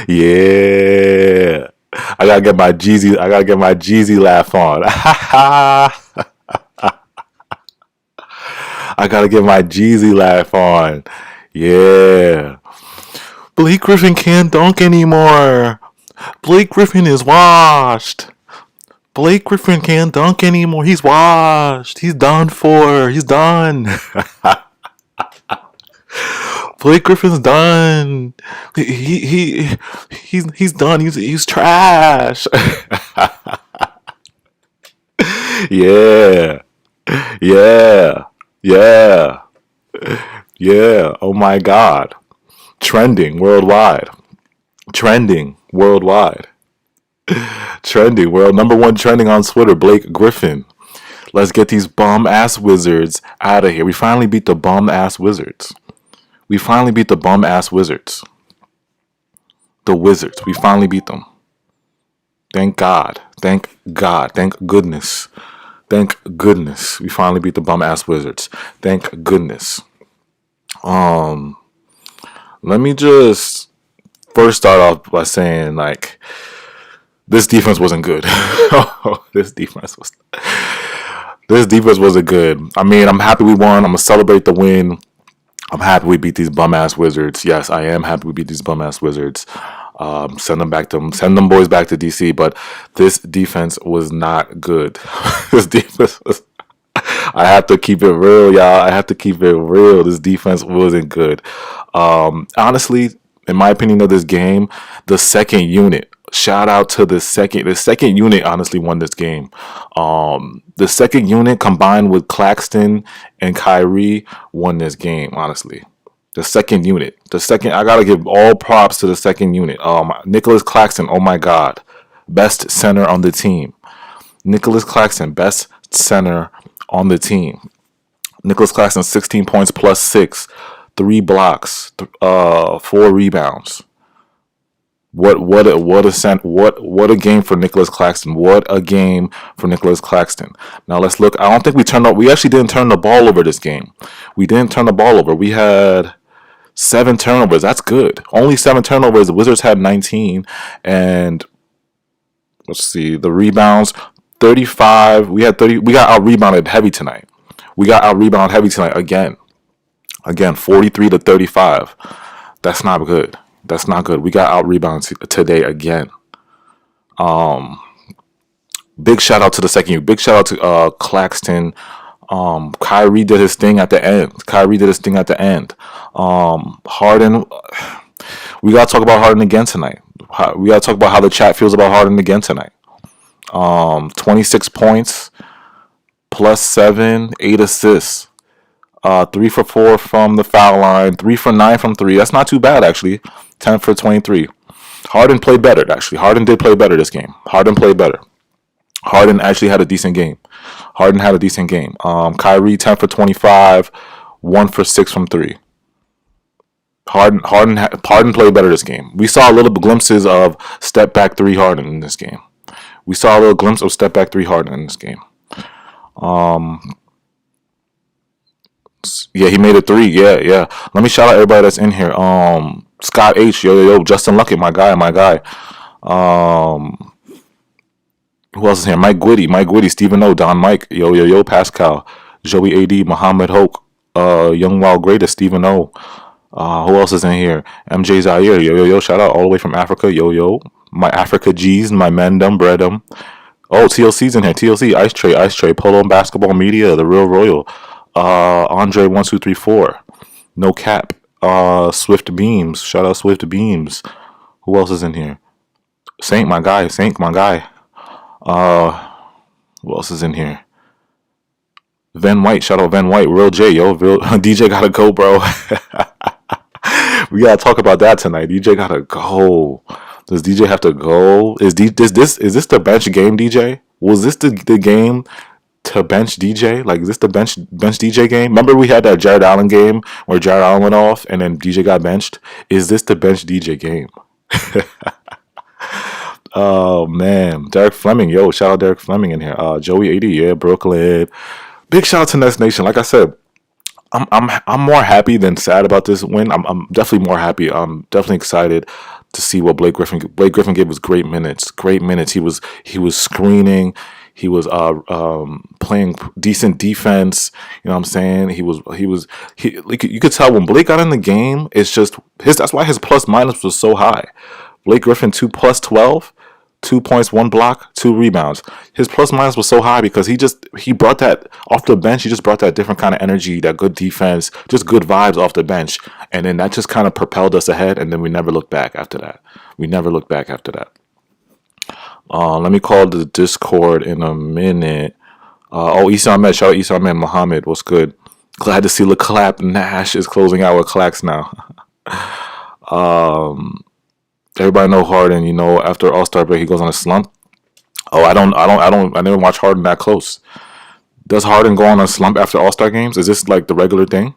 Yeah. I gotta get my Jeezy. I gotta get my Jeezy laugh on. I gotta get my Jeezy laugh on. Yeah. Blake Griffin can't dunk anymore. Blake Griffin is washed. Blake Griffin can't dunk anymore. He's washed. He's done for. He's done. Blake Griffin's done. He's done. He's trash. Yeah. Yeah. Yeah. Yeah. Oh my God. Trending worldwide. Trending worldwide. Trending world number one trending on Twitter. Blake Griffin. Let's get these bum ass Wizards out of here. We finally beat the bum ass Wizards. We finally beat the bum ass Wizards. The Wizards. We finally beat them. Thank God. Thank God. Thank goodness. Thank goodness. We finally beat the bum ass Wizards. Thank goodness. Let me just first start off by saying, like, this defense wasn't good. This defense wasn't good. I mean, I'm happy we won. I'm gonna celebrate the win. I'm happy we beat these bum ass Wizards. Yes, I am happy we beat these bum ass Wizards. Send them boys back to DC. But this defense was not good. This defense was. I have to keep it real, y'all. I have to keep it real. This defense wasn't good. Honestly, in my opinion of this game, the second unit. Shout out to the second unit honestly won this game. The second unit combined with Claxton and Kyrie won this game, honestly. The second unit. I gotta give all props to the second unit. Nicholas Claxton, oh my God. Best center on the team. Nicholas Claxton, best center on the team. Nicholas Claxton, 16 points plus 6, 3 blocks, 4 rebounds. What a game for Nicholas Claxton. What a game for Nicholas Claxton. Now let's look. I don't think we actually didn't turn the ball over this game. We didn't turn the ball over. We had 7 turnovers. That's good. Only 7 turnovers. The Wizards had 19. And let's see, the rebounds, 35. We got out rebounded heavy tonight. Again, 43 to 35. That's not good. We got out rebounded today again. Big shout out to the second unit. Big shout out to Claxton. Kyrie did his thing at the end. Harden. We gotta talk about Harden again tonight. We gotta talk about how the chat feels about Harden again tonight. 26 points, plus 7, 8 assists. 3 for 4 from the foul line, 3 for 9 from 3. That's not too bad, actually. 10 for 23. Harden played better, actually. Harden did play better this game. Harden actually had a decent game. Kyrie, 10 for 25, 1 for 6 from 3. Harden played better this game. We saw a little glimpses of step back 3 Harden in this game. Yeah, he made a 3. Yeah. Let me shout out everybody that's in here. Scott H, yo, Justin Luckett, my guy. Who else is here? Mike Gwitty, Stephen O, Don Mike, yo, Pascal, Joey AD, Muhammad Hoke, Young Wild Greatest, Stephen O. Who else is in here? MJ Zaire, yo, shout out all the way from Africa, yo, my Africa G's, my Mendum, Bredum. Oh, TLC's in here, TLC, Ice Tray, Polo and Basketball Media, The Real Royal. Andre 1234, No Cap, Swift Beams, shout out Swift Beams. Who else is in here? Saint, my guy. Who else is in here? Van White, shout out Van White, Real J, yo, DJ gotta go, bro. We gotta talk about that tonight. DJ gotta go. Does DJ have to go? Is this the bench game, DJ? Was this the game to bench DJ? Like, is this the bench DJ game? Remember we had that Jared Allen game where Jared Allen went off and then DJ got benched? Is this the bench DJ game? Oh man, Derek Fleming, yo, shout out Derek Fleming in here. Joey 80, yeah, Brooklyn. Big shout out to Nets Nation. Like I said, I'm more happy than sad about this win. I'm definitely more happy. I'm definitely excited to see what Blake Griffin gave us great minutes. Great minutes. He was screening. He was playing decent defense. You know what I'm saying? Like, you could tell when Blake got in the game, it's just his that's why his plus minus was so high. Blake Griffin 2 plus 12, 2 points, 1 block, 2 rebounds. His plus minus was so high because he brought that off the bench. He just brought that different kind of energy, that good defense, just good vibes off the bench. And then that just kind of propelled us ahead. And then we never looked back after that. Let me call the Discord in a minute. Issa Ahmed. Shout out Issa Ahmed. Muhammad, what's good? Glad to see LeClap Nash is closing out with Clacks now. Everybody know Harden. You know, after All-Star break, he goes on a slump. Oh, I never watch Harden that close. Does Harden go on a slump after All-Star games? Is this like the regular thing?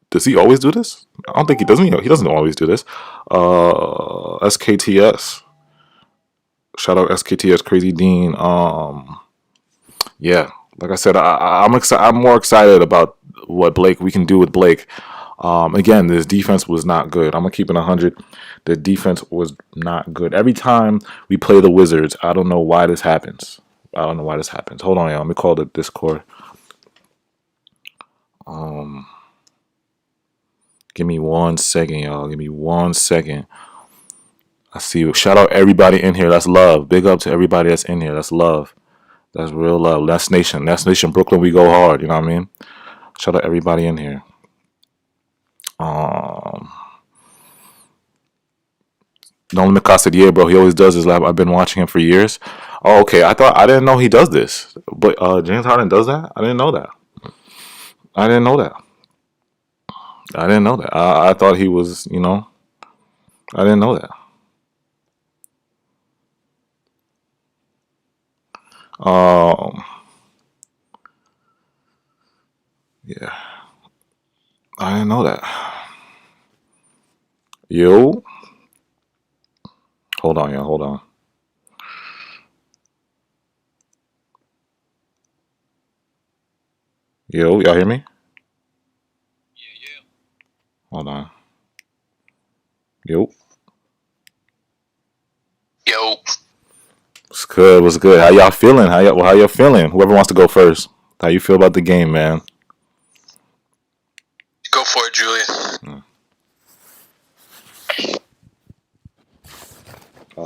Does he always do this? I don't think he doesn't. He doesn't always do this. SKTS. Shout out SKTS, Crazy Dean. Yeah, like I said, I'm more excited about what we can do with Blake. Again, this defense was not good. I'm gonna keep it 100. The defense was not good. Every time we play the Wizards, I don't know why this happens. Hold on, y'all. Let me call the Discord. Give me 1 second, y'all. Give me 1 second. I see you. Shout out everybody in here. That's love. Big up to everybody that's in here. That's love. That's real love. That's Nation. Brooklyn, we go hard. You know what I mean? Shout out everybody in here. Nolan McCoy said, yeah, bro, he always does this. I've been watching him for years. Oh, okay. I didn't know he does this. But James Harden does that? I didn't know that. I thought he was, I didn't know that. Yeah. I didn't know that. Yo. Hold on, y'all. Hold on. Yo, y'all hear me? Yeah. Hold on. Yo. What's good? How y'all feeling? How y'all feeling? Whoever wants to go first. How you feel about the game, man? Go for it, Julian.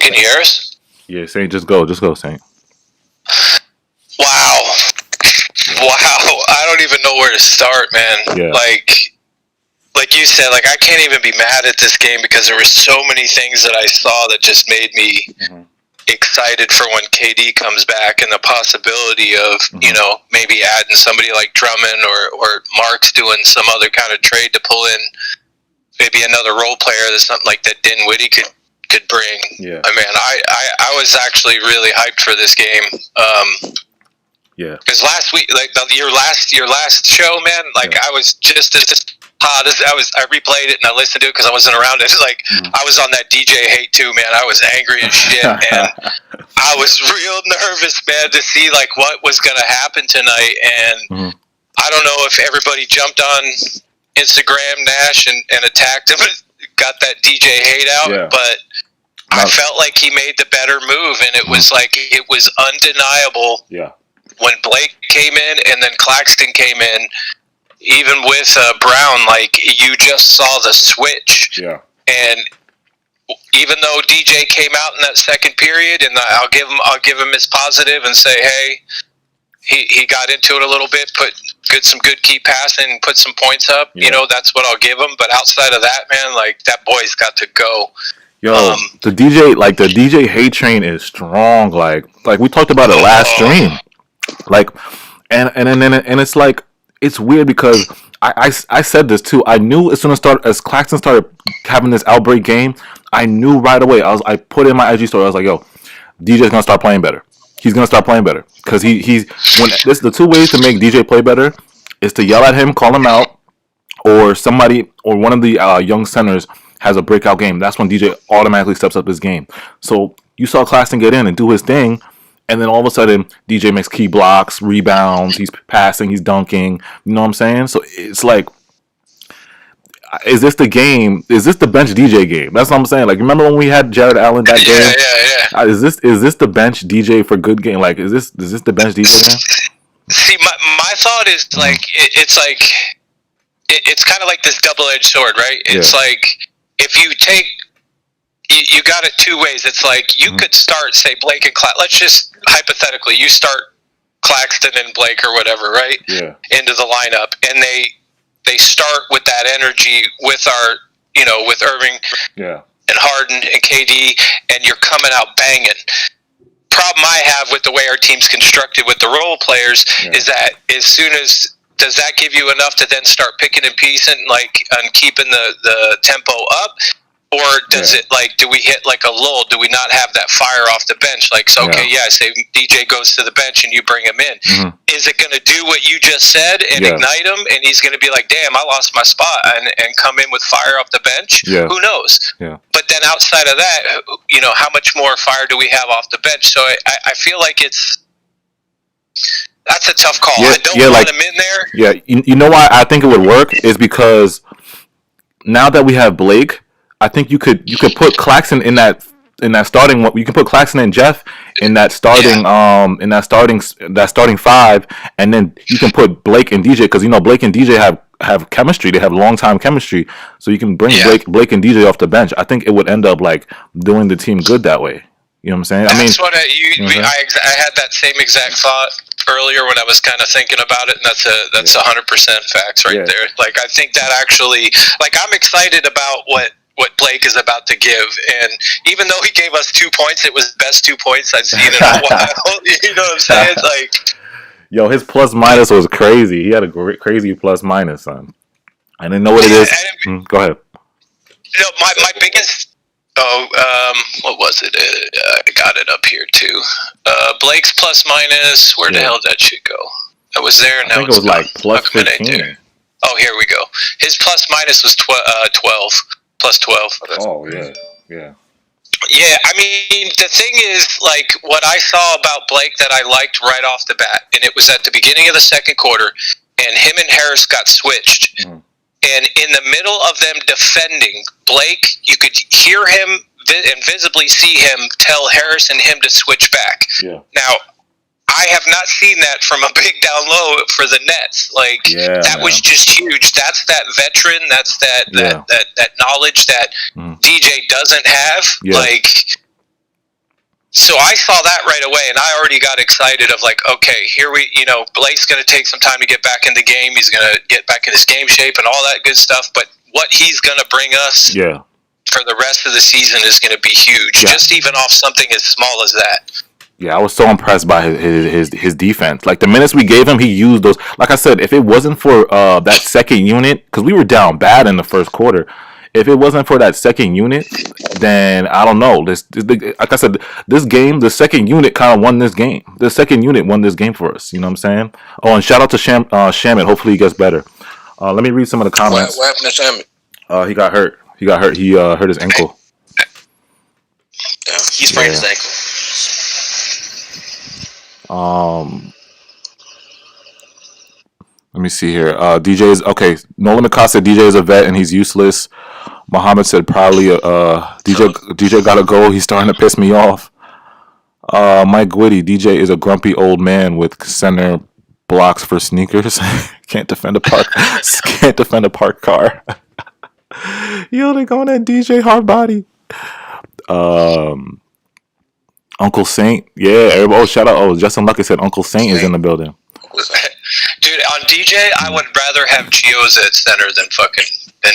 Can you hear us? Yeah, Saint, just go, Saint. Wow. I don't even know where to start, man. Yeah. Like you said, I can't even be mad at this game because there were so many things that I saw that just made me excited for when KD comes back and the possibility of, maybe adding somebody like Drummond or Mark's doing some other kind of trade to pull in maybe another role player that's something like that Dinwiddie could bring. Yeah. I mean, I was actually really hyped for this game. Yeah. Because last week, your last show, man, I was just hot. I replayed it and I listened to it because I wasn't around it. I was on that DJ hate too, man. I was angry as shit, and I was real nervous, man, to see what was gonna happen tonight. And I don't know if everybody jumped on Instagram Nash and attacked him, got that DJ hate out, but I felt like he made the better move, and it was it was undeniable. Yeah. When Blake came in and then Claxton came in, even with Brown, you just saw the switch. Yeah. And even though DJ came out in that second period, and I'll give him his positive and say, hey, he got into it a little bit, some good key passing, and put some points up. Yeah. That's what I'll give him. But outside of that, man, that boy's got to go. Yo, the DJ hate train is strong. Like we talked about it last stream. And it's it's weird because I said this too. I knew as Claxton started having this outbreak game, I knew right away. I put in my IG story. I was like, yo, DJ's gonna start playing better. He's gonna start playing better because the two ways to make DJ play better is to yell at him, call him out, or one of the young centers has a breakout game. That's when DJ automatically steps up his game. So you saw Claxton get in and do his thing, and then all of a sudden DJ makes key blocks, rebounds, he's passing, he's dunking. You know what I'm saying? So it's like, is this the game? Is this the bench DJ game? That's what I'm saying. Like, remember when we had Jared Allen that game? Yeah. Is this the bench DJ for good game? Like, is this the bench DJ game? See, my thought is like it's kind of like this double-edged sword, right? It's like if you take you got it two ways. It's like you could start, say, Blake and Claxton. Let's just hypothetically, you start Claxton and Blake or whatever, right? Yeah. Into the lineup, and they start with that energy with our, with Irving, and Harden and KD, and you're coming out banging. Problem I have with the way our team's constructed with the role players is that as soon as does that give you enough to then start picking and piecing, like, and keeping the tempo up? Or does it, like, do we hit like a lull? Do we not have that fire off the bench? Like, so, okay, say DJ goes to the bench and you bring him in. Mm-hmm. Is it going to do what you just said and ignite him? And he's going to be like, damn, I lost my spot, and come in with fire off the bench? Yeah. Who knows? Yeah. But then outside of that, how much more fire do we have off the bench? So I feel like that's a tough call. I don't want him in there. Yeah, you know why I think it would work is because now that we have Blake, I think you could put Claxton in that starting one. You can put Claxton and Jeff in that starting starting five, and then you can put Blake and DJ, because Blake and DJ have chemistry. They have long time chemistry, so you can bring Blake and DJ off the bench. I think it would end up like doing the team good that way. You know what I'm saying? That's what I had that same exact thought earlier when I was kind of thinking about it, and that's 100% facts right there. Like, I think that actually, like, I'm excited about what Blake is about to give, and even though he gave us 2 points, it was the best 2 points I've seen in a while. You know what I'm saying? Like, yo, his plus minus was crazy. He had a crazy plus minus, son. I didn't know what it is. Go ahead. My biggest. What was it? I got it up here too. Blake's plus minus. Where the hell did that shit go? I was there. Now I think it was like plus 15. Oh, here we go. His plus minus was 12. Plus 12. Oh, yeah. Yeah, I mean, the thing is, like, what I saw about Blake that I liked right off the bat, and it was at the beginning of the second quarter, and him and Harris got switched. Mm. And in the middle of them defending, Blake, you could hear him and visibly see him tell Harris and him to switch back. Yeah. Now, I have not seen that from a big down low for the Nets. Like, that was just huge. That's that veteran. That's that knowledge that DJ doesn't have. Yeah. Like, so I saw that right away, and I already got excited of like, okay, here Blake's going to take some time to get back in the game. He's going to get back in his game shape and all that good stuff. But what he's going to bring us for the rest of the season is going to be huge. Yeah. Just even off something as small as that. Yeah, I was so impressed by his defense. Like, the minutes we gave him, he used those. Like I said, if it wasn't for that second unit, because we were down bad in the first quarter, if it wasn't for that second unit, then I don't know. Like I said, this game, the second unit kind of won this game. The second unit won this game for us. You know what I'm saying? Oh, and shout out to Shamit. Hopefully he gets better. Let me read some of the comments. What happened to Shamit? He got hurt. He hurt his ankle. Yeah, he sprained his ankle. Let me see here. DJ is okay. Nolan McCaw said DJ is a vet and he's useless. Muhammad said probably DJ gotta go. He's starting to piss me off. Mike Gwitty, DJ is a grumpy old man with center blocks for sneakers. Can't defend a park car. Yo, they going at DJ hard body. Uncle Saint, shout out. Oh, Justin Lucky said Uncle Saint is in the building. Dude, on DJ, I would rather have Gio's at center than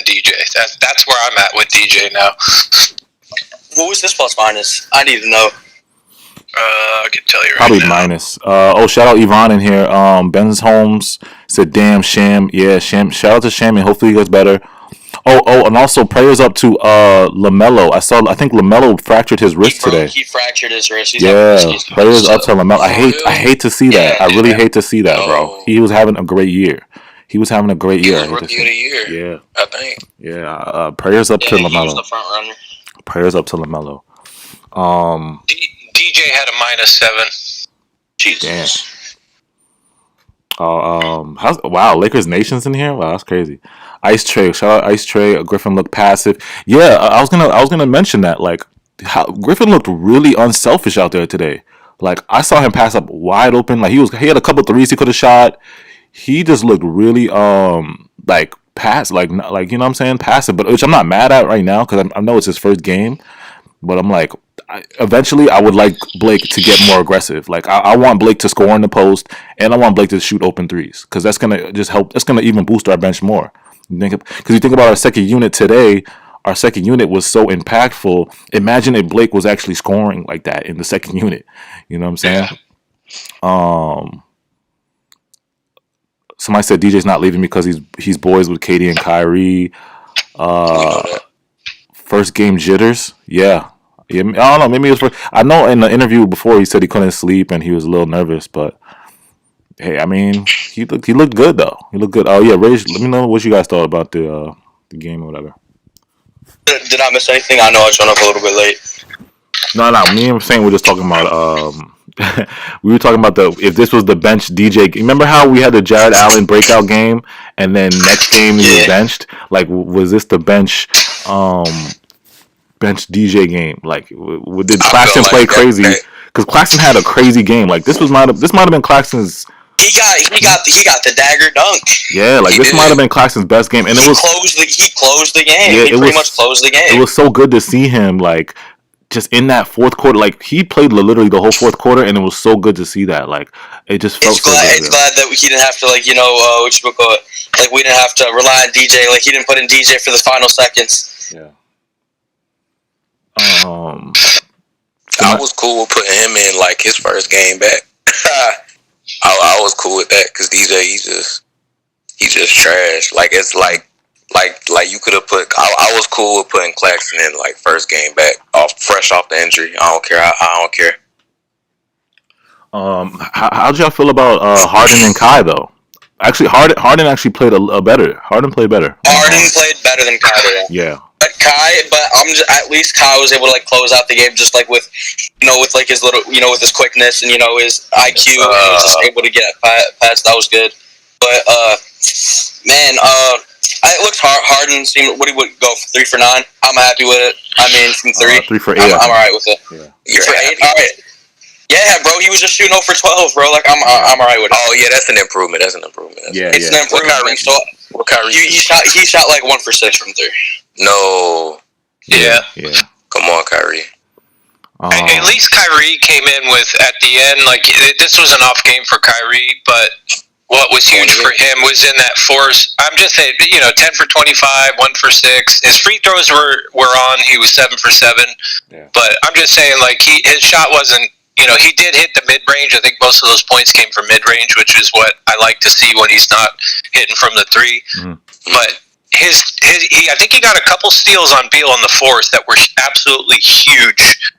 DJ. That's where I'm at with DJ now. What was this plus minus? I need to know. I can tell you right Probably now. Minus. Shout out Yvonne in here. Ben's Holmes said, damn, Sham. Yeah, Sham. Shout out to Sham, and hopefully he gets better. And also prayers up to LaMelo. I think LaMelo fractured his wrist today. He fractured his wrist. He's prayers up to LaMelo. I hate to see that. I really hate to see that, bro. He was having a great year. He was rookie of the year. Yeah, I think. Yeah. Prayers up to LaMelo. He was the front runner. Prayers up to LaMelo. DJ had a -7. Jesus. Wow, Lakers Nation's in here. Wow, that's crazy. Ice Tray, shout out Ice Tray. Griffin looked passive. Yeah, I was gonna mention that. Like, how Griffin looked really unselfish out there today. Like, I saw him pass up wide open. Like, he had a couple threes he could have shot. He just looked really like pass like you know what I'm saying, passive. But which I'm not mad at right now because I know it's his first game. But I'm like, eventually I would like Blake to get more aggressive. Like, I want Blake to score in the post, and I want Blake to shoot open threes because that's gonna just help. That's gonna even boost our bench more. Because you think about our second unit today. Our second unit was so impactful. Imagine if Blake was actually scoring like that in the second unit. You know what I'm saying? Somebody said DJ's not leaving because he's boys with KD and Kyrie. First game jitters. Yeah. I don't know. Maybe it was. I know in the interview before he said he couldn't sleep and he was a little nervous. But hey, I mean, he looked good though. He looked good. Oh yeah, Rage. Let me know what you guys thought about the game or whatever. Did I miss anything? I know I joined up a little bit late. No. Me and Saint were just talking about we were talking about if this was the bench DJ. Remember how we had the Jared Allen breakout game, and then next game he was benched? Like, was this the bench DJ game? Like, did Claxton play crazy? Because Claxton had a crazy game. Like, this might have been Claxton's. He got the dagger dunk. Yeah, like this might have been Claxton's best game, and he closed the game. Yeah, he pretty much closed the game. It was so good to see him like just in that fourth quarter. Like, he played literally the whole fourth quarter, and it was so good to see that. Like, it just felt so good. It's glad that he didn't have to what you call it. Like, we didn't have to rely on DJ. Like, he didn't put in DJ for the final seconds. Yeah. I was cool with putting him in like his first game back. I was cool with that because DJ he's just trash. Like, it's like you could have put. I was cool with putting Claxton in like first game back fresh off the injury. I don't care. I don't care. How'd y'all feel about Harden and Kai though? Actually, Harden actually played better. Harden played better. Harden played better than Kai. Yeah. But at least Kai was able to like close out the game just like with like his little with his quickness and his IQ and he was just able to get past. That was good. But man, it looks Harden seemed what he would go for 3 for 9. I'm happy with it. I mean, from 3. 3 for 8. I'm alright with it. Yeah. 3 for 8. All right. Yeah, bro, he was just shooting 0 for 12, bro. Like, I'm alright with it. Oh yeah, that's an improvement. It's an improvement. What Kyrie? He shot like 1 for 6 from 3. No. Yeah. Come on, Kyrie. At least Kyrie came in with at the end. Like, this was an off game for Kyrie, but what was huge for him was in that force. I'm just saying, 10 for 25, 1 for 6. His free throws were on. He was 7 for 7. Yeah. But I'm just saying, like, his shot wasn't. He did hit the mid-range. I think most of those points came from mid-range, which is what I like to see when he's not hitting from the 3. Mm-hmm. But I think he got a couple steals on Beal on the fourth that were absolutely huge.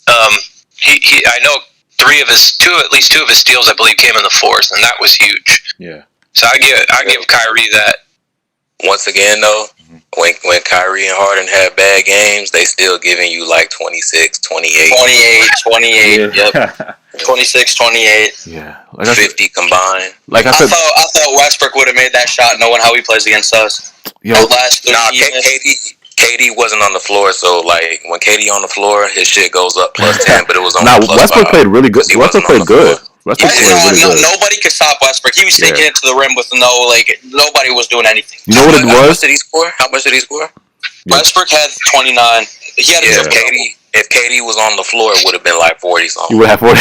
I know at least two of his steals, I believe, came in the fourth, and that was huge. Yeah. So I give Kyrie that. Once again, though, when Kyrie and Harden have bad games, they still giving you like 26, 28. 28, yep. 26, 28. Yeah. 50 combined. Like I said, I thought Westbrook would have made that shot knowing how he plays against us. KD wasn't on the floor, so like when KD on the floor, his shit goes up plus 10, but it was on Westbrook played really good. Westbrook played good. Nobody could stop Westbrook. He was taking it to the rim with nobody was doing anything. You know what it was? How much did he score? Westbrook had 29. He had if KD was on the floor, it would have been like 40 something. You would have 40.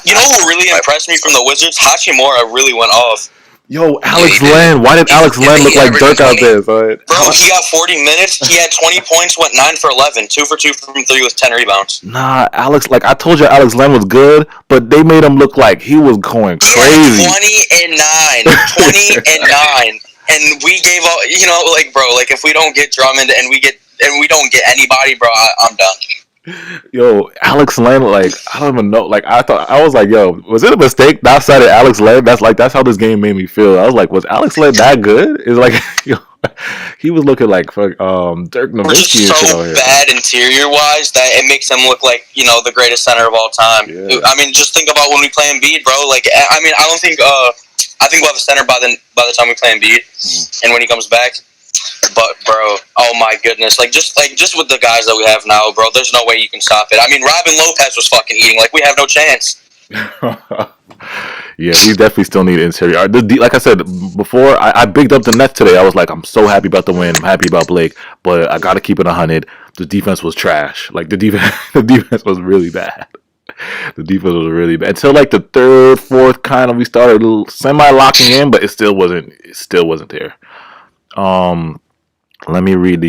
You know who really impressed me from the Wizards? Hachimura really went off. Yo, Alex Len. Why did Alex Len look like Dirk out there? Bro, he got 40 minutes. He had 20 points, went 9 for 11, 2 for 2 from 3 with 10 rebounds. Nah, Alex, like I told you, Alex Len was good, but they made him look like he was going crazy. 20 and 9. And we gave up, bro, like if we don't get Drummond and we don't get anybody, bro, I'm done. Yo, Alex Len, like I don't even know. Like I was like, yo, was it a mistake that I started Alex Len? That's how this game made me feel. I was like, was Alex Len that good? It's like, yo. He was looking like Dirk We're just Nowitzki and shit so out here. bad interior wise that it makes him look like the greatest center of all time. Yeah. I mean, just think about when we play Embiid, bro. Like, I mean, I don't think I think we'll have a center by the time we play Embiid, and when he comes back. But bro, oh my goodness, just with the guys that we have now, bro, there's no way you can stop it. I mean, Robin Lopez was fucking eating. Like, we have no chance. Yeah, we definitely still need interior. Like I said before, I bigged up the Nets today. I was like, I'm so happy about the win. I'm happy about Blake, but I got to keep it 100. The defense was trash. Like the defense was really bad. The defense was really bad until like the third, fourth kind of we started semi locking in, but it still wasn't there. Let me read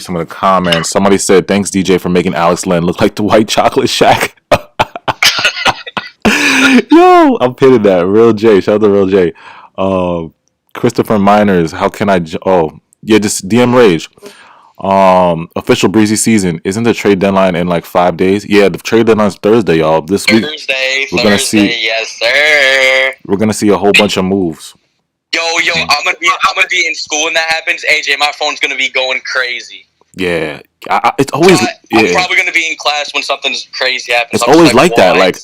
some of the comments. Somebody said, "Thanks DJ for making Alex Len look like the white chocolate shack." Yo, I'm pitting that. Real J, shout out to Real J. Christopher Miners, how can I? Just DM Rage. Official breezy season. Isn't the trade deadline in like 5 days? Yeah, the trade deadline's Thursday, y'all. This week we're gonna see. Yes, sir. We're gonna see a whole bunch of moves. Yo, I'm gonna be in school when that happens. AJ, my phone's gonna be going crazy. Yeah, it's always. I'm probably gonna be in class when something's crazy happens. It's always like that. Like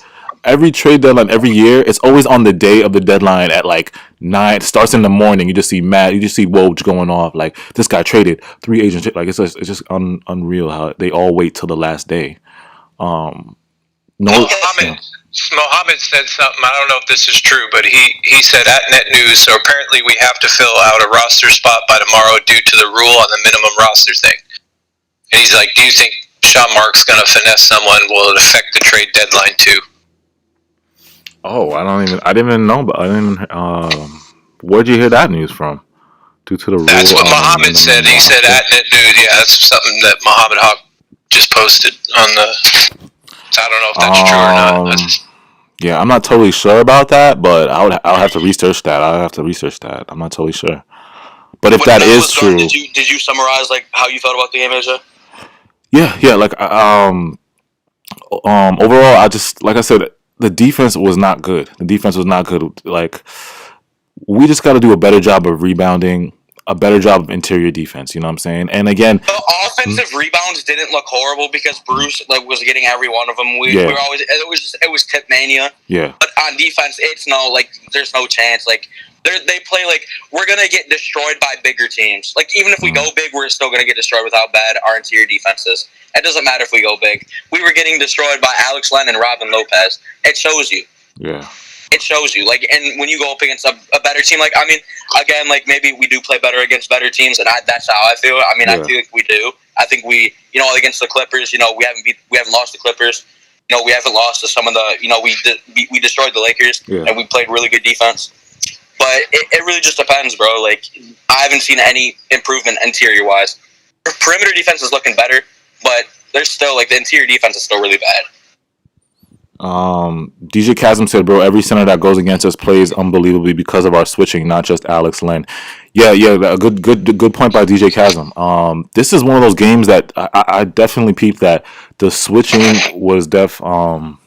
every trade deadline every year, it's always on the day of the deadline at like 9. It starts in the morning. You just see Woj going off. Like this guy traded 3 agents. Like it's just unreal how they all wait till the last day. Mohammed said something. I don't know if this is true, but he said at Net News. So apparently we have to fill out a roster spot by tomorrow due to the rule on the minimum roster thing. And he's like, "Do you think Sean Mark's going to finesse someone? Will it affect the trade deadline too?" Oh, I didn't even know, but where'd you hear that news from? Due to the rule. That's what Mohammed said. He said at Net News. Yeah, that's something that Mohammed Hawk just posted on the. I don't know if that's true or not. Yeah, I'm not totally sure about that, but I'll have to research that. I'm not totally sure. But if that is true, did you summarize like how you felt about the game, AJ? Yeah. Like overall, like I said, the defense was not good. Like we just got to do a better job of rebounding, a better job of interior defense. You know what I'm saying? And again, the offensive rebounds didn't look horrible because Bruce was getting every one of them. We were always it was tip mania. Yeah. But on defense, it's there's no chance. Like they play like we're gonna get destroyed by bigger teams. Like even if we go big, we're still gonna get destroyed with how bad our interior defense is. It doesn't matter if we go big. We were getting destroyed by Alex Len and Robin Lopez. It shows you. Yeah. It shows you, and when you go up against a better team, I mean, again, maybe we do play better against better teams, and that's how I feel. I mean, I feel like we do. I think we, against the Clippers, we haven't lost the Clippers. We haven't lost to some of the, we destroyed the Lakers, and we played really good defense. But it really just depends, bro. Like, I haven't seen any improvement interior-wise. Perimeter defense is looking better, but there's still, the interior defense is still really bad. DJ Chasm said, "Bro, every center that goes against us plays unbelievably because of our switching, not just Alex Len." Yeah, a good point by DJ Chasm. This is one of those games that I definitely peeped that the switching was def a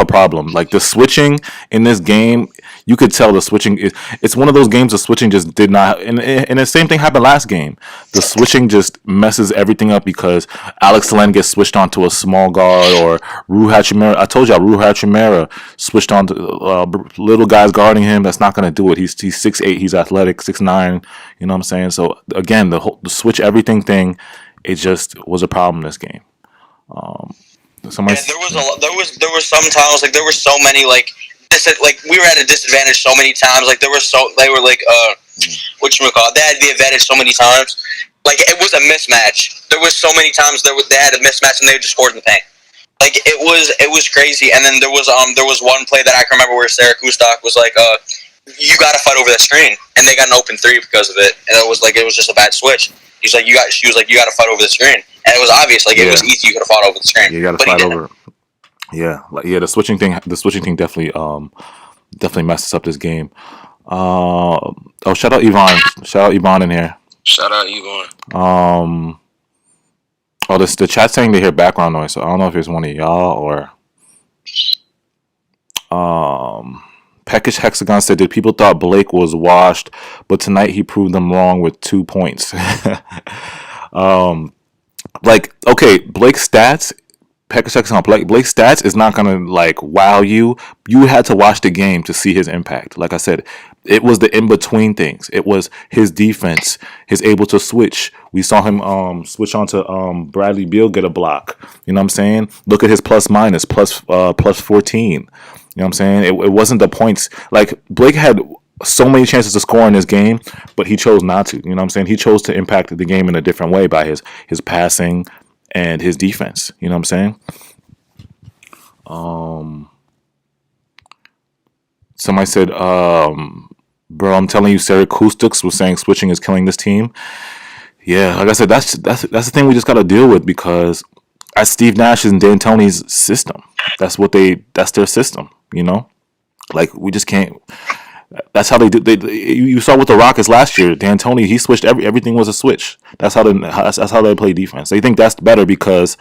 problem. Like the switching in this game, you could tell the switching it's one of those games the switching just did not, and the same thing happened last game. The switching just messes everything up because Alex Len gets switched onto a small guard, or Rui Hachimura. I told y'all Rui Hachimura switched on to little guys guarding him. That's not gonna do it. He's 6'8", he's athletic, 6'9". You know what I'm saying? So again, the switch everything thing, it just was a problem this game. There was some times there were so many we were at a disadvantage so many times. They were whatchamacallit, they had the advantage so many times. It was a mismatch. There was so many times they had a mismatch and they just scored in the paint. It was crazy. And then there was one play that I can remember where Sarah Kustok was you got to fight over that screen, and they got an open three because of it. And it was just a bad switch. She was like, you got to fight over the screen, and it was obvious. It was easy. You could have fought over the screen. You got to fight over. Yeah, the switching thing definitely messes up this game. Shout out Yvonne. Shout out Yvonne in here. Shout out Yvonne. The chat saying they hear background noise, so I don't know if it's one of y'all or Peckish Hexagon said, did people thought Blake was washed, but tonight he proved them wrong with 2 points. Okay, Blake's stats, Peckish Hexagon, Blake's stats is not going to, like, wow you. You had to watch the game to see his impact. Like I said, it was the in-between things. It was his defense, his able to switch. We saw him switch onto Bradley Beal, get a block. You know what I'm saying? Look at his plus 14. You know what I'm saying? It wasn't the points. Like, Blake had so many chances to score in this game, but he chose not to. You know what I'm saying? He chose to impact the game in a different way by his passing and his defense. You know what I'm saying? Somebody said, bro, I'm telling you, Sarah Acoustics was saying switching is killing this team. Yeah, like I said, that's the thing we just got to deal with, because that's Steve Nash's and D'Antoni's system. That's their system, you know? Like, we just can't. That's how they do. You saw with the Rockets last year. D'Antoni, he switched everything was a switch. That's how they play defense. They think that's better because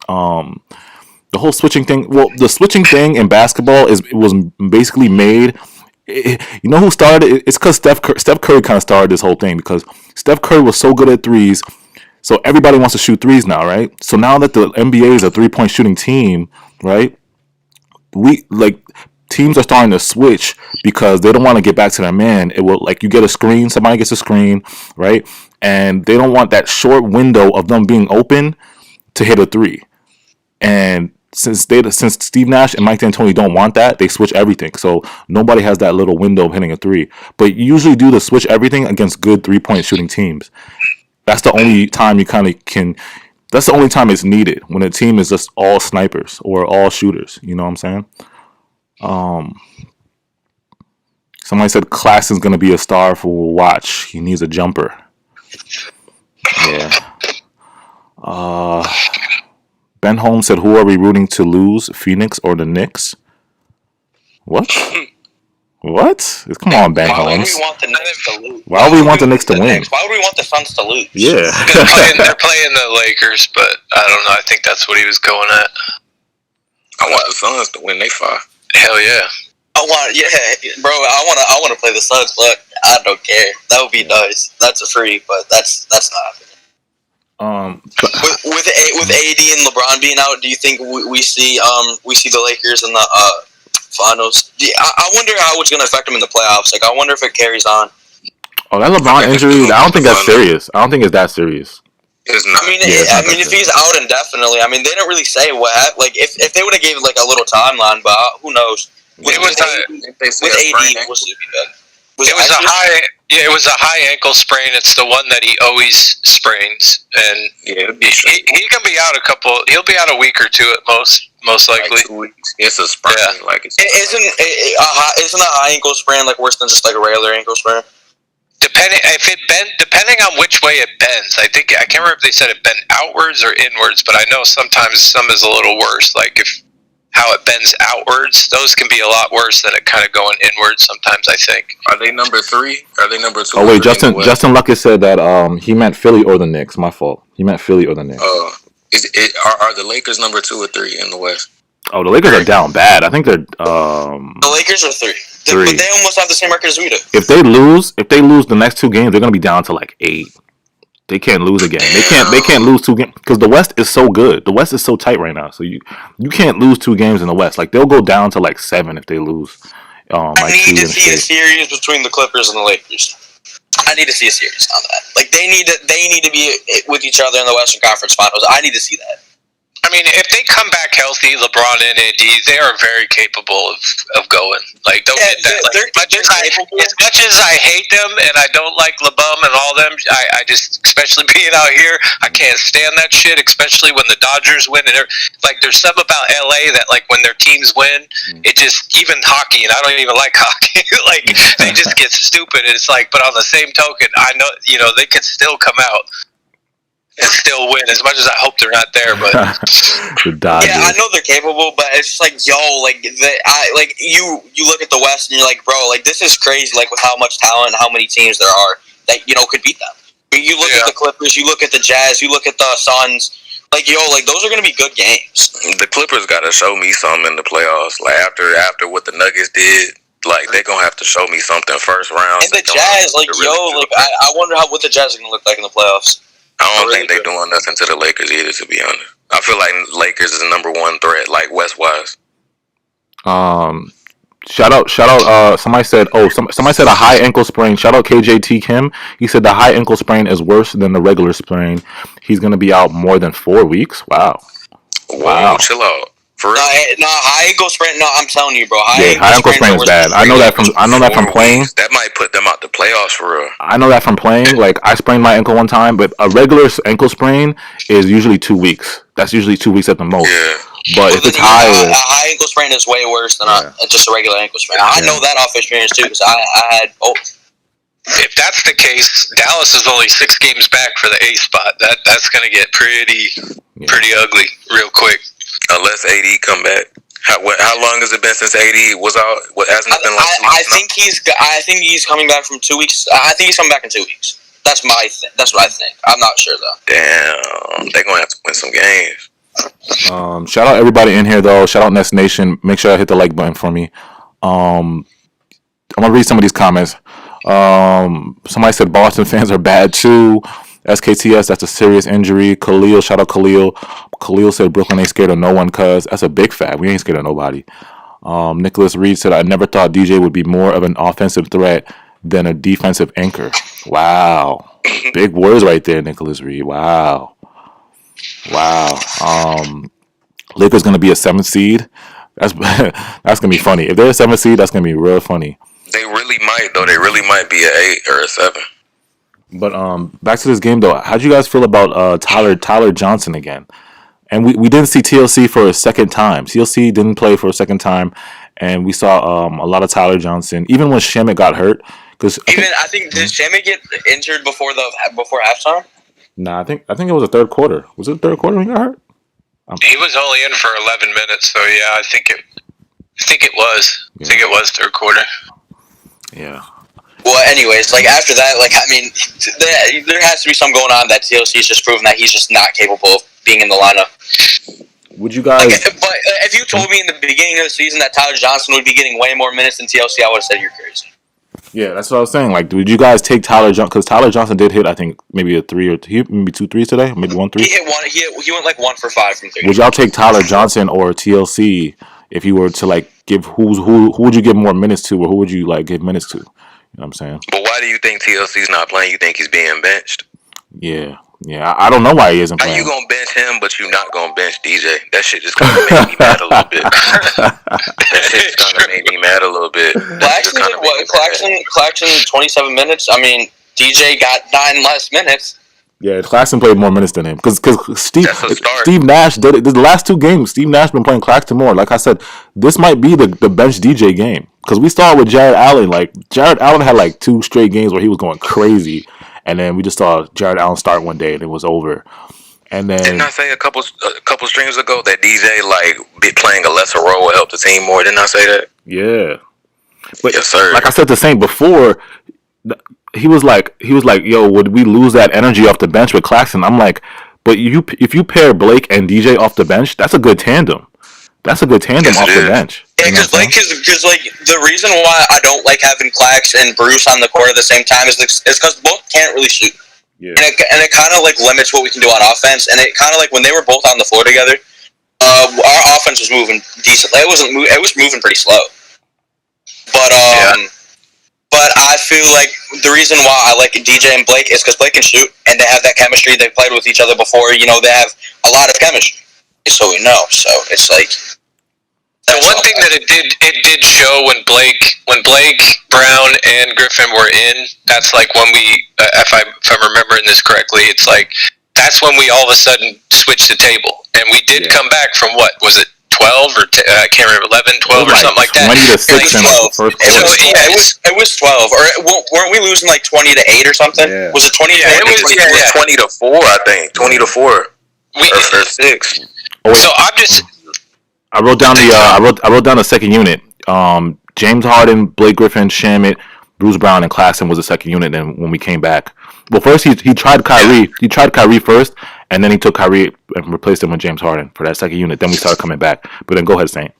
the whole switching thing. Well, the switching thing in basketball was basically made. You know who started it? It's because Steph Curry kind of started this whole thing, because Steph Curry was so good at threes. So everybody wants to shoot threes now, right? So now that the NBA is a 3-point shooting team, right? Teams are starting to switch because they don't want to get back to their man. It will, like, you get a screen, somebody gets a screen, right? And they don't want that short window of them being open to hit a three. And since Steve Nash and Mike D'Antoni don't want that, they switch everything. So nobody has that little window of hitting a three. But you usually do the switch everything against good 3-point shooting teams. That's the only time you kind of can. That's the only time it's needed, when a team is just all snipers or all shooters. You know what I'm saying? Somebody said Claxton's gonna be a star for watch. He needs a jumper. Yeah. Ben Holmes said, who are we rooting to lose, Phoenix or the Knicks? What? What? Come on, Ben Holmes. Why would we want the Knicks to lose? Why would we want the Knicks to win? Why would we want the Suns to lose? Yeah. They're playing the Lakers, but I don't know. I think that's what he was going at. I want the Suns to win. They 5. Hell yeah. Bro. I want to play the Suns, but I don't care. That would be nice. That's a free, but that's not happening. With AD and LeBron being out, do you think we see the Lakers in the finals? I wonder how it's going to affect them in the playoffs. Like, I wonder if it carries on. Oh, that LeBron injury, I don't think that's serious. I don't think it's that serious. It's not. I mean, if he's out indefinitely, I mean, they don't really say what happened. Like, if they would have gave like a little timeline, but who knows? With AD, was it bad? It was a high ankle sprain. It's the one that he always sprains, and he can be out he'll be out a week or two at most likely. Like 2 weeks. It's a sprain. Yeah. Like, isn't a high ankle sprain like worse than just like a regular ankle sprain? Depending on which way it bends, I can't remember if they said it bent outwards or inwards, but I know sometimes some is a little worse. Like, if how it bends outwards, those can be a lot worse than it kind of going inwards sometimes, I think. Are they number 3? Are they number 2? Oh wait, Justin Luckett said that he meant Philly or the Knicks. My fault. He meant Philly or the Knicks. Are the Lakers number 2 or 3 in the West? Oh, the Lakers are down bad. I think they're the Lakers are 3. But they almost have the same record as we do. If they lose the next 2 games, they're gonna be down to like 8. They can't lose again. They can't lose 2 games because the West is so good. The West is so tight right now. So you can't lose 2 games in the West. Like, they'll go down to like 7 if they lose. I need to see a series between the Clippers and the Lakers. I need to see a series on that. Like, they need to be with each other in the Western Conference Finals. I need to see that. I mean, if they come back healthy, LeBron and AD, they are very capable of going. Like, they'll get that. Like, as much as I hate them and I don't like LeBum and all them, I just, especially being out here, I can't stand that shit. Especially when the Dodgers win, and like, there's something about LA that, like, when their teams win, it just, even hockey, and I don't even like hockey. Like, they just get stupid. And it's like, but on the same token, I know, they can still come out and still win, as much as I hope they're not there. But the Dodgers. Yeah, I know they're capable, but it's just like, you look at the West and you're like, bro, like, this is crazy. Like, with how much talent, how many teams there are that could beat them. I mean, you look at the Clippers, you look at the Jazz, you look at the Suns. Like, those are gonna be good games. The Clippers gotta show me something in the playoffs. Like, after what the Nuggets did, Like they're gonna have to show me something first round. And the Jazz, like I wonder what the Jazz are gonna look like in the playoffs. I don't think they're doing nothing to the Lakers either. To be honest, I feel like Lakers is the number one threat, like West wise. Shout out. Somebody said a high ankle sprain. Shout out KJT Kim. He said the high ankle sprain is worse than the regular sprain. He's gonna be out more than 4 weeks. Wow. Wow. Chill out. For real? No, high ankle sprain. No, I'm telling you, bro. High ankle sprain is bad. I know that from playing. That might put them out the playoffs for real. I know that from playing. Like I sprained my ankle one time, but a regular ankle sprain is usually 2 weeks. That's usually 2 weeks at the most. Yeah. But if it's higher, a high ankle sprain is way worse than just a regular ankle sprain. I know that off experience too because I had. If that's the case, Dallas is only 6 games back for the 8th spot. That's going to get pretty ugly real quick. Unless AD come back. How long has it been since AD was out? What hasn't it been like 2 weeks I think he's coming back from 2 weeks. I think he's coming back in 2 weeks. That's That's what I think. I'm not sure though. Damn, they're gonna have to win some games. Shout out everybody in here though. Shout out Nets Nation. Make sure I hit the like button for me. I'm gonna read some of these comments. Somebody said Boston fans are bad too. SKTS, that's a serious injury. Khalil, shout out Khalil. Khalil said Brooklyn ain't scared of no one, cuz that's a big fact. We ain't scared of nobody. Nicholas Reed said I never thought DJ would be more of an offensive threat than a defensive anchor. Wow. Big words right there, Nicholas Reed. Wow. Lakers gonna be a 7th seed. That's gonna be funny. If they're a 7th seed, that's gonna be real funny. They really might though. They really might be an 8 or a 7. But back to this game though. How'd you guys feel about Tyler Johnson again? And we didn't see TLC for a second time. TLC didn't play for a second time, and we saw a lot of Tyler Johnson. Even when Shamet got hurt, because I think did Shamet get injured before halftime? Nah, I think it was the third quarter. Was it the third quarter when he got hurt? He was only in for 11 minutes, so yeah, I think it was. Yeah. I think it was third quarter. Yeah. Well, anyways, like after that, like I mean, there has to be something going on that TLC is just proving that he's just not capable of being in the lineup. Would you guys? But if you told me in the beginning of the season that Tyler Johnson would be getting way more minutes than TLC, I would have said you're crazy. Yeah, that's what I was saying. Like, would you guys take Tyler Johnson? Because Tyler Johnson did hit, I think, maybe maybe 2 threes today, maybe 1 3. He hit one. He went like 1 for 5 from 3. Would y'all take Tyler Johnson or TLC if you were to like give who would you give more minutes to, or who would you like give minutes to? You know what I'm saying? But why do you think TLC's not playing? You think he's being benched? Yeah. I don't know why he isn't playing. How you gonna bench him, but you not gonna bench DJ? That shit just kind of made me mad a little bit. That shit just kind of made me mad a little bit. Claxton 27 minutes. I mean, DJ got 9 less minutes. Yeah, Claxton played more minutes than him because Steve Nash did it. The last 2 games, Steve Nash been playing Claxton more. Like I said, this might be the bench DJ game because we saw it with Jared Allen. Like Jared Allen had like 2 straight games where he was going crazy. And then we just saw Jared Allen start one day, and it was over. And then didn't I say a couple streams ago that DJ like be playing a lesser role will help the team more? Didn't I say that? Yeah, but yes, sir. Like I said the same before, he was like, "Yo, would we lose that energy off the bench with Claxton?" I'm like, "But if you pair Blake and DJ off the bench, that's a good tandem. That's a good tandem off the bench." Yeah, because the reason why I don't like having Clax and Bruce on the court at the same time is because both can't really shoot. Yeah. And it kind of like limits what we can do on offense. And it kind of like when they were both on the floor together, our offense was moving decently. It was moving pretty slow. But But I feel like the reason why I like DJ and Blake is because Blake can shoot and they have that chemistry. They played with each other before. You know, they have a lot of chemistry. So we know. So it's like. The one thing that it did show when Blake, Brown, and Griffin were in, that's like when we, if I'm remembering this correctly, it's like that's when we all of a sudden switched the table, and we did come back from what was it, 12 or I can't remember, 11, 12 or something like that. 20 to 6 in the first quarter. It was 12, or weren't we losing like 20 to 8 or something? Yeah. Was it 20? Yeah, it was 20 to 4, I think. 20 to 4 or 6. So I'm just. I wrote down I wrote down the second unit. James Harden, Blake Griffin, Shamet, Bruce Brown, and Claxton was the second unit. Then when we came back, well, first he tried Kyrie. He tried Kyrie first, and then he took Kyrie and replaced him with James Harden for that second unit. Then we started coming back. But then go ahead, Saint.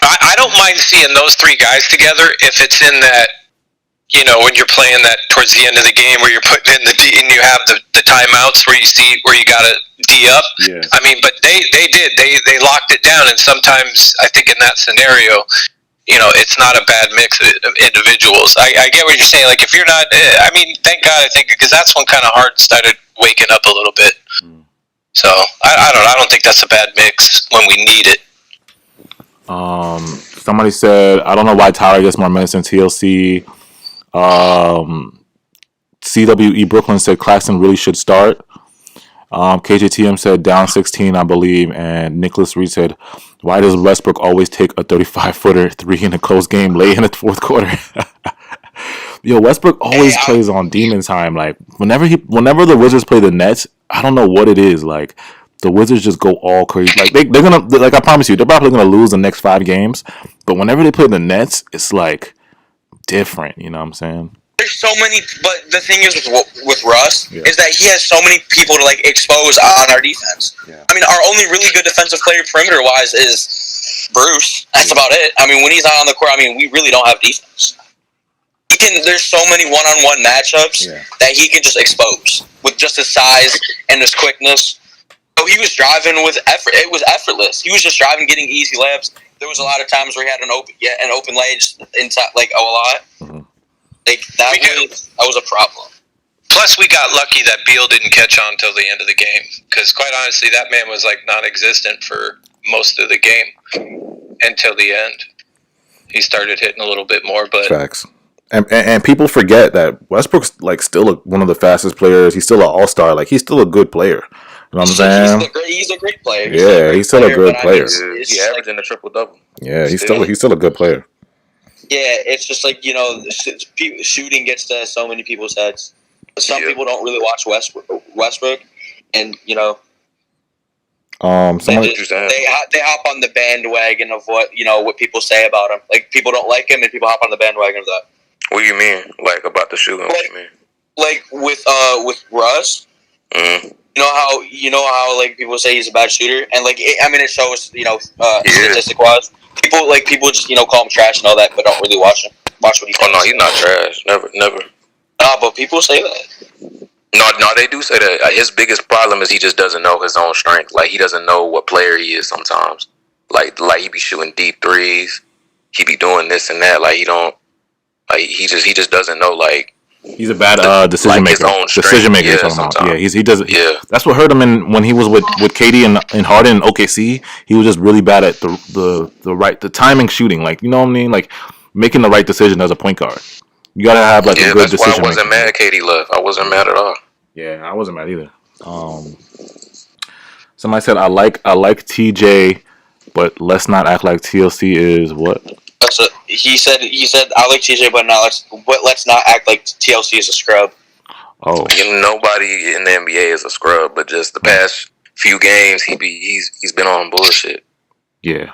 I don't mind seeing those three guys together if it's in that, when you're playing that towards the end of the game where you're putting in the D and you have the timeouts where you got to D up. Yeah. I mean, but they they locked it down, and sometimes I think in that scenario, it's not a bad mix of individuals. I get what you're saying. Like if you're not, I mean, thank God I think because that's when kind of Harden started waking up a little bit. So I don't think that's a bad mix when we need it. Somebody said, I don't know why Tyler gets more minutes than TLC. CWE Brooklyn said Claxton really should start. KJTM said down 16, I believe. And Nicholas Reed said, why does Westbrook always take a 35-footer three in a close game late in the fourth quarter? Yo, Westbrook always plays on demon time. Like whenever the Wizards play the Nets, I don't know what it is. Like the Wizards just go all crazy. Like they're gonna, like I promise you, they're probably gonna lose the next 5 games. But whenever they play the Nets, it's like different. You know what I'm saying? There's so many, but the thing is with Russ is that he has so many people to like expose on our defense. Yeah. I mean, our only really good defensive player perimeter wise is Bruce. That's about it. I mean, when he's not on the court, I mean, we really don't have defense. There's so many one-on-one matchups that he can just expose with just his size and his quickness. So he was driving with effort. It was effortless. He was just driving, getting easy layups. There was a lot of times where he had an open lane just inside, like a lot. Mm-hmm. Like that was a problem. Plus, we got lucky that Beal didn't catch on till the end of the game because, quite honestly, that man was like non-existent for most of the game until the end. He started hitting a little bit more, but facts. And people forget that Westbrook's like still one of the fastest players. He's still an all-star. Like he's still a good player. You know what I'm saying? He's a great player. He's still a good player. He's averaging a triple-double. Yeah, he's still a good player. Yeah, it's just like, shooting gets to so many people's heads. Some people don't really watch Westbrook, and they hop on the bandwagon of what people say about him. Like people don't like him, and people hop on the bandwagon of that. What do you mean? Like about the shooting? What do you mean? Like with Russ. Mm-hmm. You know how like people say he's a bad shooter, and like it shows statistic wise. People just call him trash and all that, but don't really watch him. Watch what he does. Oh no, he's not trash. Never. Nah, but people say that. No, they do say that. His biggest problem is he just doesn't know his own strength. Like he doesn't know what player he is sometimes. Like he be shooting deep threes. He be doing this and that. Like he don't. Like he just doesn't know. Like he's a bad decision maker. Decision maker. Yeah, he does. Yeah, that's what hurt him when he was with KD and Harden and OKC. He was just really bad at the timing shooting. Like you know what I mean? Like making the right decision as a point guard. You gotta have like a good decision. I wasn't mad KD left. I wasn't mad at all. Yeah, I wasn't mad either. Somebody said I like TJ, but let's not act like TLC is what? He said I like TJ, but let's not act like TLC is a scrub. Oh, nobody in the NBA is a scrub, but just the past few games he's been on bullshit. Yeah.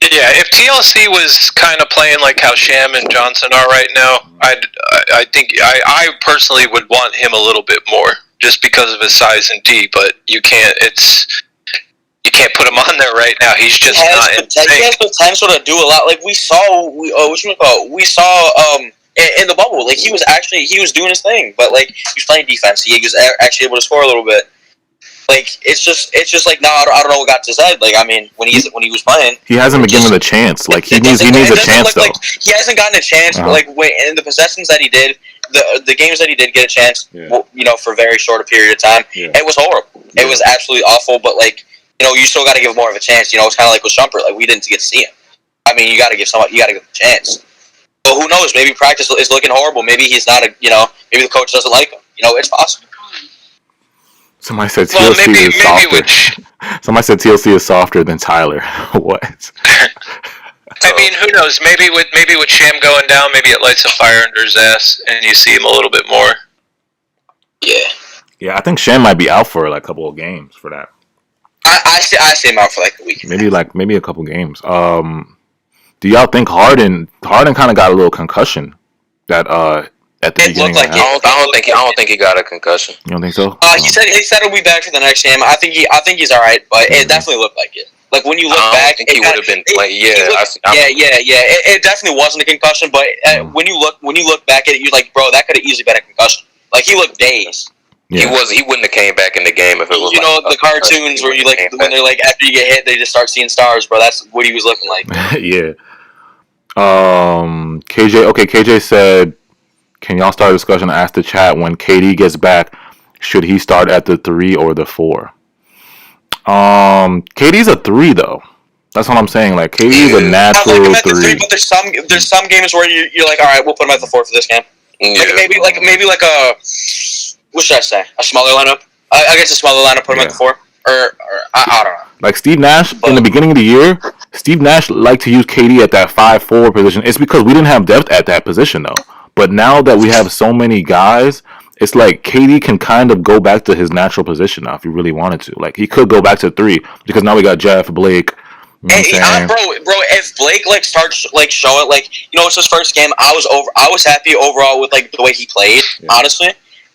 If TLC was kind of playing like how Sham and Johnson are right now, I think I personally would want him a little bit more just because of his size and D. But you can't put him on there right now. He's just not in sync. He has potential to do a lot. Like we saw in the bubble. Like he was doing his thing, but like he was playing defense. He was actually able to score a little bit. Like it's just like I don't know what got to his head. Like I mean when he was playing, he hasn't been given a chance. Like he needs a chance though. Like, he hasn't gotten a chance. Uh-huh. Like in the possessions that he did, the games that he did get a chance, for a very short a period of time, it was horrible. Yeah. It was absolutely awful. But like you still got to give him more of a chance. It's kind of like with Shumpert. Like we didn't get to see him. I mean you got to give him a chance. But who knows? Maybe practice is looking horrible. Maybe he's not maybe the coach doesn't like him. It's possible. Somebody said TLC is softer. Somebody said TLC is softer than Tyler. What? I mean, who knows? Maybe with Sham going down, maybe it lights a fire under his ass, and you see him a little bit more. Yeah. Yeah, I think Sham might be out for like a couple of games for that. I see him out for like a week. Maybe a couple games. Do y'all think Harden kind of got a little concussion that at the beginning. Like I don't think he got a concussion. You don't think so? He said he'll be back for the next game. I think he's all right, but it definitely looked like it. Like when you look back, I think he would have been playing. It definitely wasn't a concussion, but when you look back at it, you're like, bro, that could have easily been a concussion. Like he looked dazed. Yeah. He wouldn't have came back in the game if it was. You know the cartoons where you like when they're like after you get hit, they just start seeing stars, bro. That's what he was looking like. Yeah. KJ said, can y'all start a discussion? Ask the chat when KD gets back, should he start at the 3 or the 4? KD's a 3 though. That's what I'm saying. Like KD's a natural like 3. But there's some games where you're like, all right, we'll put him at the 4 for this game. Yeah. Maybe like a, what should I say? A smaller lineup. I guess a smaller lineup. Put him at the 4. Or I don't know. Like Steve Nash in the beginning of the year, Steve Nash liked to use KD at that 5-4 position. It's because we didn't have depth at that position though. But now that we have so many guys, it's like KD can kind of go back to his natural position now if he really wanted to. Like he could go back to 3 because now we got Jeff, Blake. You know what I'm saying? Bro, if Blake like starts like showing like it's his first game, I was happy overall with like the way he played. Yeah. Honestly,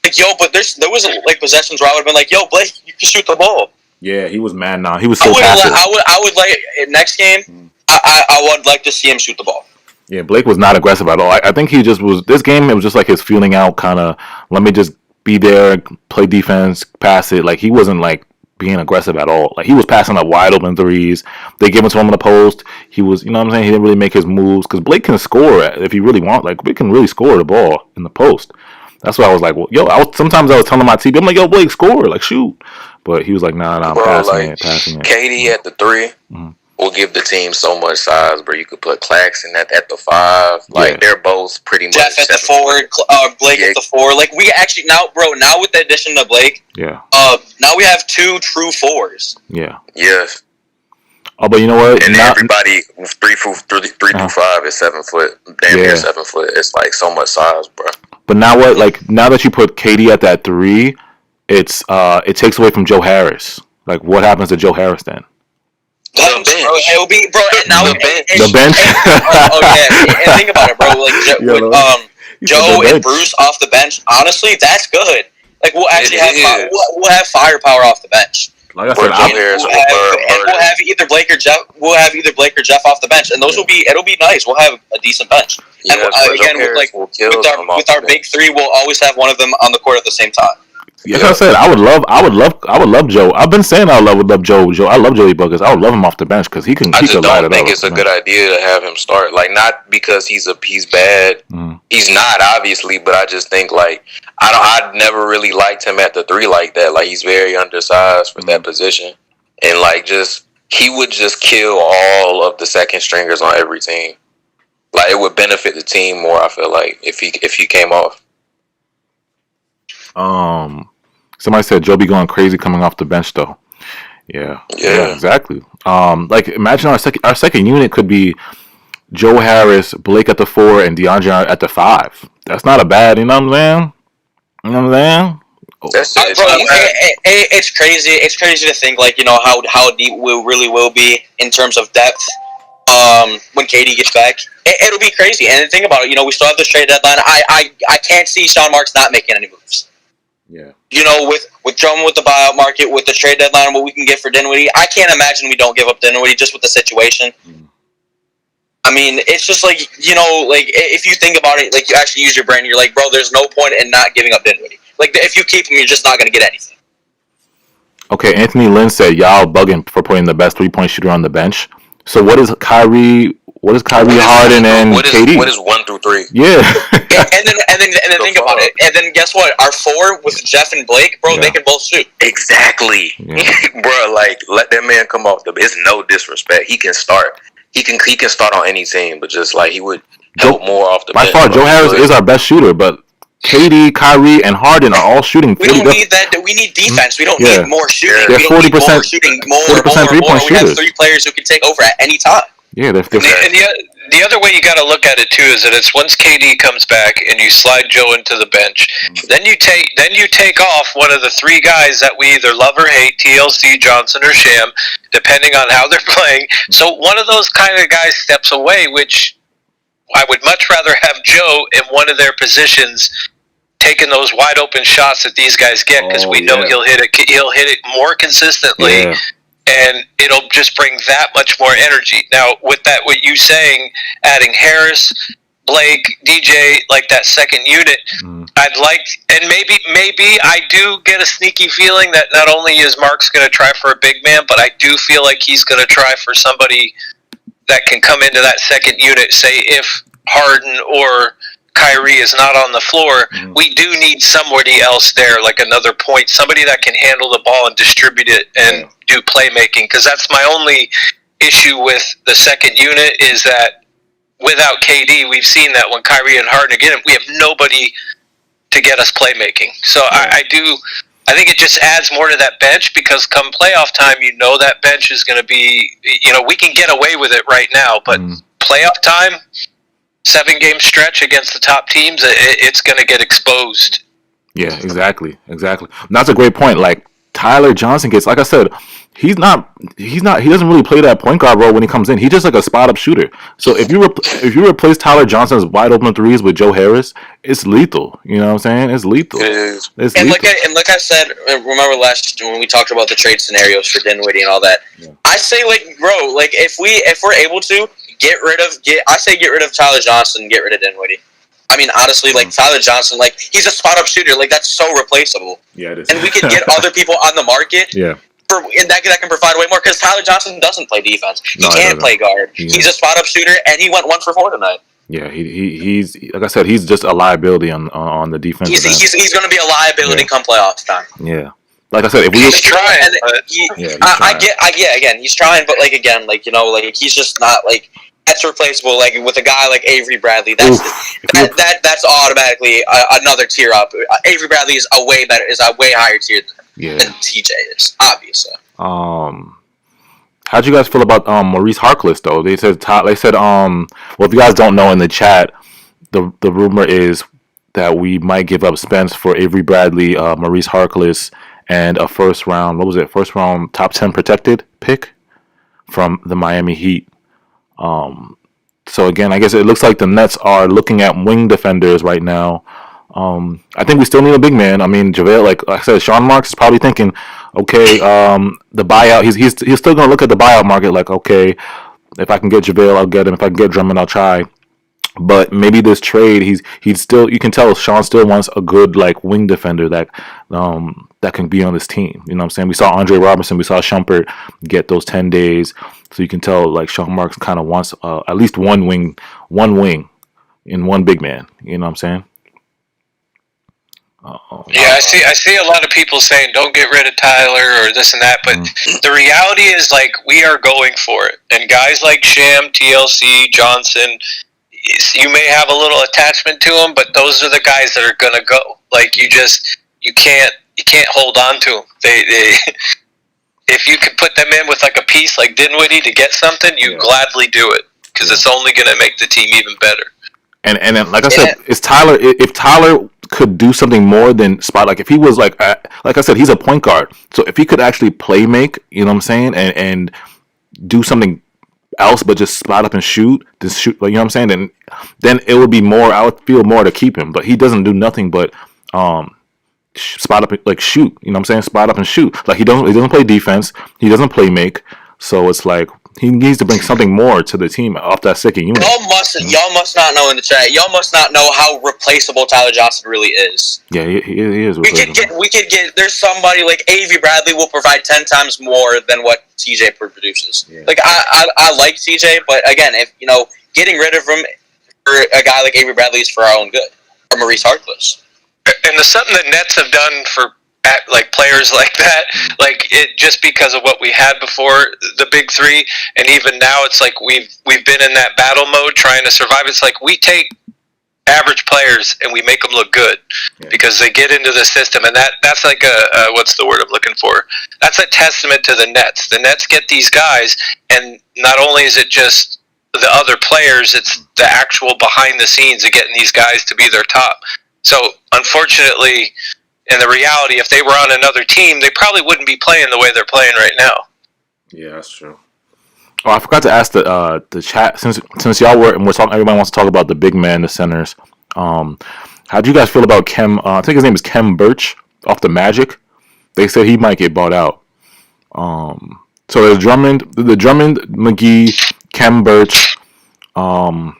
like but there was like possessions where I would have been like, yo, Blake, you can shoot the ball. Yeah, he was mad now. He was so passive. I would like next game. I would like to see him shoot the ball. Yeah, Blake was not aggressive at all. I think he just was. This game, it was just like his feeling out kind of. Let me just be there, play defense, pass it. Like he wasn't like being aggressive at all. Like he was passing up wide open threes. They gave it to him in the post. He was, you know what I'm saying. He didn't really make his moves because Blake can score if he really wants. Like Blake can really score the ball in the post. That's why I was like, well, sometimes I was telling my TV, I'm like, yo, Blake, score, like shoot. But he was like, nah, I'm passing it. KD at the 3 will give the team so much size, bro. You could put Claxton at the 5. Like they're both pretty much. Jeff at the 4, Blake at the 4. Like we actually now with the addition of Blake, now we have 2 true 4s. Yeah. Yes. Oh, but you know what? And everybody 3 through 5 is 7 foot. Damn near 7 foot. It's like so much size, bro. But now what? Like now that you put KD at that 3, it takes away from Joe Harris. Like what happens to Joe Harris then? The bench. Bro, it will be now the bench. And think about it, bro. Like Joe and Bruce off the bench. Honestly, that's good. Like we'll actually we'll have firepower off the bench. Like I said, we'll have either Blake or Jeff. We'll have either Blake or Jeff off the bench, and it'll be nice. We'll have a decent bench. Yeah, and again, with our big 3, we'll always have one of them on the court at the same time. Like I said, I would love Joe. I've been saying I would love Joe. I love Joey Buckets. I would love him off the bench because he can. I just don't think it's a good idea to have him start. Like not because he's bad. He's not obviously, but I just think like I never really liked him at the 3 like that. Like he's very undersized for that position, and like he would just kill all of the second stringers on every team. Like it would benefit the team more. I feel like if he came off. Somebody said Joe be going crazy coming off the bench though. Yeah, exactly. Like imagine our second unit could be Joe Harris, Blake at the 4, and DeAndre at the 5. That's not a bad. You know what I'm saying? You know what I'm saying? That's it. It's crazy. It's crazy to think like how deep we really will be in terms of depth. When KD gets back, it'll be crazy. And think about it. We still have this trade deadline. I can't see Sean Marks not making any moves. Yeah. With Drummond with the buyout market, with the trade deadline, what we can get for Dinwiddie, I can't imagine we don't give up Dinwiddie just with the situation. I mean, it's just like like if you think about it, like you actually use your brain, you're like, bro, there's no point in not giving up Dinwiddie. Like if you keep him, you're just not going to get anything. Okay, Anthony Lynn said y'all bugging for putting the best 3-point shooter on the bench. So what is Kyrie? What is Kyrie, Harden, and KD? What is 1 through 3? Yeah. and then think about it. And then guess what? Our 4 with Jeff and Blake, bro, they can both shoot. Exactly, bro. Like let that man come off the. It's no disrespect. He can start. He can start on any team, but just like he would help more off the bench. By far, Joe Harris is our best shooter, but KD, Kyrie, and Harden are all shooting. We don't need that. We need defense. We don't need more shooting. They're 40% more 40% 3-point shooters. We have 3 players who can take over at any time. Yeah, and the other way you got to look at it too is that it's once KD comes back and you slide Joe into the bench, then you take off one of the 3 guys that we either love or hate, TLC, Johnson, or Sham, depending on how they're playing. So one of those kind of guys steps away, which I would much rather have Joe in one of their positions taking those wide open shots that these guys get, because we know he'll hit it more consistently, and it'll just bring that much more energy. Now, with that, what you saying, adding Harris, Blake, DJ, like that second unit, I'd like, and maybe I do get a sneaky feeling that not only is Mark's going to try for a big man, but I do feel like he's going to try for somebody that can come into that second unit. Say if Harden or Kyrie is not on the floor, we do need somebody else there, like another point, somebody that can handle the ball and distribute it and do playmaking. Because that's my only issue with the second unit, is that without KD, we've seen that when Kyrie and Harden again, we have nobody to get us playmaking. So I think it just adds more to that bench, because come playoff time, that bench is going to be, we can get away with it right now, but playoff time, 7-game stretch against the top teams, it's going to get exposed. Yeah, exactly. That's a great point. Like, Tyler Johnson gets, like I said, he doesn't really play that point guard role when he comes in. He's just like a spot up shooter. So if you replace Tyler Johnson's wide open threes with Joe Harris, it's lethal. You know what I'm saying? It's lethal. It is. It's and lethal. like I said, remember last when we talked about the trade scenarios for Dinwiddie and all that. Yeah. I say, bro, if we're able to get rid of Tyler Johnson, get rid of Dinwiddie. I mean, honestly, Tyler Johnson, he's a spot up shooter. That's so replaceable. Yeah, it is. And we could get other people on the market. Yeah. That can provide way more, because Tyler Johnson doesn't play defense. He can't play guard. Yeah. He's a spot up shooter, and he went 1 for 4 tonight. Yeah, he's like I said, he's just a liability on the defense. He's going to be a liability come playoff time. Yeah, like I said, if we he's trying, he's trying, but he's just not that's replaceable. With a guy like Avery Bradley, that's automatically another tier up. Avery Bradley is a way higher tier than TJ is, obviously. How'd you guys feel about Maurice Harkless though? They said well, if you guys don't know, in the chat, the rumor is that we might give up Spence for Avery Bradley, Maurice Harkless, and a first round top 10 protected pick from the Miami Heat. So again, I guess it looks like the Nets are looking at wing defenders right now. I think we still need a big man. I mean, JaVale, like I said, Sean Marks is probably thinking, okay, the buyout. He's still gonna look at the buyout market like, okay, if I can get JaVale, I'll get him. If I can get Drummond, I'll try. But maybe this trade, he's still. You can tell Sean still wants a good wing defender that can be on this team. You know what I'm saying? We saw Andre Robertson, we saw Shumpert get those 10 days. So you can tell Sean Marks kind of wants at least one wing, in one big man. You know what I'm saying? Yeah, I see a lot of people saying don't get rid of Tyler or this and that, but the reality is we are going for it. And guys like Sham, TLC, Johnson, you may have a little attachment to them, but those are the guys that are gonna go. You can't hold on to them. They if you could put them in with a piece like Dinwiddie to get something, you gladly do it, because it's only gonna make the team even better. And then, like I said, it's Tyler. If Tyler could do something more than spot, if he was like I said, he's a point guard. So if he could actually play make, you know what I'm saying, and do something else, but just spot up and shoot, you know what I'm saying, then it would be more. I would feel more to keep him. But he doesn't do nothing but spot up, shoot. You know what I'm saying, spot up and shoot. He doesn't play defense. He doesn't play make. So it's he needs to bring something more to the team off that second unit. Y'all must not know in the chat. Y'all must not know how replaceable Tyler Johnson really is. Yeah, he is. We could get. There's somebody like Avery Bradley will provide 10 times more than what TJ produces. Yeah. I like TJ, but again, if getting rid of him for a guy like Avery Bradley is for our own good. Or Maurice Harkless. And there's something that Nets have done for players like that, it just because of what we had before the big three, and even now it's we've been in that battle mode trying to survive. It's we take average players and we make them look good because they get into the system, and that's a what's the word I'm looking for? That's a testament to the Nets. The Nets get these guys, and not only is it just the other players, it's the actual behind the scenes of getting these guys to be their top. So unfortunately, in the reality, if they were on another team, they probably wouldn't be playing the way they're playing right now. Yeah, that's true. Oh, I forgot to ask the chat since y'all were and we're talking. Everybody wants to talk about the big man, the centers. How do you guys feel about Kem? I think his name is Kem Birch off the Magic. They said he might get bought out. So there's Drummond, McGee, Kem Birch. I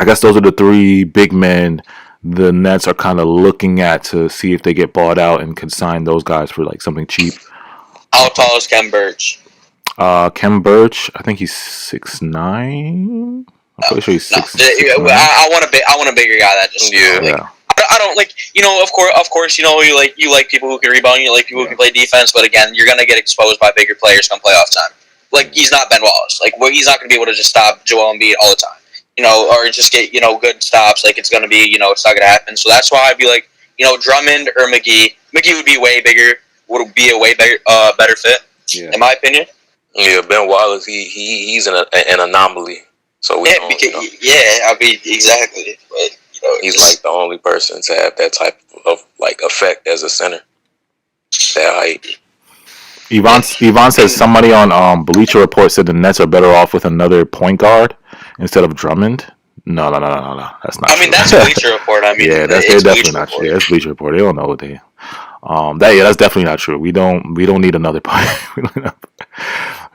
guess those are the three big men the Nets are kind of looking at to see if they get bought out and can sign those guys for like something cheap. How tall is Kem Birch? Kem Birch, I think he's 6'9". I'm pretty sure he's 6'9". I want a bigger guy that just Yeah. I don't like, of course, you like people who can rebound, you like people who can play defense, but again, you're gonna get exposed by bigger players come playoff time. Like, he's not Ben Wallace. Like, he's not gonna be able to just stop Joel Embiid all the time, or just get good stops. Like, it's gonna be, it's not gonna happen. So that's why I'd be like, Drummond or McGee. McGee would be way bigger, would be a way better fit, in my opinion. Yeah, Ben Wallace, he's an anomaly. So we don't. I mean, exactly. But he's like the only person to have that type of like effect as a center. That height. Yvonne says somebody on Bleacher Report said the Nets are better off with another point guard instead of Drummond. No. That's not. I mean, that's Bleacher Report. I mean, yeah, that's definitely not true. That's Bleacher Report. They don't know what they. That's definitely not true. We don't need another point.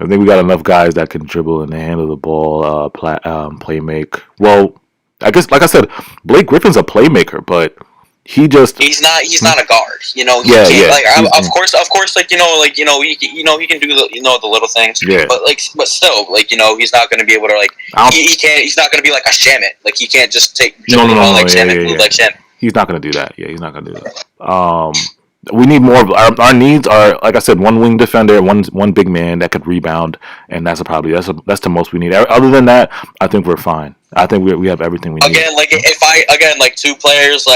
I think we got enough guys that can dribble and handle the ball, play make. Well, I guess like I said, Blake Griffin's a playmaker, but he's not a guard. He can't, like of course, like he can do the little things. Yeah. But still, he's not going to be able to he's not going to be like a Shamit. Like, he can't just take like Shamit, like Shamit. He's not going to do that. Yeah, he's not going to do that. We need more of our needs are, like I said, one wing defender, one big man that could rebound, and that's the most we need. Other than that, I think we're fine. I think we have everything we need. Like two players,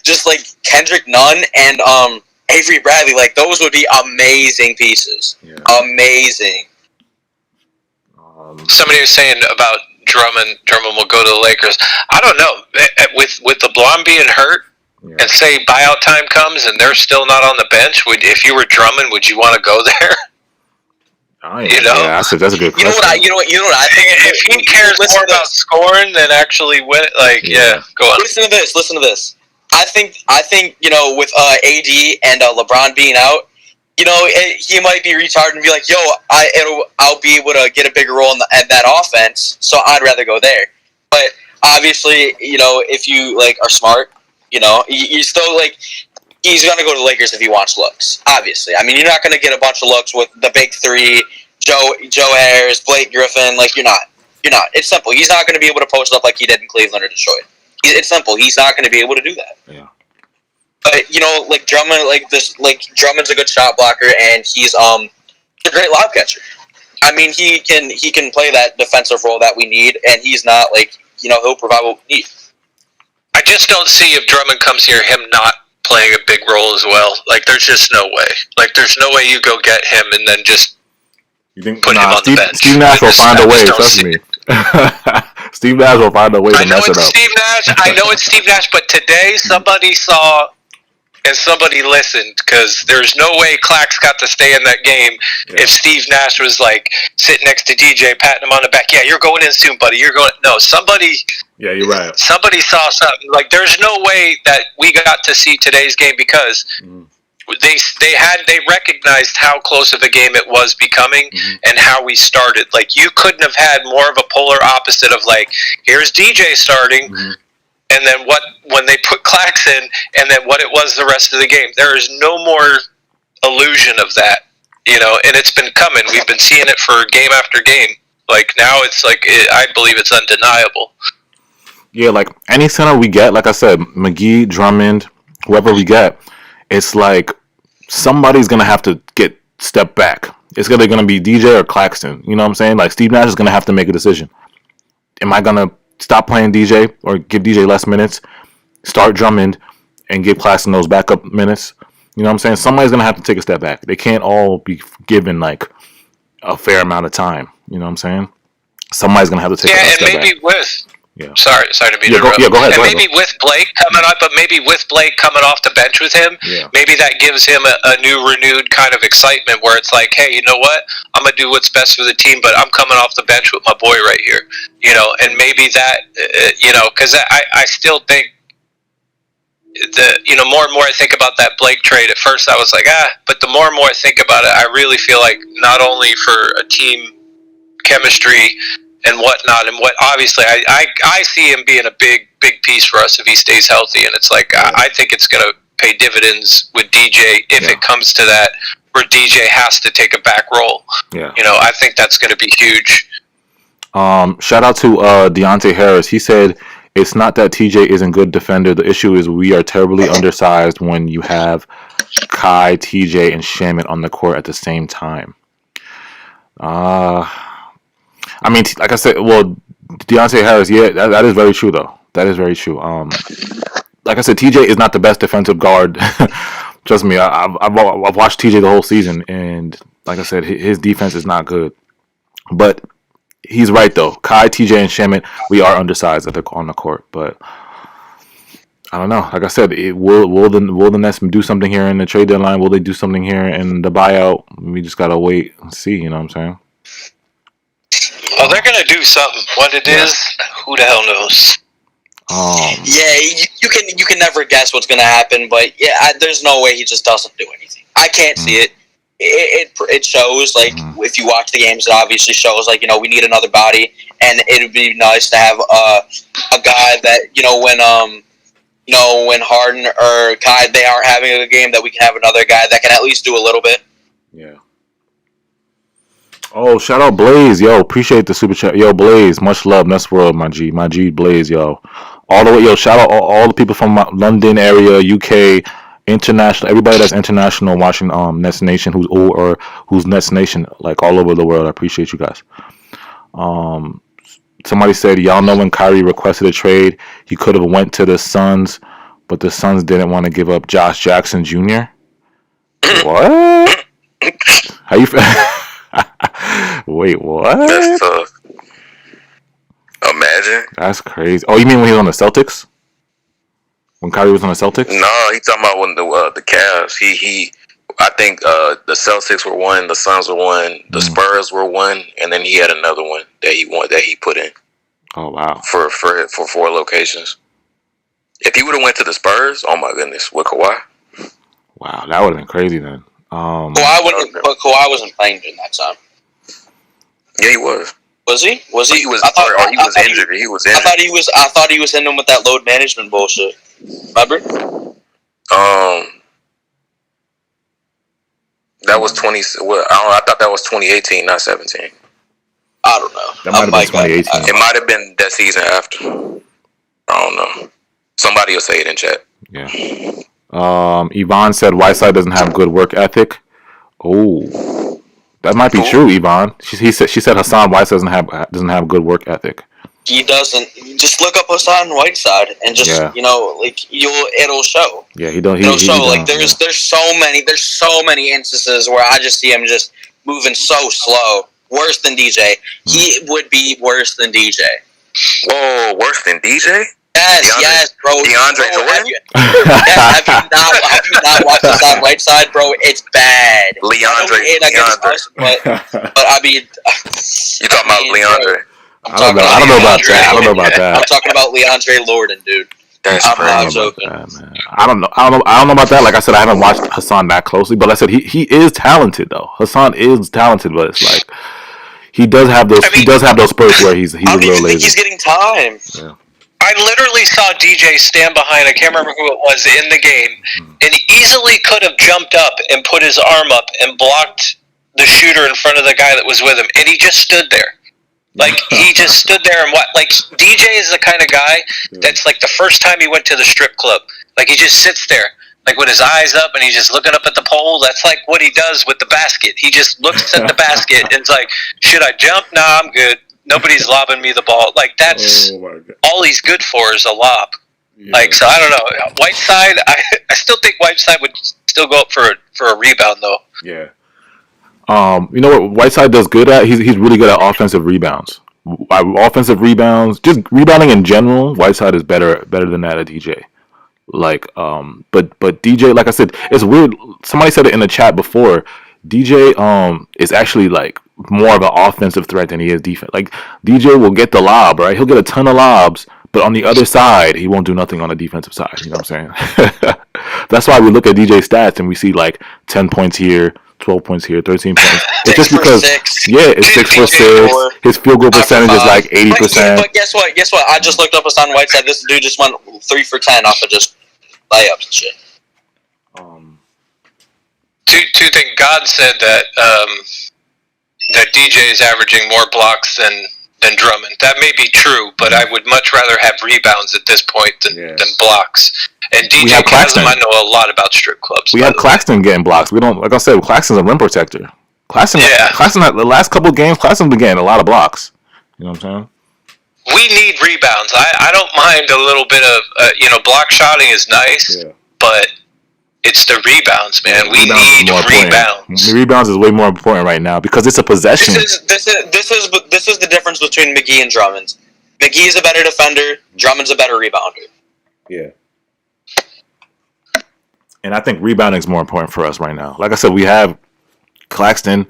just Kendrick Nunn and Avery Bradley, like those would be amazing pieces. Yeah. Amazing. Somebody was saying about Drummond will go to the Lakers. I don't know. With LeBron being hurt. Yeah. And say buyout time comes and they're still not on the bench. If you were Drummond, would you want to go there? That's a good question. You know what I think. If he cares more about scoring than actually win, go on. Listen to this. I think with AD and LeBron being out, he might be retarded and be like, I'll be able to get a bigger role in that offense, so I'd rather go there. But obviously, if you are smart. You still he's gonna go to the Lakers if he wants looks. Obviously, I mean, you're not gonna get a bunch of looks with the big three, Joe Harris, Blake Griffin. You're not. It's simple. He's not gonna be able to post up like he did in Cleveland or Detroit. It's simple. He's not gonna be able to do that. Yeah. But Drummond, Drummond's a good shot blocker, and he's a great lob catcher. I mean, he can play that defensive role that we need, and he's not he'll provide what we need. I just don't see if Drummond comes here, him not playing a big role as well. There's just no way. There's no way you go get him and then just put him on the bench. Steve Nash will find a way, trust me. Steve Nash will find a way to mess it up. I know it's Steve Nash, but today somebody saw and somebody listened, because there's no way Clax got to stay in that game if Steve Nash was sitting next to DJ, patting him on the back. Yeah, you're going in soon, buddy. You're going. No, somebody. Yeah, you're right. Somebody saw something. There's no way that we got to see today's game because they recognized how close of a game it was becoming and how we started. You couldn't have had more of a polar opposite of here's DJ starting. And then when they put Clax in, and then what it was the rest of the game. There is no more illusion of that, and it's been coming. We've been seeing it for game after game. Now it's I believe it's undeniable. Yeah, any center we get, like I said, McGee, Drummond, whoever we get, it's somebody's going to have to get step back. It's either going to be DJ or Claxton. You know what I'm saying? Steve Nash is going to have to make a decision. Am I going to stop playing DJ or give DJ less minutes, start Drummond, and give Claxton those backup minutes? You know what I'm saying? Somebody's going to have to take a step back. They can't all be given a fair amount of time. You know what I'm saying? Somebody's going to have to take a step back. Yeah, and Yeah. Sorry to be interrupted. Go ahead. And maybe with Blake coming off the bench with him, maybe that gives him a renewed kind of excitement where it's like, hey, you know what? I'm gonna do what's best for the team, but I'm coming off the bench with my boy right here. And maybe that, because I still think more and more I think about that Blake trade. At first, I was like, but the more and more I think about it, I really feel like not only for a team chemistry and whatnot, and what obviously I see him being a big piece for us if he stays healthy, and it's like I think it's gonna pay dividends with DJ if it comes to that where DJ has to take a back role. Yeah, I think that's gonna be huge. Shout out to Deontay Harris. He said it's not that TJ isn't a good defender. The issue is we are terribly undersized when you have Kai, TJ, and Shamet on the court at the same time. I mean, like I said, well, Deontay Harris, that is very true, though. That is very true. Like I said, TJ is not the best defensive guard. Trust me, I've watched TJ the whole season, and like I said, his defense is not good. But he's right, though. Kai, TJ, and Shamet, we are undersized on the court. But I don't know. Like I said, will the Nets do something here in the trade deadline? Will they do something here in the buyout? We just got to wait and see, you know what I'm saying? Oh, they're gonna do something. What it is, who the hell knows? You can never guess what's gonna happen, but there's no way he just doesn't do anything. I can't see it. It shows, like, if you watch the games, it obviously shows, like, we need another body, and it'd be nice to have a guy that when Harden or Kai they aren't having a good game, that we can have another guy that can at least do a little bit. Yeah. Oh, shout out Blaze, yo, appreciate the super chat, yo, Blaze, much love, Nest World, my G, Blaze, yo, all the way, yo, shout out all the people from London area, UK, international, everybody that's international watching Nets Nation, who's Nets Nation, like all over the world. I appreciate you guys. Somebody said, y'all know when Kyrie requested a trade, he could have went to the Suns, but the Suns didn't want to give up Josh Jackson Jr. What? How you feel? Wait, what? That's tough. Imagine. That's crazy. Oh, you mean when he was on the Celtics? When Kyrie was on the Celtics? No, he's talking about when the Cavs. I think the Celtics were one, the Suns were one, the Spurs were one, and then he had another one that he put in. Oh wow! For 4 locations. If he would have went to the Spurs, oh my goodness, with Kawhi. Wow, that would have been crazy then. Kawhi wasn't playing during that time. Yeah, he was. Was he? He was injured. He was injured. I thought he was in them with that load management bullshit. Remember? That was 20. Well, I thought that was 2018, not 17. I don't know. That might have been 2018. It might have been that season after. I don't know. Somebody will say it in chat. Yeah. Yvonne said Whiteside doesn't have good work ethic. Oh, that might be true, Yvonne. She said Hassan Whiteside doesn't have good work ethic. He doesn't. Just look up Hassan Whiteside and just it'll show. Yeah, he don't. It'll show. Like there's so many instances where I just see him just moving so slow. Worse than DJ. He would be worse than DJ. Oh, worse than DJ? Yes, bro. DeAndre Jordan? Have you not watched Hassan Whiteside, bro? It's bad. DeAndre. But I mean, you're talking about DeAndre. I don't know about that. I'm talking about Leandre Lorden, dude. I'm not joking. I don't know about that. Like I said, I haven't watched Hassan that closely, but like I said he is talented though. Hassan is talented, but it's like he does have those spurts where he's a little lazy. He's getting time. Yeah. I literally saw DJ stand behind, I can't remember who it was, in the game, and easily could have jumped up and put his arm up and blocked the shooter in front of the guy that was with him, and he just stood there. Like, he just stood there and like, DJ is the kind of guy that's like the first time he went to the strip club. Like, he just sits there, like, with his eyes up, and he's just looking up at the pole. That's like what he does with the basket. He just looks at the basket and is like, should I jump? Nah, I'm good. Nobody's lobbing me the ball. Like, that's all he's good for is a lob. Yeah. Like, so I don't know. Whiteside, I still think Whiteside would still go up for a rebound, though. Yeah. You know what Whiteside does good at? He's really good at offensive rebounds. offensive rebounds, just rebounding in general, Whiteside is better than that at DJ. Like, but DJ, like I said, it's weird. Somebody said it in the chat before. DJ is actually like more of an offensive threat than he is defense. Like DJ will get the lob, right? He'll get a ton of lobs, but on the other side, he won't do nothing on the defensive side. You know what I'm saying? That's why we look at DJ stats and we see like 10 points here, 12 points here, 13 points. It's just because, it's 6 for 6. His field goal percentage is like 80%. But guess what? I just looked up Hassan Whiteside. This dude just went 3 for 10 off of just layups and shit. Two things. God said that that DJ is averaging more blocks than Drummond. That may be true, but I would much rather have rebounds at this point than blocks. And DJ Chasm, I know a lot about strip clubs. We have Claxton getting blocks. We don't, like I said, Claxton's a rim protector. Claxton had the last couple of games. Claxton's been getting a lot of blocks. You know what I'm saying? We need rebounds. I don't mind a little bit of block shotting is nice, but it's the rebounds, man. We need rebounds. The rebounds is way more important right now because it's a possession. This is the difference between McGee and Drummond. McGee is a better defender. Drummond's a better rebounder. Yeah. And I think rebounding is more important for us right now. Like I said, we have Claxton,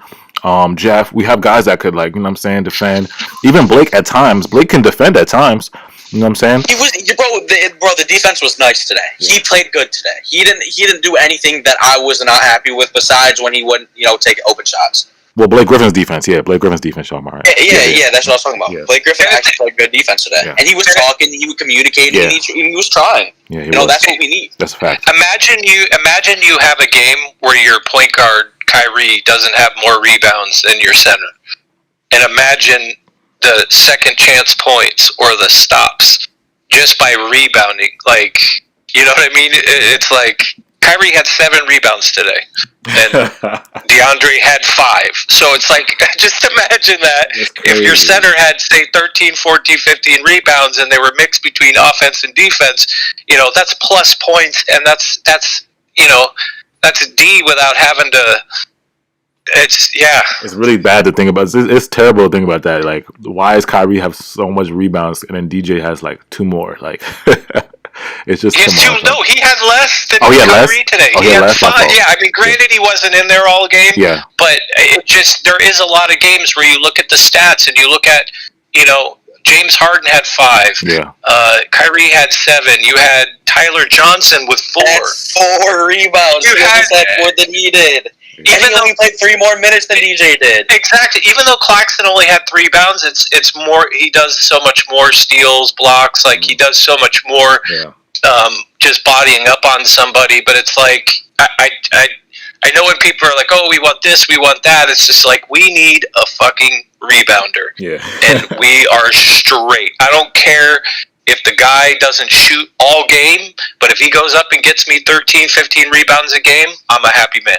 Jeff. We have guys that could, like, you know what I'm saying, defend. Even Blake at times. Blake can defend at times. You know what I'm saying? The defense was nice today. Yeah. He played good today. He didn't do anything that I was not happy with besides when he wouldn't, take open shots. Well, Blake Griffin's defense, Sean Martin. Yeah, that's what I was talking about. Yeah. Blake Griffin actually played good defense today. Yeah. And he was talking, he was communicating, and he was trying. Yeah, that's what we need. That's a fact. Imagine you have a game where your point guard, Kyrie, doesn't have more rebounds than your center. And imagine the second chance points or the stops just by rebounding. Like, you know what I mean? It's like Kyrie had 7 rebounds today, and DeAndre had 5. So it's like, just imagine that if your center had, say, 13, 14, 15 rebounds and they were mixed between offense and defense, that's plus points, and that's D without having to. It's really bad to think about. It's terrible to think about that. Like, why does Kyrie have so much rebounds and then DJ has like 2 more? Like, it's just. No, he had less than Kyrie today. He had 5. Yeah, I mean, granted, he wasn't in there all game. Yeah. But there is a lot of games where you look at the stats and you look at, James Harden had 5. Yeah. Kyrie had 7. You had Tyler Johnson with 4. That's 4 rebounds. You had more than he did. Even though he played 3 more minutes than DJ did. Exactly. Even though Claxton only had 3 rebounds, it's more. He does so much more steals, blocks. Like, he does so much more. Yeah. Just bodying up on somebody. But it's like I know when people are like, "Oh, we want this, we want that." It's just like, we need a fucking rebounder. Yeah. And we are straight. I don't care if the guy doesn't shoot all game, but if he goes up and gets me 13, 15 rebounds a game, I'm a happy man.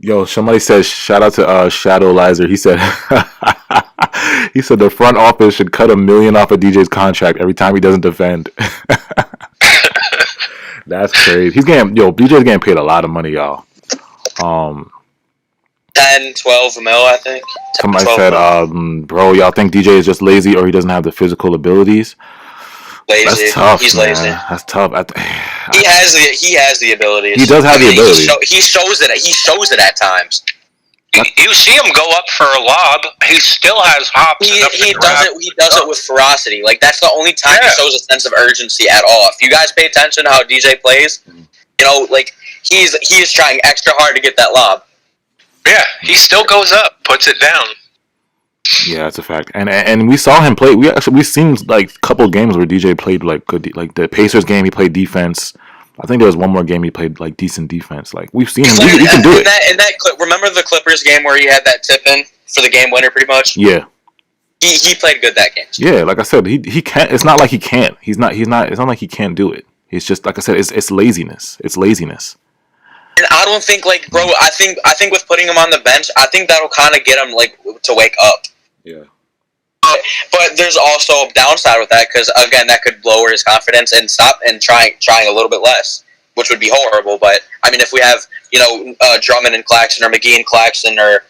Yo, somebody says shout out to Shadow Lizer. He said the front office should cut $1 million off of DJ's contract every time he doesn't defend. That's crazy. DJ's getting paid a lot of money, y'all. 10, 12 mil, I think. Somebody said, bro, y'all think DJ is just lazy or he doesn't have the physical abilities? Lazy. That's tough. He's man. lazy. That's tough. He has the abilities. He does have the ability. He shows it. He shows it at times. You see him go up for a lob. He still has hops. He does it with ferocity. Like, that's the only time he shows a sense of urgency at all. If you guys pay attention to how DJ plays, like, he is trying extra hard to get that lob. Yeah, he still goes up, puts it down. Yeah, that's a fact. And we saw him play. We seen like a couple of games where DJ played like good. Like the Pacers game, he played defense. I think there was one more game he played like decent defense. Like, we've seen him. He can do it. In that clip, remember the Clippers game where he had that tip in for the game winner, pretty much. Yeah. He played good that game. Yeah, like I said, he can't. It's not like he can't. He's not. It's not like he can't do it. It's just, like I said, it's laziness. It's laziness. And I don't think, like, bro. I think with putting him on the bench, I think that'll kind of get him like to wake up. Yeah. But there's also a downside with that, because again, that could lower his confidence and stop and trying a little bit less, which would be horrible. But I mean, if we have Drummond and Claxton, or McGee and Claxton, or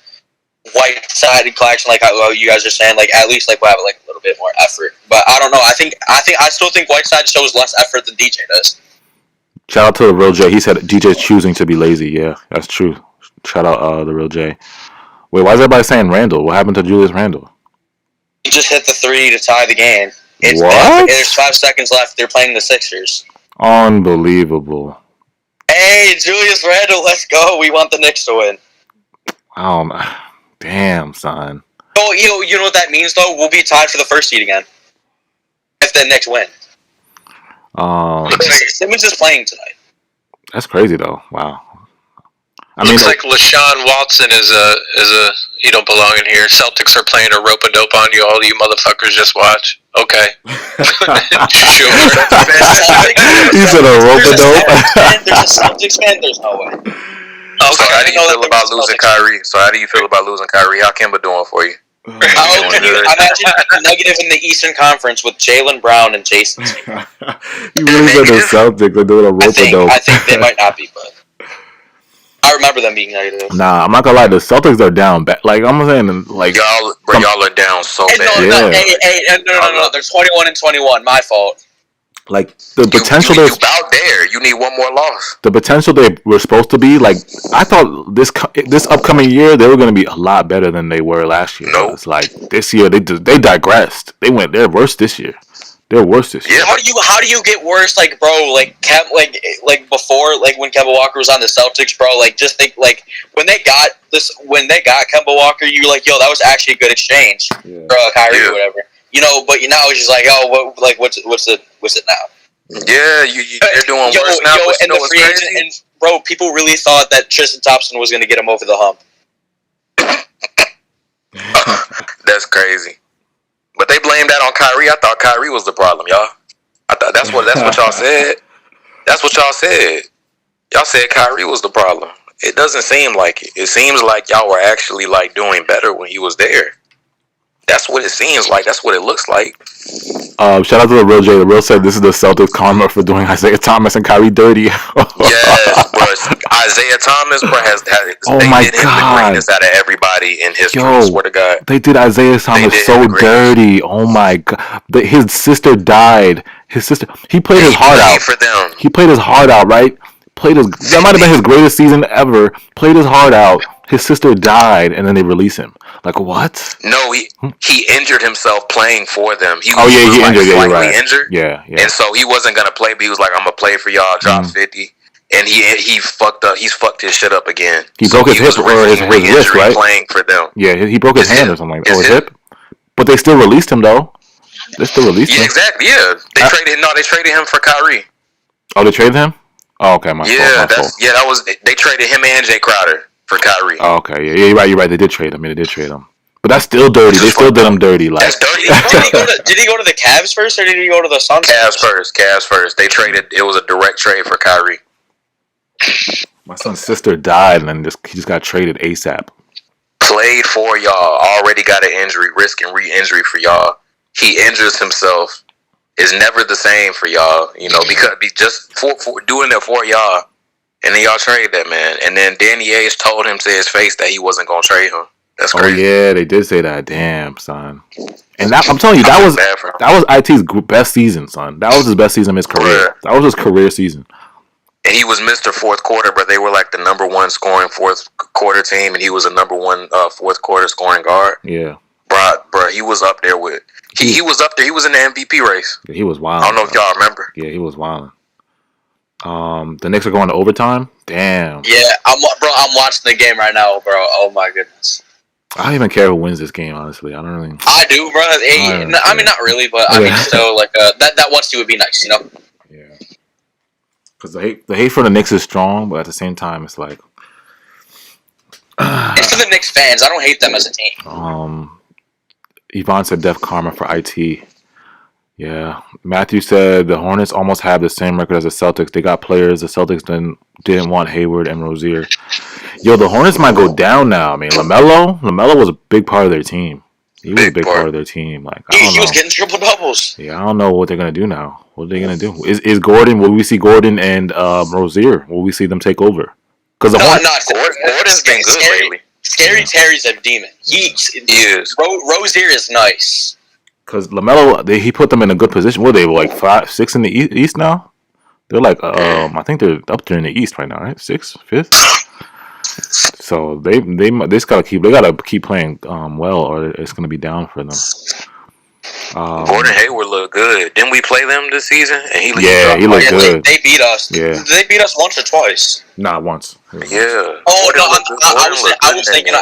White Whiteside and Claxton, like how you guys are saying, like at least like we'll have like a little bit more effort. But I don't know. I still think Whiteside shows less effort than DJ does. Shout out to the real J. He said DJ's choosing to be lazy. Yeah, that's true. Shout out the real J. Wait, why is everybody saying Randle? What happened to Julius Randle? He just hit the 3 to tie the game. What? There's 5 seconds left. They're playing the Sixers. Unbelievable. Hey, Julius Randle, let's go. We want the Knicks to win. Damn, son. Oh, you know what that means though? We'll be tied for the first seed again if the Knicks win. Simmons is playing tonight. That's crazy though. Wow. Looks like LaShawn Watson is a you don't belong in here. Celtics are playing a rope a dope on you. All you motherfuckers just watch. Okay. Sure. He said a rope a dope. There's a Celtics fan. There's no way. Okay. So how do you feel about losing Kyrie? How Kemba doing for you? How can you imagine negative in the Eastern Conference with Jaylen Brown and Jason? He really said the Celtics are doing a rope a dope. I think they might not be, but I remember them being negative. Nah, I'm not gonna lie. The Celtics are down bad. Like I'm saying, like y'all are down so bad. No. They're 21-21. My fault. Like the potential you about there. You need one more loss. The potential they were supposed to be, like I thought this upcoming year they were going to be a lot better than they were last year. Nope. It's like this year they digressed. They're worse this year. They're worse this year. Yeah. How do you get worse? Like bro, like before, like when Kemba Walker was on the Celtics, bro. Like just think like when they got Kemba Walker, you like that was actually a good exchange for Kyrie or whatever. But now it's just like, what's it now? Yeah, they're doing worse now. And the free agent, and bro, people really thought that Tristan Thompson was going to get him over the hump. That's crazy. But they blamed that on Kyrie. I thought Kyrie was the problem, y'all. I thought that's what y'all said. That's what y'all said. Y'all said Kyrie was the problem. It doesn't seem like it. It seems like y'all were actually like doing better when he was there. That's what it seems like. That's what it looks like. Shout out to the real J. The real said this is the Celtics karma for doing Isaiah Thomas and Kyrie dirty. Yes, bro. Isaiah Thomas, bro, they did him the greatest out of everybody in history. I swear to God. They did Isaiah Thomas so dirty. Oh my God. His sister died. He played his heart out. For them. He played his heart out, right? That might have been his greatest season ever. Played his heart out. His sister died, and then they release him. Like what? No, he injured himself playing for them. He injured. Slightly right. injured. Yeah. And so he wasn't gonna play, but he was like, "I'm gonna play for y'all." Drop 50, and he fucked up. He's fucked his shit up again. He broke his hip or his wrist, right? Playing for them. Yeah, he broke his hand or something like that. His hip. But they still released him though. They still released him. Yeah, exactly. Yeah, they traded him for Kyrie. Oh, they traded him. Oh, okay, my fault. That was they traded him and Jay Crowder for Kyrie. Oh, okay, yeah, you're right. They did trade him. But that's still dirty. They still did him dirty. Like that's dirty. Did he go to the Cavs first, or did he go to the Suns? Cavs first. They traded. It was a direct trade for Kyrie. My son's sister died, and then he just got traded ASAP. Played for y'all. Already got an injury, risking re-injury for y'all. He injures himself. Is never the same for y'all, because just for doing it for y'all, and then y'all trade that man, and then Danny Ainge told him to his face that he wasn't gonna trade him. That's crazy. Oh yeah, they did say that. Damn, son. And I'm telling you, that was IT's best season, son. That was his best season of his career. That was his career season. And he was Mr. Fourth Quarter, but they were like the number one scoring fourth quarter team, and he was a number one fourth quarter scoring guard. Yeah, bro, he was up there with. He was up there. He was in the MVP race. Yeah, he was wild. I don't know if y'all remember. Yeah, he was wild. The Knicks are going to overtime. Damn. Yeah, I'm watching the game right now, bro. Oh my goodness. I don't even care who wins this game. Honestly, I don't really. I do, bro. I mean, not really, but I mean, still, like that once would be nice, Yeah. Because the hate for the Knicks is strong, but at the same time, it's like. It's for the Knicks fans. I don't hate them as a team. Yvonne said Def Karma for IT. Yeah. Matthew said the Hornets almost have the same record as the Celtics. They got players. The Celtics didn't want Hayward and Rozier. Yo, the Hornets might go down now. I mean, LaMelo was a big part of their team. He was a big part of their team. Like he was getting triple doubles. Yeah, I don't know what they're gonna do now. What are they gonna do? Is Gordon? Will we see Gordon and Rozier? Will we see them take over? Because the Gordon's been good lately. Scary Terry's a demon. He is. Rozier is nice. Because LaMelo, he put them in a good position. What, they were like 5, 6 in the East now? They're like, I think they're up there in the East right now, right? 6th, 5th? So they just gotta keep playing well, or it's gonna be down for them. Gordon Hayward looked good. Didn't we play them this season? And he looked good. They beat us. Yeah. Did they beat us once or twice? Not once. Yeah. Oh no, I was thinking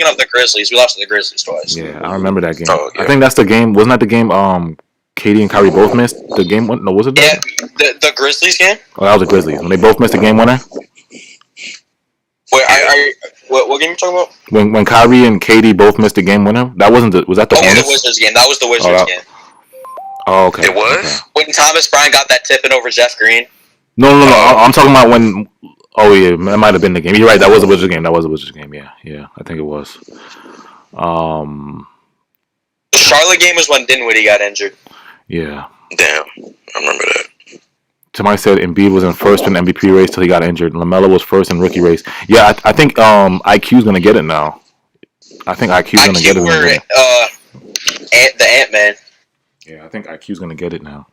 of the Grizzlies. We lost to the Grizzlies twice. Yeah, I remember that game. Oh, yeah. I think that's the game. Wasn't that the game? KD and Kyrie both missed the game. No, was it? Yeah, the Grizzlies game. Oh, that was the Grizzlies when they both missed the game winner. What game are you talking about? When Kyrie and KD both missed the game winner, that wasn't the. Was that the Hornets? The Wizards game. That was the Wizards game. Oh, okay. It was okay. When Thomas Bryant got that tip in over Jeff Green. No. I'm talking about when. Oh yeah, it might have been the game. You're right. That was a Wizards game. Yeah. I think it was. The Charlotte game was when Dinwiddie got injured. Yeah. Damn, I remember that. Somebody said Embiid was in first in the MVP race till he got injured. LaMelo was first in rookie race. Yeah, I think IQ's gonna get it now. I think IQ's gonna get it. The Ant-Man. Yeah, I think IQ's gonna get it now.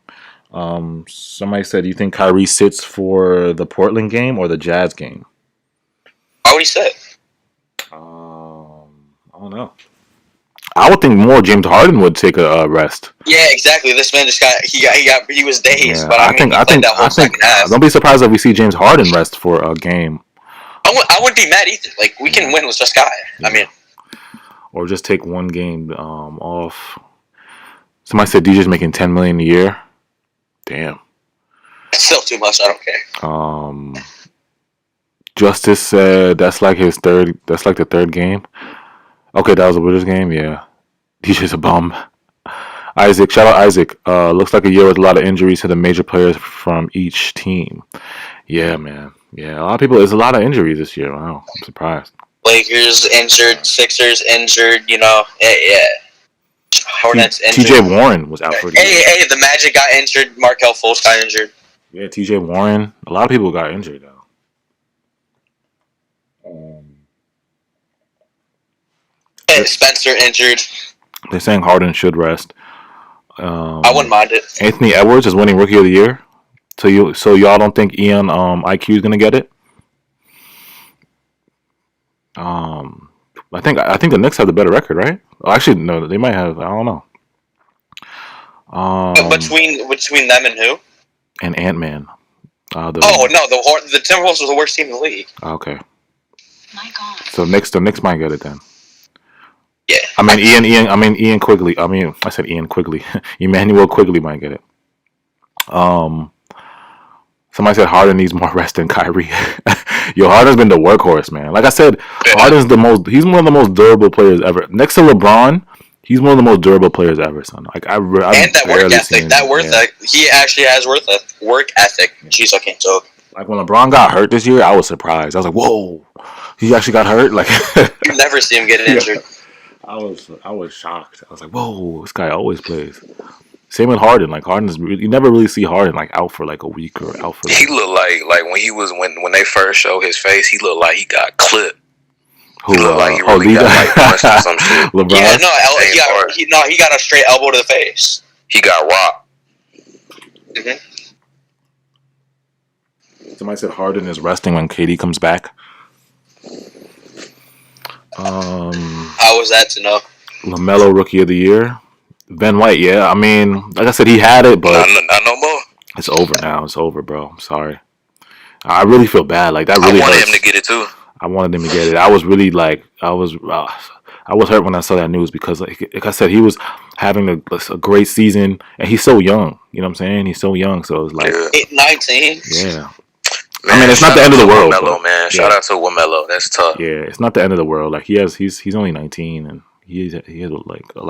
Somebody said, "Do you think Kyrie sits for the Portland game or the Jazz game?" Why would he sit? I don't know. I would think more James Harden would take a rest. Yeah, exactly. This man just he was dazed. Yeah, but I think that whole second half. Don't be surprised if we see James Harden rest for a game. I wouldn't be mad either. Like, we can win with just Guy. Yeah. I mean, or just take one game off. Somebody said DJ's making $10 million a year. Damn. it's still too much. I don't care. Justice said that's like the third game. Okay, that was a Wizards game. Yeah, DJ's a bum. Isaac, shout out Isaac. Looks like a year with a lot of injuries to the major players from each team. Yeah, man. Yeah, a lot of people. There's a lot of injuries this year. Wow, I'm surprised. Lakers injured, Sixers injured. Yeah. Hornets injured. TJ Warren was out for the year. Hey, the Magic got injured. Markelle Fultz got injured. Yeah, TJ Warren. A lot of people got injured though. Spencer injured. They're saying Harden should rest. I wouldn't mind it. Anthony Edwards is winning Rookie of the Year. So y'all don't think Ian IQ is gonna get it? I think the Knicks have the better record, right? Well, actually, no, they might have. I don't know. Between them and who? And Ant-Man. The Timberwolves were the worst team in the league. Okay. My God. So the Knicks might get it then. Yeah. I mean Ian Quigley. I said Ian Quigley. Emmanuel Quigley might get it. Somebody said Harden needs more rest than Kyrie. Yo, Harden's been the workhorse, man. Like I said, Harden's he's one of the most durable players ever. Next to LeBron, he's one of the most durable players ever, son. Like and that work ethic. He actually has work ethic. Jeez, I can't joke. Like when LeBron got hurt this year, I was surprised. I was like, whoa, he actually got hurt. Like you never see him getting injured. I was shocked. I was like, whoa, this guy always plays. Same with Harden. Like you never really see Harden like out for like a week or out for. He looked like when they first showed his face, he looked like he got clipped. Who? He looked like he really got like punched or some shit. LeBron. Yeah, he got a straight elbow to the face. He got rocked. Mm-hmm. Somebody said Harden is resting when KD comes back. How was that to know? LaMelo Rookie of the Year. Ben White, yeah. I mean, like I said, he had it, but not no more. It's over now. It's over, bro. I'm sorry. I really feel bad. Like that really. I wanted hurts. him to get it too. I wanted him to get it. I was really like, I was hurt when I saw that news because, like I said, he was having a great season, and he's so young. You know what I'm saying? He's so young, so it's like 19. Yeah. Man, I mean, it's not the end of the world. LaMelo, man. Shout out to LaMelo. That's tough. Yeah, it's not the end of the world. Like he's only 19, and he has like a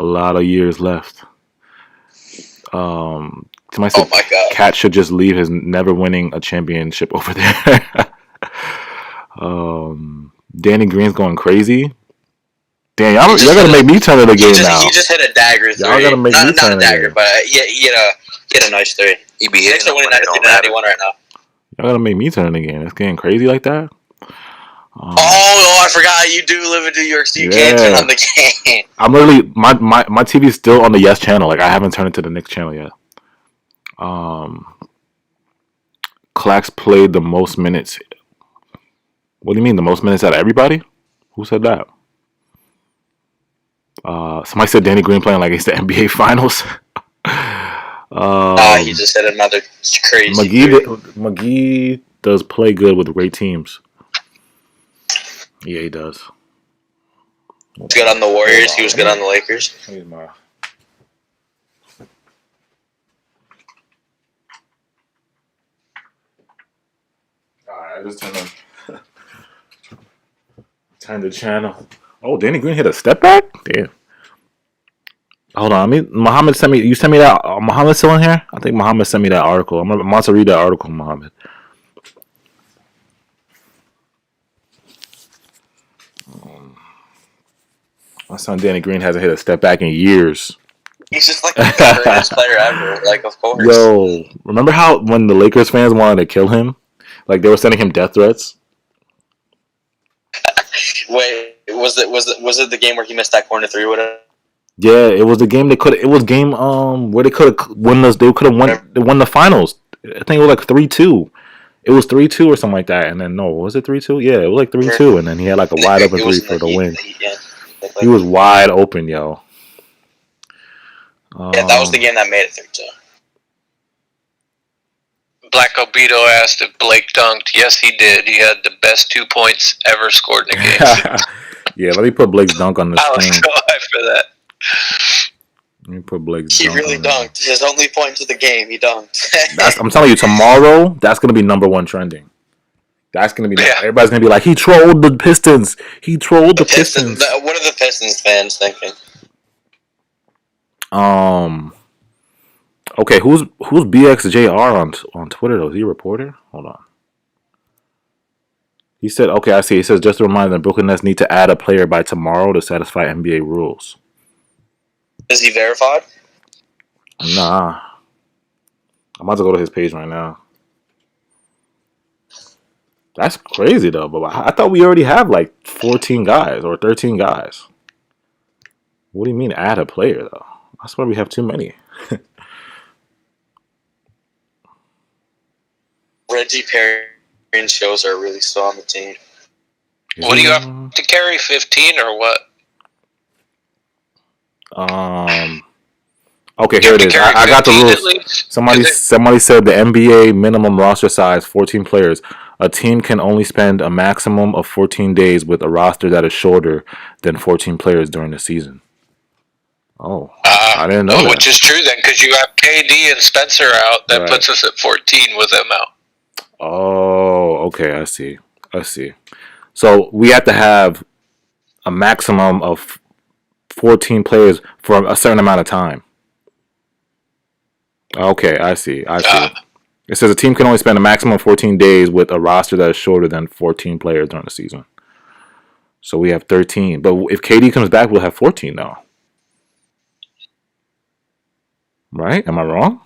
lot of years left. Somebody said Cat should just leave his never winning a championship over there. Danny Green's going crazy. Damn, y'all gotta make me turn it again now. He just hit a dagger three. Y'all gotta make me turn not a dagger, but he hit a nice three. He be hitting winning 91 right now. Y'all gotta make me turn it again. It's getting crazy like that. I forgot you do live in New York, so you can't turn on the game. I'm literally my TV's still on the Yes channel. Like I haven't turned it to the Knicks channel yet. Clax played the most minutes. What do you mean the most minutes out of everybody? Who said that? Somebody said Danny Green playing like it's the NBA Finals. He just said another crazy. McGee does play good with great teams. Yeah, he does. He was good on the Warriors. He was good on the Lakers. Alright, I just turn the channel. Oh, Danny Green hit a step back? Damn. Hold on, Muhammad sent me. You sent me that. Muhammad's still in here? I think Muhammad sent me that article. I'm about to read that article, Muhammad. My son Danny Green hasn't hit a step back in years. He's just like the greatest player ever. Like, of course. Yo, remember how when the Lakers fans wanted to kill him? Like they were sending him death threats. Wait, was it the game where he missed that corner three? Whatever. Yeah, it was the game they could. It was game where they could have won this. They could have won the finals. I think it was like 3-2. It was 3-2 or something like that. And then was it 3-2? Yeah, it was like 3-2. And then he had like a wide open three for the win. He was wide open, yo. Yeah, that was the game that made it 3-2. Black Obito asked if Blake dunked. Yes, he did. He had the best 2 points ever scored in a game. Yeah, let me put Blake's dunk on the I was screen. so hyped for that. Let me put Blake's He dunk really on there. dunked. His only point of the game, he dunked. I'm telling you, tomorrow, that's going to be #1 trending. That's going to be... Yeah. Everybody's going to be like, he trolled the Pistons. He trolled the Pistons. What are the Pistons fans thinking? Okay, who's BXJR on Twitter, though? Is he a reporter? Hold on. He said, okay, I see. He says, just a reminder that Brooklyn Nets need to add a player by tomorrow to satisfy NBA rules. Is he verified? Nah. I'm about to go to his page right now. That's crazy, though. But I thought we already have like 14 guys or 13 guys. What do you mean add a player, though? That's why we have too many. Reggie Perry shows are really still on the team. What do you have to carry? 15 or what? Okay, here it is. I got the rules. Somebody said the NBA minimum roster size 14 players. A team can only spend a maximum of 14 days with a roster that is shorter than 14 players during the season. Oh, I didn't know that. Which is true then, because you have KD and Spencer out. That puts us at 14 with them out. Oh, okay. I see. So we have to have a maximum of 14 players for a certain amount of time. Okay, I see. It says a team can only spend a maximum of 14 days with a roster that is shorter than 14 players during the season. So we have 13. But if KD comes back, we'll have 14 now. Right? Am I wrong?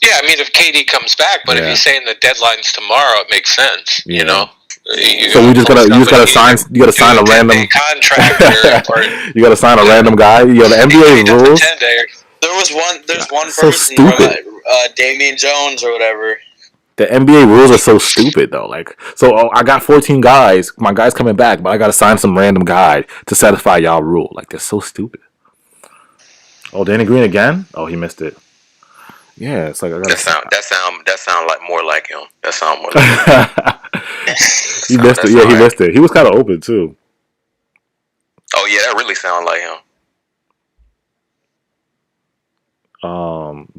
Yeah, I mean, if KD comes back, but if he's saying the deadline's tomorrow, it makes sense. Yeah. You know. So you just gotta sign a random contract. You gotta sign a random guy. Yo, the NBA rules. There's one so person, stupid. Damian Jones or whatever. The NBA rules are so stupid though. Like, so I got 14 guys. My guy's coming back, but I gotta sign some random guy to satisfy y'all rule. Like, they're so stupid. Oh, Danny Green again? Oh, he missed it. Yeah, it's like I gotta. That sound like more like him. That sound more like him. He missed it. Yeah, he missed it. He was kind of open too. Oh yeah, that really sounded like him.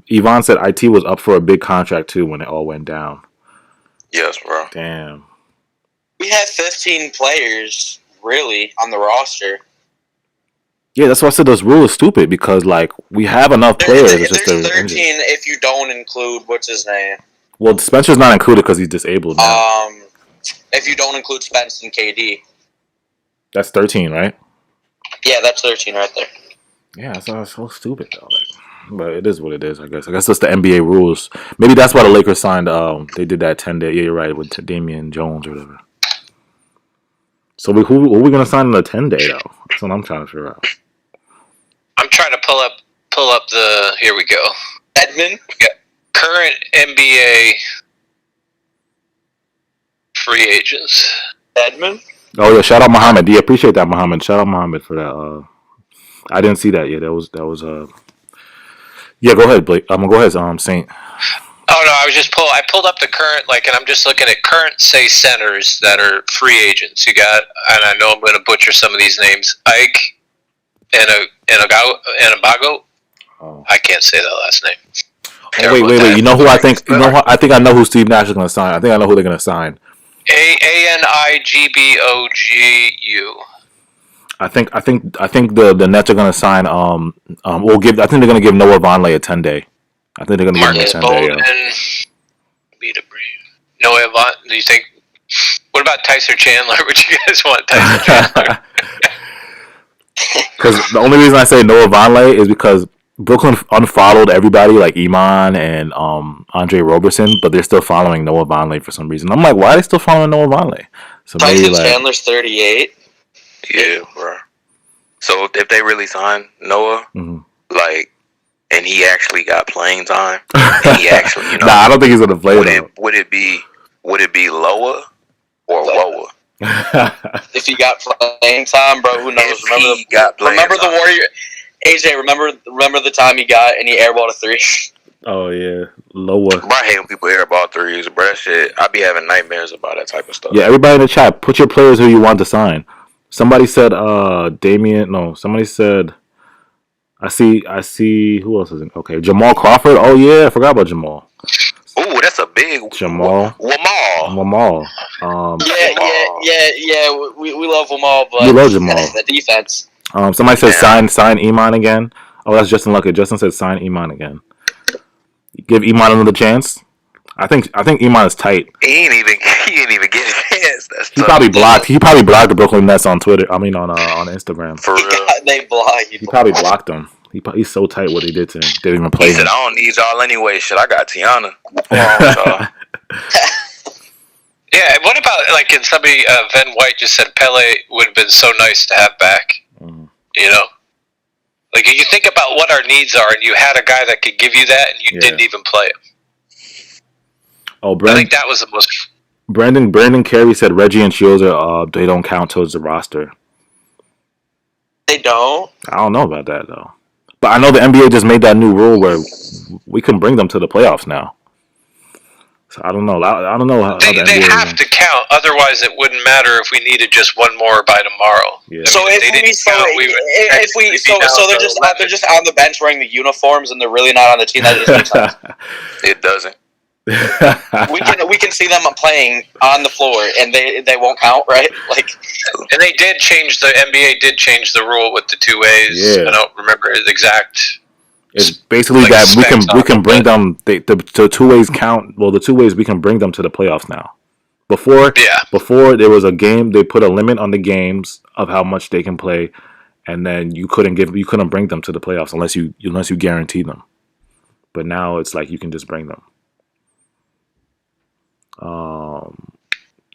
Yvonne said IT was up for a big contract too when it all went down. Yes, bro. Damn. We had 15 players really on the roster. Yeah, that's why I said this rule is stupid because like we have enough players. There's 13 if you don't include what's his name. Well, Spencer's not included because he's disabled now. If you don't include Spence and KD. That's 13, right? Yeah, that's 13 right there. Yeah, that's so stupid though. Like, but it is what it is, I guess. I guess that's the NBA rules. Maybe that's why the Lakers signed. They did that 10-day. Yeah, you're right, with Damian Jones or whatever. So who are we gonna sign on the 10-day though? That's what I'm trying to figure out. I'm trying to pull up the. Here we go. Edmund. Yeah. Current NBA free agents. Edmund. Oh yeah, shout out Muhammad. Yeah, appreciate that, Muhammad. Shout out Muhammad for that. I didn't see that yet. That was. Yeah, go ahead, Blake. I'm gonna go ahead, Saint. Oh no, I pulled up the current, and I'm just looking at current, say, centers that are free agents. You got, and I know I'm going to butcher some of these names. Ike Anabago. Oh. I can't say that last name. Oh, wait. You know who I think? I think I know who Steve Nash is going to sign. I think I know who they're going to sign. Anigbogu. I think the Nets are going to sign. I think they're going to give Noah Vonleh a 10-day. I think they're going to give him a 10-day. Noah Von. Do you think? What about Tyson Chandler? Would you guys want Tyson Chandler? Because the only reason I say Noah Vonleh is because Brooklyn unfollowed everybody like Iman and Andre Roberson, but they're still following Noah Vonleh for some reason. I'm like, why are they still following Noah Vonleh? So Tyson Chandler's 38. Yeah, bro. So if they really sign Noah, and he actually got playing time, and he actually, nah, I don't think he's gonna play. Would it be lower or lower? If he got playing time, bro, who knows? Remember the Warrior. AJ, remember the time he got and he airballed a 3? Oh yeah, lower. Bro, I hate when people airball 3s, bro. Shit, I be having nightmares about that type of stuff. Yeah, everybody in the chat, put your players who you want to sign. Somebody said Damian. No, somebody said. I see. Who else is in? Okay, Jamal Crawford. Oh yeah, I forgot about Jamal. Ooh, that's a big Jamal. Wamal. Yeah. We love Wamal, but we love Jamal. The defense. Somebody said sign Iman again. Oh, that's Justin Luckett. Justin said sign Iman again. Give Iman another chance. I think Iman is tight. He ain't even get a chance. That's he probably blocked the BrooklynNets on Twitter. I mean on Instagram. For real. They blocked. He probably blocked them. He's so tight what he did to him. Didn't even play. He said, "I don't need y'all anyway. Shit, I got Tiana." Yeah. What about in somebody? Van White just said Pelle would have been so nice to have back. Mm. You know, you think about what our needs are, and you had a guy that could give you that, and you didn't even play him. Oh, I think that was the most. Brandon Carey said Reggie and Shields they don't count towards the roster. They don't? I don't know about that though. But I know the NBA just made that new rule where we can bring them to the playoffs now. So I don't know. I don't know how they have to count. Otherwise, it wouldn't matter if we needed just one more by tomorrow. Yeah. So they're just on the bench wearing the uniforms and they're really not on the team. That just makes sense. It doesn't. we can see them playing on the floor and they won't count, right? And they did change the NBA did change the rule with the 2 ways. Yeah. I don't remember the exact. It's basically that we can bring them. The 2 ways count. Well, the 2 ways we can bring them to the playoffs now. Before there was a game, they put a limit on the games of how much they can play, and then you couldn't bring them to the playoffs unless you guarantee them. But now it's like you can just bring them.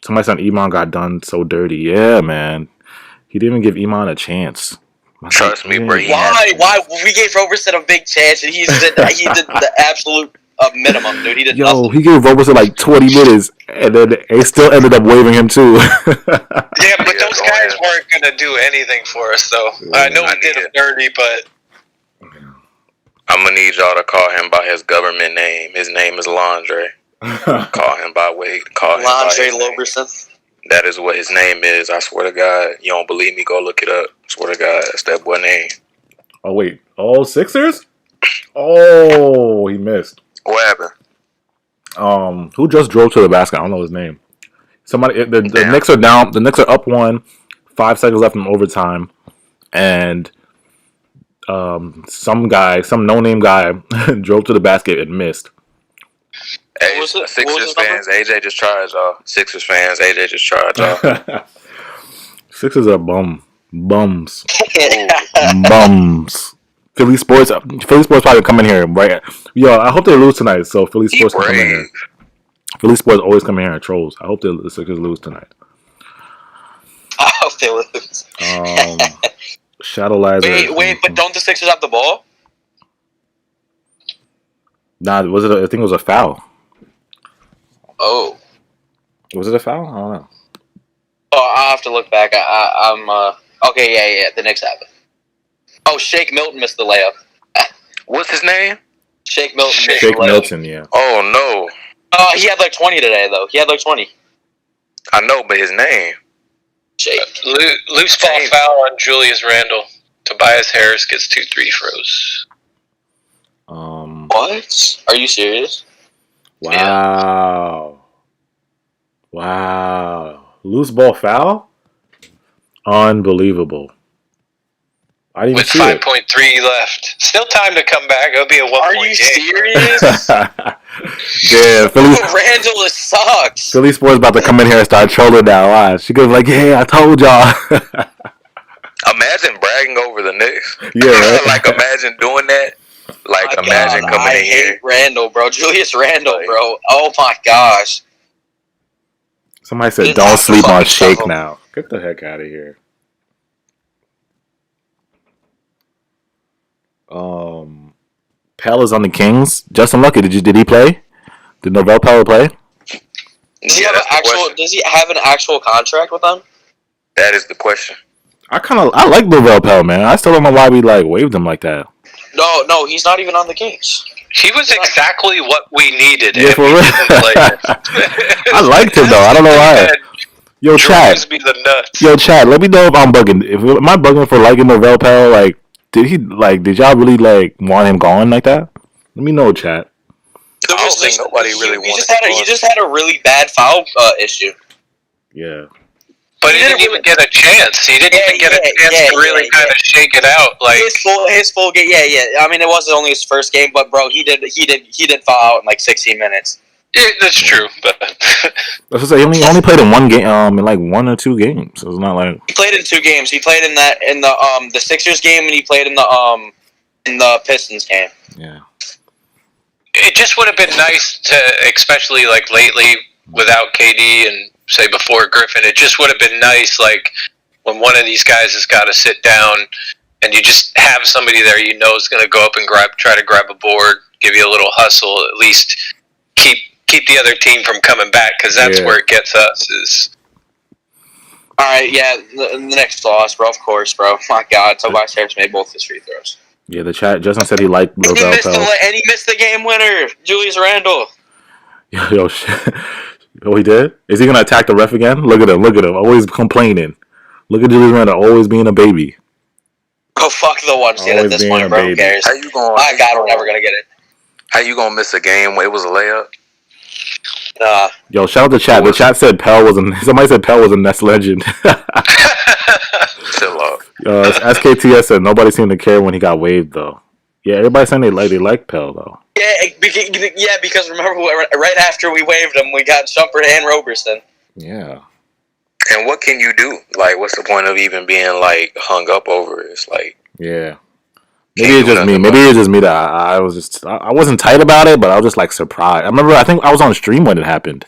Somebody said Iman got done so dirty. Yeah, man. He didn't even give Iman a chance. Trust me, bro. Why? We gave Roberson a big chance, and he did the absolute minimum, dude. He did nothing. He gave Roberson 20 minutes, and then they still ended up waiving him too. Yeah, but those guys weren't gonna do anything for us, though. I know we did him dirty, but I'm gonna need y'all to call him by his government name. His name is Landre. Call him by Wade. Landre Roberson. That is what his name is. I swear to God. You don't believe me? Go look it up. I swear to God, that's that boy name. Oh wait, Sixers? Oh, he missed. What happened? Who just drove to the basket? I don't know his name. Somebody. The Knicks are down. The Knicks are up 1. 5 seconds left in overtime, and some no-name guy drove to the basket and missed. Hey, Sixers fans, AJ just tried y'all. Sixers fans, AJ just tried y'all. Sixers are bums. Bums. Philly Sports probably come in here, right? Yo, I hope they lose tonight, so Philly Sports can come in here. Philly Sports always come in here and trolls. I hope the Sixers lose tonight. hope they lose. Shadow Lizer. Wait, but don't the Sixers have the ball? Nah, was it? I think it was a foul. Oh. Was it a foul? I don't know. Oh, I'll have to look back. I'm okay. Yeah. The Knicks have it. Oh, Shake Milton missed the layup. What's his name? Shake Milton. Shake Milton. Yeah. Oh no. He had like 20 today though. He had like 20. I know, but his name. Shake. Loose ball foul on Julius Randle. Tobias Harris gets 2 free throws. What? Are you serious? Wow. Wow. Loose ball foul? Unbelievable. I didn't With see 5.3 left. Still time to come back. It'll be a 1 point game. Are you serious? Yeah, Philly. Randall sucks. Philly Sports about to come in here and start trolling now. Watch. She goes like, "Hey, I told y'all." Imagine bragging over the Knicks. Yeah, right? Like imagine doing that. Like imagine coming in here. I hate Randall, bro. Julius Randall, bro. Oh my gosh. Somebody said, "Don't sleep on Shake now." Get the heck out of here. Pelle is on the Kings. Justin Lucky, did he play? Did Norvell Pelle play? Does he have an actual contract with them? That is the question. I like Norvell Pelle, man. I still don't know why we waived him like that. No, he's not even on the Kings. He was exactly what we needed. Yeah, for real. I liked him though. I don't know why. Yo, chat. Yo, chat. Let me know if I'm bugging. Am I bugging for liking Norvell Pelle? Did y'all really want him gone like that? Let me know, chat. I don't think nobody really wanted. He just had a really bad foul issue. Yeah. But he didn't even get a chance. He didn't even get a chance to really kind of shake it out. His full game. Yeah. I mean, it wasn't only his first game, but bro, he did foul out in 16 minutes. Yeah, that's true. But Let's say he only played in one game, in 1 or 2 games. So it's not like he played in 2 games. He played in the Sixers game, and he played in the Pistons game. Yeah. It just would have been nice to, especially lately without KD and say before Griffin, it just would have been nice when one of these guys has got to sit down and you just have somebody there is going to go up and try to grab a board, give you a little hustle, at least keep the other team from coming back, because that's where it gets us is. All right, yeah, the next loss, bro, of course, bro. My God, Tobias Harris made both his free throws. Yeah, the chat, Justin said he liked Norvell Pelle. And he missed the game winner, Julius Randle. Yo, shit. Oh, he did? Is he going to attack the ref again? Look at him. Always complaining. Look at Julius Randle, always being a baby. Go fuck the one seed at this point, bro. Who cares? How you going? My God, we're never going to get it. How you going to miss a game when it was a layup? Yo, shout out to chat. The chat said somebody said Pelle was a Nets legend. Chill out. SKTS said nobody seemed to care when he got waived, though. Yeah, everybody saying they like Pelle, though. Yeah, because remember, right after we waived him, we got Shumpert and Roberson. Yeah. And what can you do? What's the point of even being, hung up over it? It's yeah. Maybe it's just me. Maybe it's just me that I wasn't tight about it, but I was just, surprised. I think I was on stream when it happened.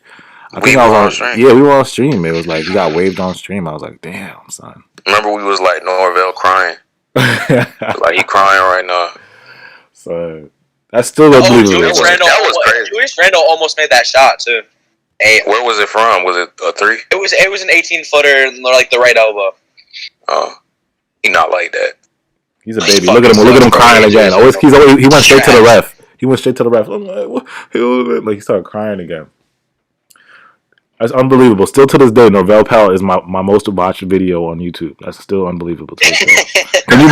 We were on stream? Yeah, we were on stream. It was he got waived on stream. I was like, damn, son. Remember we was Norvell crying. He crying right now. So that's still unbelievable. That was crazy. Julius Randle almost made that shot too. Where was it from? Was it a 3? It was an 18-footer, the right elbow. Oh, he not like that. He's a baby. Look at him crying again. He went straight to the ref. I'm like, he started crying again. That's unbelievable. Still to this day, Norvell Pelle is my most watched video on YouTube. That's still unbelievable to this day. Can you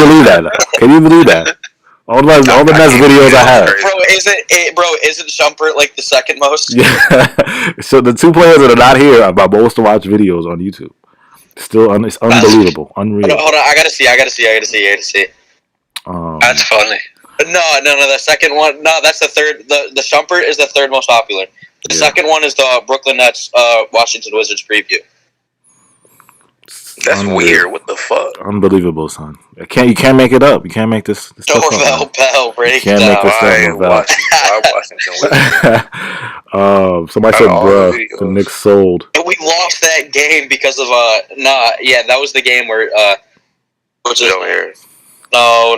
believe that? All the Nets videos I have. Isn't Shumpert the second most? Yeah. So the 2 players that are not here are my most watched videos on YouTube. Still, it's unbelievable, unreal. Hold on, I gotta see. That's funny. No. The second one, no, that's the third. The Shumpert is the third most popular. The second one is the BrooklynNets Washington Wizards preview. That's weird. What the fuck? Unbelievable, son. You can't make it up. You can't make this stuff up. Norvell Pelle, break You can't make this Why up, Norvell. Washington? Somebody said, bruh, the Knicks sold. And we lost that game because of that was the game where what's his name? No.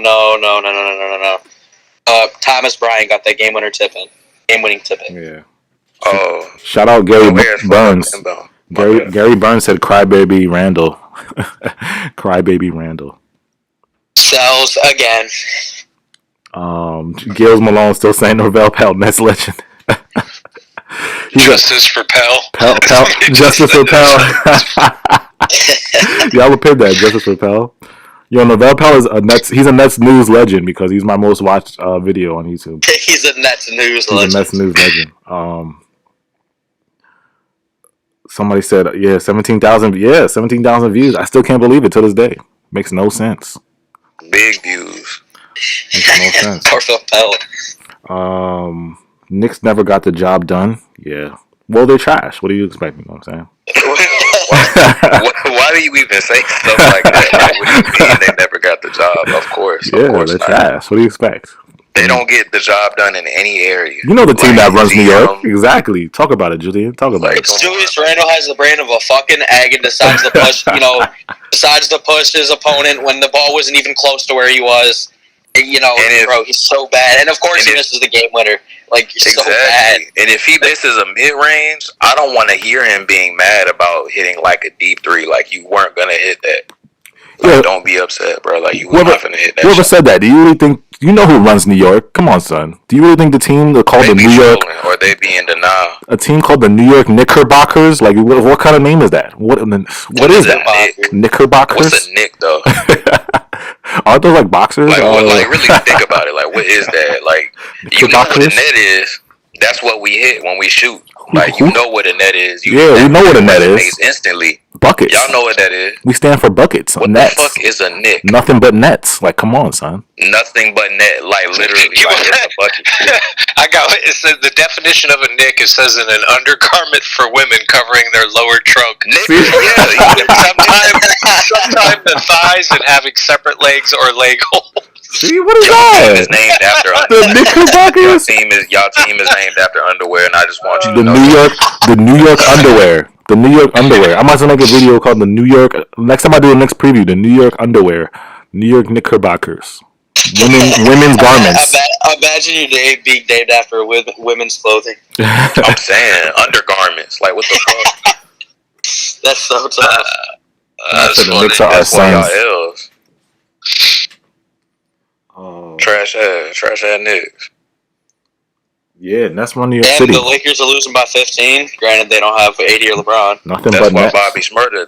Thomas Bryant got that game winning tip in. Yeah. Oh. Shout out Gary Burns. Gary Burns said Crybaby Randall. Crybaby Randall. Sells again. Gilles Malone still saying Norvell Pelle, Nets legend. Justice for Pelle. Justice for Pelle. Y'all would pick that. Justice for Pelle. Yo, Norvell Pelle is he's a Nets news legend because he's my most watched video on YouTube. He's a Nets news legend. He's a Nets news legend. Somebody said, 17,000. Yeah, 17,000 views. I still can't believe it to this day. Makes no sense. Big views. Makes no sense. Norvell Pelle. Knicks never got the job done. Yeah. Well, they're trash. What do you expect? You know what I'm saying? Why do you even say stuff like that? Like, what do you mean they never got the job? Of course. Yeah, they're trash. What do you expect? They don't get the job done in any area. You know the team that runs New York. Exactly. Talk about it, Julian. Talk about it. Julius Randle has the brain of a fucking egg and decides to push, his opponent when the ball wasn't even close to where he was. Bro, he's so bad. And of course he misses the game winner. Like, he's so bad. And if he misses a mid-range, I don't want to hear him being mad about hitting like a deep three. Like, you weren't going to hit that. Like, don't be upset, bro. Like, you were not going to hit that. Whoever said that, do you really think, you know who runs New York? Come on, son. Do you really think the team called the New York... Or they be in denial. A team called the New York Knickerbockers? Like, what kind of name is that? What is that? Knickerbockers? What's a Knick, though? Aren't those like boxers? Like, really think about it. Like, what is that? Like, you know what a net is. That's what we hit when we shoot. Like, you know what a net is. We know what a net is. Instantly. Buckets. Y'all know what that is. We stand for buckets. What nets. the fuck is a Knick? Nothing but nets. Like, come on, son. Nothing but net. Like, literally. Like, it's a bucket. I got it. It says the definition of a Knick. It says in an undergarment for women covering their lower trunk. Sometimes the thighs and having separate legs or leg holes. See, what is that? Is named after the Knickerbockers. Y'all team is named after underwear, and I just want you to know the New York underwear. The New York underwear. I might as well make a video called the New York. Next time I do a Knicks preview, the New York underwear, New York Knickerbockers, women's garments. Imagine your day being named after women's clothing. I'm saying undergarments. Like, what the fuck? That's so tough. That's the Knicks are our sons. Trash ass Knicks. Yeah, and that's one New York City. The Lakers are losing by 15. Granted, they don't have 80 or LeBron.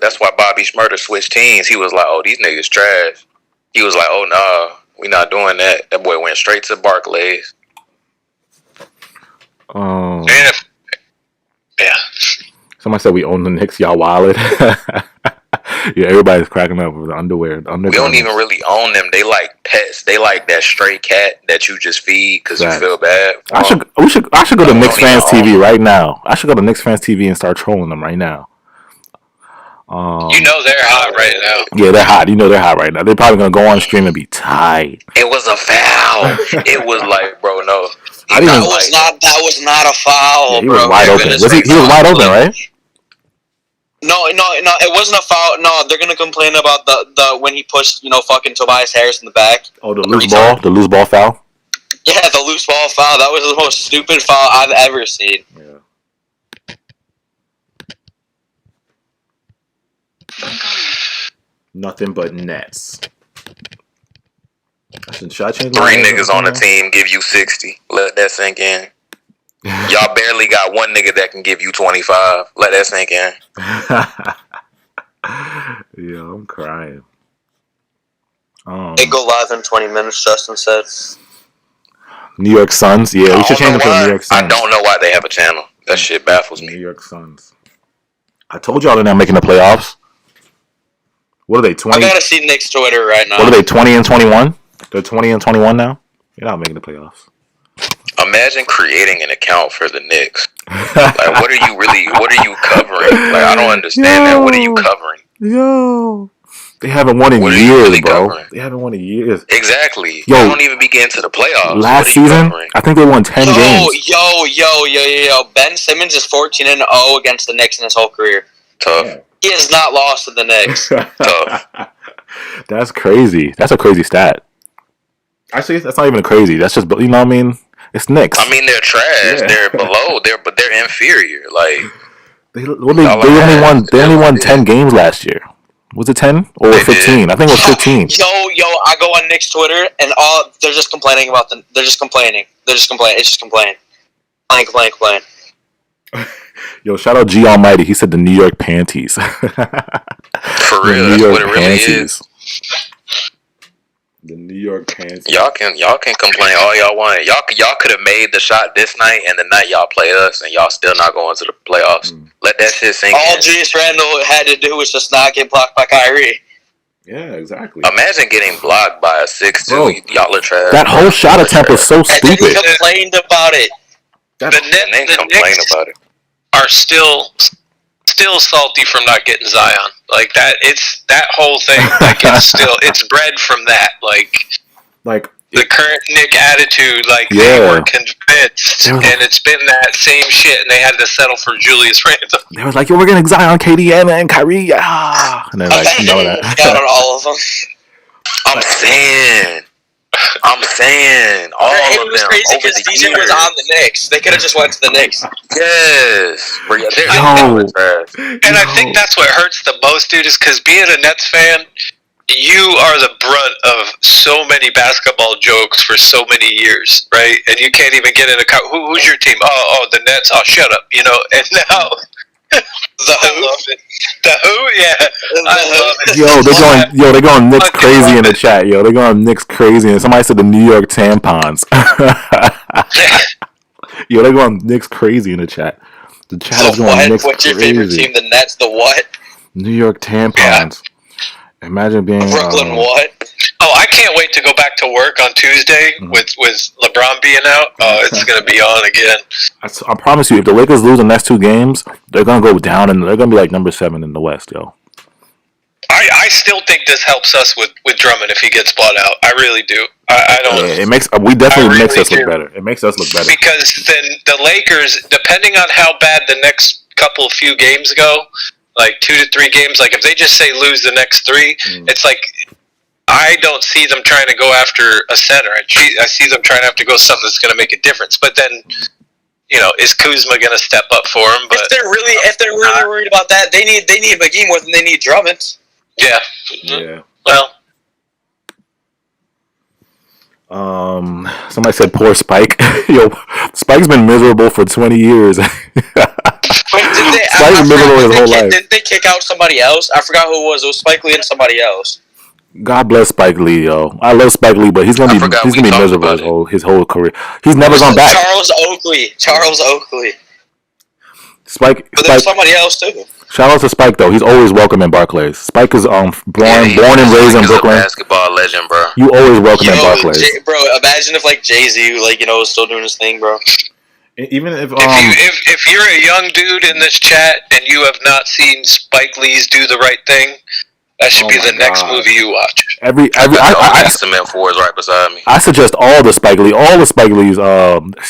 That's why Bobby Shmurda switched teams. He was like, "Oh, these niggas trash." He was like, "Oh nah, we not doing that." That boy went straight to Barclays. Somebody said we own the Knicks. Y'all wildin'. Yeah, everybody's cracking up with the underwear. We don't even really own them. They like pets. They like that stray cat that you just feed because you feel bad. I should go to Knicks Fans TV right now. I should go to Knicks Fans TV and start trolling them right now. You know they're hot right now. Yeah, they're hot. You know they're hot right now. They're probably gonna go on stream and be tight. It was a foul. It was like, bro, no. That was not a foul, he bro. Was wide open. He was wide open, right? No, it wasn't a foul. No, they're gonna complain about the when he pushed, fucking Tobias Harris in the back. Oh, the loose ball foul. Yeah, the loose ball foul. That was the most stupid foul I've ever seen. Yeah. Nothing but nets. Should I change my 3 niggas on the team give you 60. Let that sink in. Y'all barely got one nigga that can give you 25. Let that sink in. Yeah, I'm crying. They go live in 20 minutes, Justin said. New York Suns? Yeah, we should change it to the New York Suns. I don't know why they have a channel. That shit baffles me. New York Suns. I told y'all they're not making the playoffs. What are they, 20? I gotta see Knicks Twitter right now. What are they, 20 and 21? They're 20 and 21 now? You're not making the playoffs. Imagine creating an account for the Knicks. Like, what are you covering? Like, I don't understand that. What are you covering? Yo. They haven't won in What are you years, really bro. covering? They haven't won in years. Exactly. Yo, Y'all don't even begin to the playoffs. Last season, I think they won 10 games. Yo. Ben Simmons is 14-0 against the Knicks in his whole career. Tough. Yeah. He has not lost to the Knicks. Tough. That's crazy. That's a crazy stat. Actually, that's not even crazy. That's just, you know what I mean? It's Knicks. I mean, they're trash. Yeah. They're below. But they're inferior. Like They only won 10 games last year. Was it 10 or 15? I think it was 15. Yo, I go on Knicks Twitter and they're just complaining about they're just complaining. It's just complaining. Complain. Yo, shout out G Almighty. He said the New York Panties. for real, that's what it really is. The New York Panties. Y'all can complain all y'all want. Y'all could have made the shot this night and the night y'all play us, and y'all still not going to the playoffs. Let that shit sink All in. Julius Randle had to do was just not get blocked by Kyrie. Yeah, exactly. Imagine getting blocked by a 6'2". Bro, y'all are trash. That whole shot attempt was so And then stupid. he complained about it. The complain Knicks about it. are still salty from not getting Zion. Like that, it's that whole thing. Like it's bred from that. Like the current Knick attitude. Like they were convinced, and it's been that same shit. And they had to settle for Julius Randle. They was like, "Yo, we're getting Zion, KD, and Kyrie." And then like, you know that. Got on all of them. I'm saying all It of was them crazy over because the DJ years. was on the Knicks. They could have just went to the Knicks. Yes, bro, they're trash. And I think that's what hurts the most, dude, is because being a Nets fan, you are the brunt of so many basketball jokes for so many years, right? And you can't even get in a who's your team? Oh, the Nets. Oh, shut up, you know. And now I love it. The who? Yeah, I love it. They're going Knicks crazy in the chat. Yo, they're going Knicks crazy, and somebody said the New York tampons. Yo, they're going Knicks crazy in the chat. The chat is going Knicks crazy. What's your favorite team? The Nets. The what? New York tampons. Yeah. Imagine being Brooklyn. What? Oh, I can't wait to go back to work on Tuesday with LeBron being out. Oh, it's going to be on again. I promise you, if the Lakers lose the next 2 games, they're going to go down, and they're going to be like number 7 in the West, yo. I still think this helps us with Drummond if he gets bought out. I really do. I don't. Yeah, we definitely makes us look better. It makes us look better. Because then the Lakers, depending on how bad the next few games go, like 2 to 3 games, like if they just say lose the next 3, it's like I don't see them trying to go after a center. I see them trying to have to go something that's going to make a difference. But then, you know, is Kuzma going to step up for him? But if they're really worried about that, they need McGee more than they need Drummond. Yeah. Yeah. Well. Somebody said poor Spike. Yo, Spike's been miserable for 20 years. Spike's been miserable his whole life. Didn't they kick out somebody else? I forgot who it was. It was Spike Lee and somebody else. God bless Spike Lee, yo. I love Spike Lee, but he's gonna be miserable his whole career. He's never gone back. Charles Oakley. Spike. But there's somebody else too. Shout out to Spike though. He's always welcome in Barclays. Spike is born and raised in Brooklyn. A basketball legend, bro. You always welcome in Barclays. Bro, imagine if like Jay-Z was still doing his thing, bro. Even if you're a young dude in this chat and you have not seen Spike Lee's Do the Right Thing, that should be the next movie you watch. I cement fours right beside me. I suggest all the Spike Lee's.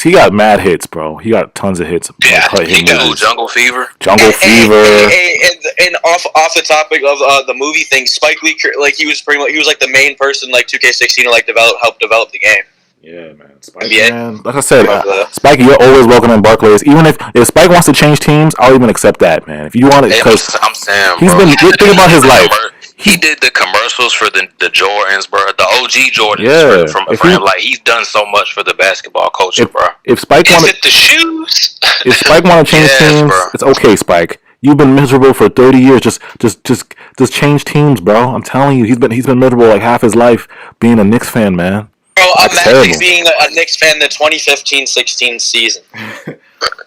He got mad hits, bro. He got tons of hits. Yeah, he do. Jungle Fever. And off the topic of the movie thing, Spike Lee, like he was like the main person, like 2K16 to help develop the game. Yeah, man. Spike, man. Like I said, Spike, you're always welcome in Barclays. Even if Spike wants to change teams, I'll even accept that, man. If you want it, because I'm saying, he's been thinking about his life. He did the commercials for the Jordans, bro. The OG Jordans from him. Like he's done so much for the basketball culture, bro. If Spike want the shoes, if Spike want to change teams, bro, it's okay, Spike. You've been miserable for 30 years. Just change teams, bro. I'm telling you, he's been miserable like half his life being a Knicks fan, man. Bro, imagine being a Knicks fan the 2015-16 season.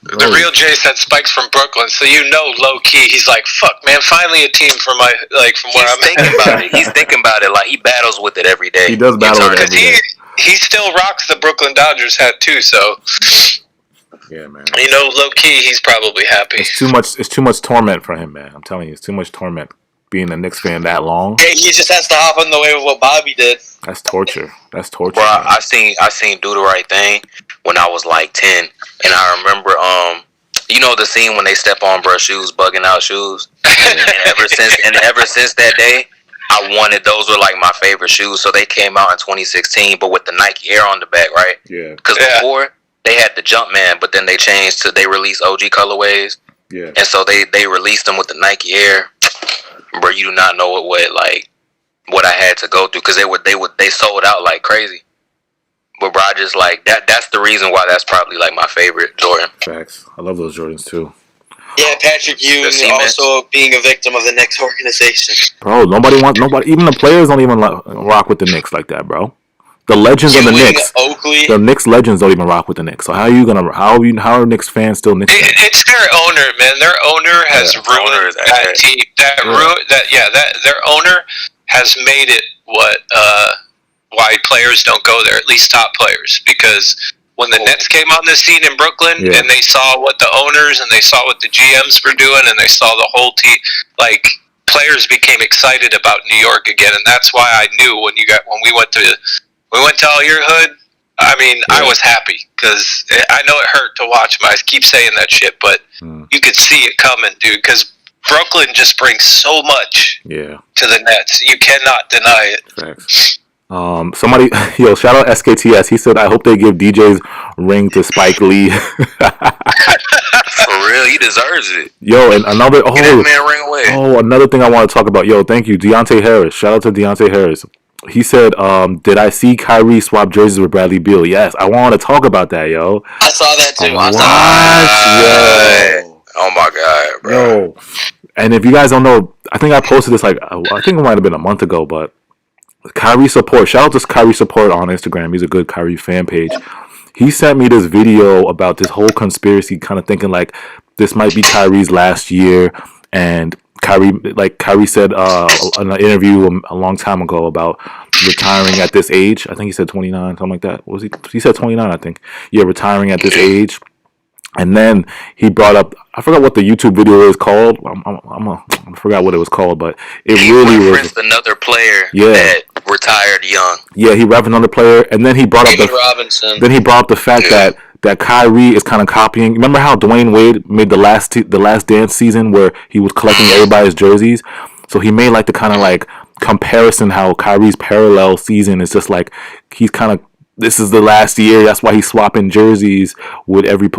The real Jay said Spike's from Brooklyn, so you know, low key, he's like, "Fuck, man, finally a team from where I'm thinking about it. He's thinking about it like he battles with it every day. He does battle with it every day. He still rocks the Brooklyn Dodgers hat too, so yeah, man. You know, low key, he's probably happy. It's too much torment for him, man. I'm telling you, it's too much torment. being a Knicks fan that long. Yeah, he just has to hop on the wave of what Bobby did. That's torture. That's torture. Bro, I seen Do the Right Thing when I was like 10, and I remember you know the scene when they step on brush shoes, bugging out shoes. And ever since that day, I wanted those were like my favorite shoes. So they came out in 2016, but with the Nike Air on the back, right? Yeah. Because before they had the Jumpman, but then they released OG colorways. Yeah. And so they released them with the Nike Air. Bro, you do not know what I had to go through because they sold out like crazy. But bro, I just like that's the reason why that's probably like my favorite Jordan. Facts. I love those Jordans too. Yeah, Patrick Ewing also being a victim of the Knicks organization. Bro, nobody, even the players don't even rock with the Knicks like that, bro. The legends of the Knicks, Oakley. The Knicks legends don't even rock with the Knicks. So how are Knicks fans still Knicks fans? It's their owner, man. Their owner has ruined that team. Their owner has made it why players don't go there, at least top players, because when the Nets came on the scene in Brooklyn and they saw what the owners and they saw what the GMs were doing and they saw the whole team, like players became excited about New York again, and that's why I knew when we went to All Your Hood. I mean, I was happy because I know it hurt to watch them. I keep saying that shit, but you could see it coming, dude. Because Brooklyn just brings so much to the Nets. You cannot deny it. Facts. Somebody, shout out SKTS. He said, "I hope they give DJ's ring to Spike Lee." For real, he deserves it. Yo, and another Get that man ring away. Another thing I want to talk about. Yo, thank you, Deontay Harris. Shout out to Deontay Harris. He said, "Did I see Kyrie swap jerseys with Bradley Beal?" Yes, I want to talk about that, yo. I saw that too. Oh my god, bro. Yo, and if you guys don't know, I think I posted this I think it might have been a month ago, but Kyrie support. Shout out to Kyrie support on Instagram. He's a good Kyrie fan page. He sent me this video about this whole conspiracy, kind of thinking like this might be Kyrie's last year, and Kyrie said in an interview a long time ago about retiring at this age. I think he said 29, something like that. What was he? He said 29, I think. Yeah, retiring at this age. And then he brought up, I forgot what the YouTube video is called. I forgot what it was called, but he referenced another player that retired young. Yeah, he referenced another player, and then he brought up Robinson. Then he brought up the fact that Kyrie is kind of copying. Remember how Dwayne Wade made the last dance season where he was collecting everybody's jerseys? So he made like the kind of like comparison how Kyrie's parallel season is just like he's kind of. This is the last year. That's why he's swapping jerseys with every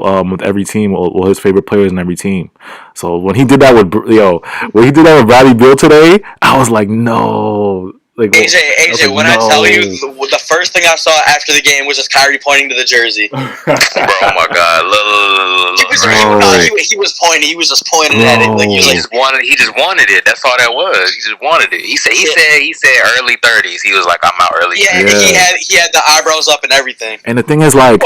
team or his favorite players in every team. So when he did that with Bradley Beal today, I was like, no. Like, AJ, when I tell you, the first thing I saw after the game was just Kyrie pointing to the jersey. Bro, oh my god! He was pointing. He was just pointing at it. Like he just wanted it. That's all that was. He just wanted it. He said early 30s. He was like, I'm out early. Yeah, he had the eyebrows up and everything. And the thing is, like,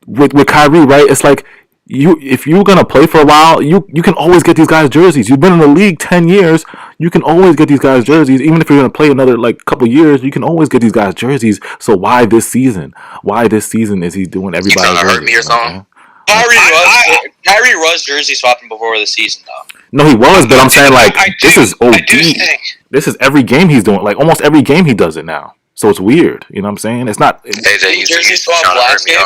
with Kyrie, right? It's like if you're gonna play for a while, you can always get these guys jerseys. You've been in the league 10 years. You can always get these guys jerseys. Even if you're gonna play another like couple years, you can always get these guys jerseys. So why this season? Why this season is he doing everybody? You trying to hurt me or something? Kyrie was jersey swapping before the season, though. No, he was, but I'm saying like this is OD. This is every game he's doing. Like almost every game he does it now. So it's weird. You know what I'm saying? It's not. AJ, jersey swap last game.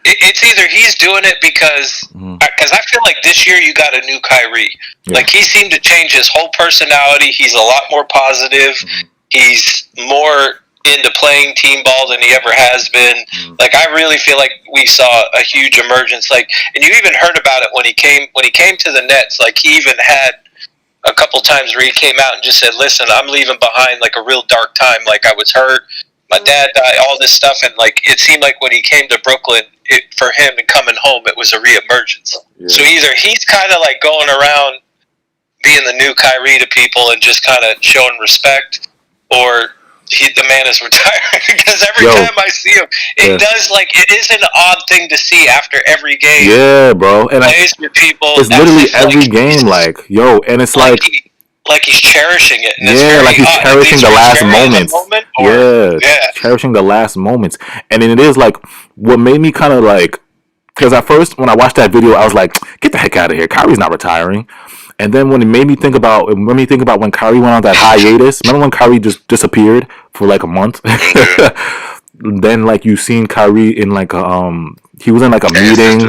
It's either he's doing it because I feel like this year you got a new Kyrie. Yeah. Like he seemed to change his whole personality. He's a lot more positive. He's more into playing team ball than he ever has been. Like I really feel like we saw a huge emergence. Like, and you even heard about it when he came to the Nets. Like he even had a couple times where he came out and just said, "Listen, I'm leaving behind like a real dark time. Like I was hurt. My dad died, all this stuff." And like it seemed like when he came to Brooklyn, for him and coming home, it was a reemergence. Yeah. So either he's kind of like going around being the new Kyrie to people and just kind of showing respect, or the man is retiring. Because every time I see him, it is an odd thing to see after every game. Yeah, bro. And plays with people. It's literally every game, and it's like he's cherishing it. And like he's cherishing the last moments. Cherishing the last moments. And then it is like what made me kind of like, because at first when I watched that video, I was like, get the heck out of here. Kyrie's not retiring. And then when it made me think about when Kyrie went on that hiatus. Remember when Kyrie just disappeared for like a month? Then like you seen Kyrie in like he was in like a meeting.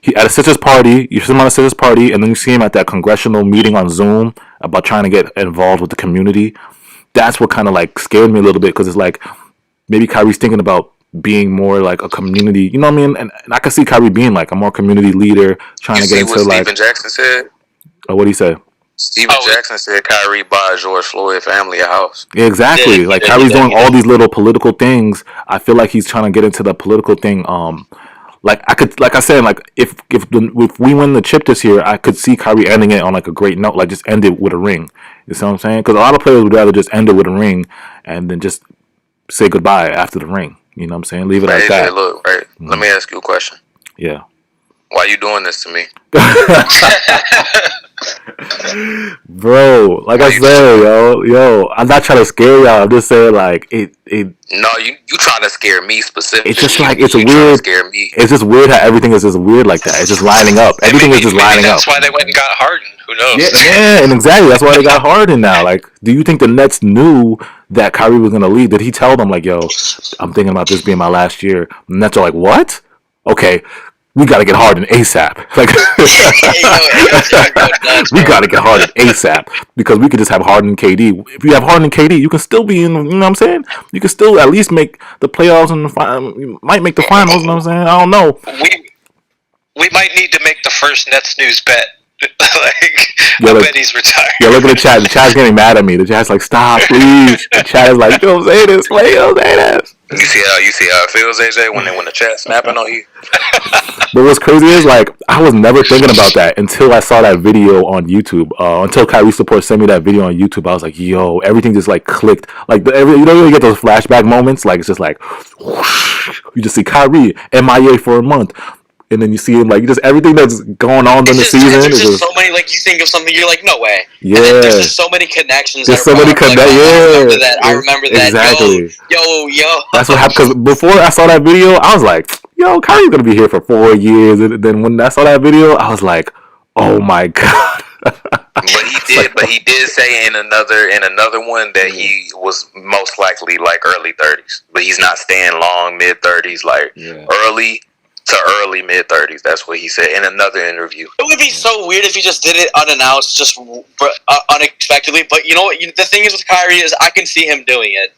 He at a sisters party. You see him on a sisters party, and then you see him at that congressional meeting on Zoom about trying to get involved with the community. That's what kind of like scared me a little bit, because it's like maybe Kyrie's thinking about being more like a community. You know what I mean? And I could see Kyrie being like a more community leader, trying to get into like. Steven Jackson said. Oh, what did he say? Steven Jackson said Kyrie buy George Floyd family a house. Yeah, exactly. Yeah, like Kyrie's doing all these little political things. I feel like he's trying to get into the political thing. Like I said, like if we win the chip this year, I could see Kyrie ending it on like a great note, like just end it with a ring. You see what I'm saying? Because a lot of players would rather just end it with a ring and then just say goodbye after the ring. You know what I'm saying? Leave it like that. Look, right. Mm-hmm. Let me ask you a question. Yeah. Why you doing this to me? Bro, like I said, yo, I'm not trying to scare y'all. I'm just saying, like, it. No, you trying to scare me specifically. It's just like it's weird. Scare me. It's just weird how everything is just weird like that. It's just lining up. Everything is just lining up. That's why they went and got Harden. Who knows? Yeah, and exactly. That's why they got Harden now. Like, do you think the Nets knew that Kyrie was gonna leave? Did he tell them like, yo, I'm thinking about this being my last year? And Nets are like, what? Okay. We gotta get Harden ASAP. Like, we gotta get Harden ASAP because we could just have Harden and KD. If you have Harden and KD, you can still be in. You know what I'm saying? You can still at least make the playoffs and you might make the finals. You know what I'm saying? I don't know. We might need to make the first Nets news bet. I bet he's retired. Yeah, look at the chat. The chat's getting mad at me. The chat's like, stop, please. The chat is like, don't say this, play, don't say this. You see how it feels, AJ, when the chat's snapping on you. But what's crazy is, like, I was never thinking about that until I saw that video on YouTube. Until Kyrie Support sent me that video on YouTube, I was like, yo, everything just like clicked. Like, you don't really get those flashback moments. Like, it's just like, whoosh, you just see Kyrie MIA for a month. And then you see him, like, just everything that's going on during the season. There's just so many, like, you think of something, you're like, no way. Yeah. And then there's just so many connections. There's so many connections. Yeah. I remember that. Exactly. Yo. That's what happened. Because before I saw that video, I was like, yo, Kyrie's going to be here for 4 years. And then when I saw that video, I was like, oh, my God. But he did say in another one that he was most likely, like, early 30s. But he's not staying long, mid-30s, like, early to early mid-30s. That's what he said in another interview. It would be so weird if he just did it unannounced, just unexpectedly. But you know what? The thing is with Kyrie is I can see him doing it.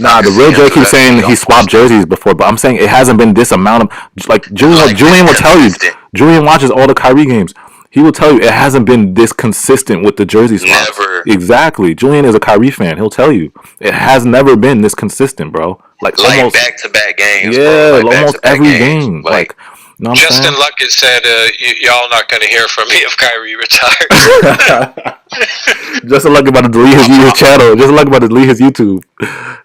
Nah, the real Jay keeps saying he swapped jerseys before, but I'm saying it hasn't been this amount of... Like, Julian will tell you. Julian watches all the Kyrie games. He will tell you it hasn't been this consistent with the jersey swaps. Never. Exactly. Julian is a Kyrie fan. He'll tell you. It has never been this consistent, bro. Like almost back-to-back games. Yeah, bro. Like almost every game. Like, you know what I'm Justin saying? Luckett said, y'all not going to hear from me if Kyrie retires. Justin Luckett about to delete his channel. Justin Luckett about to delete his YouTube.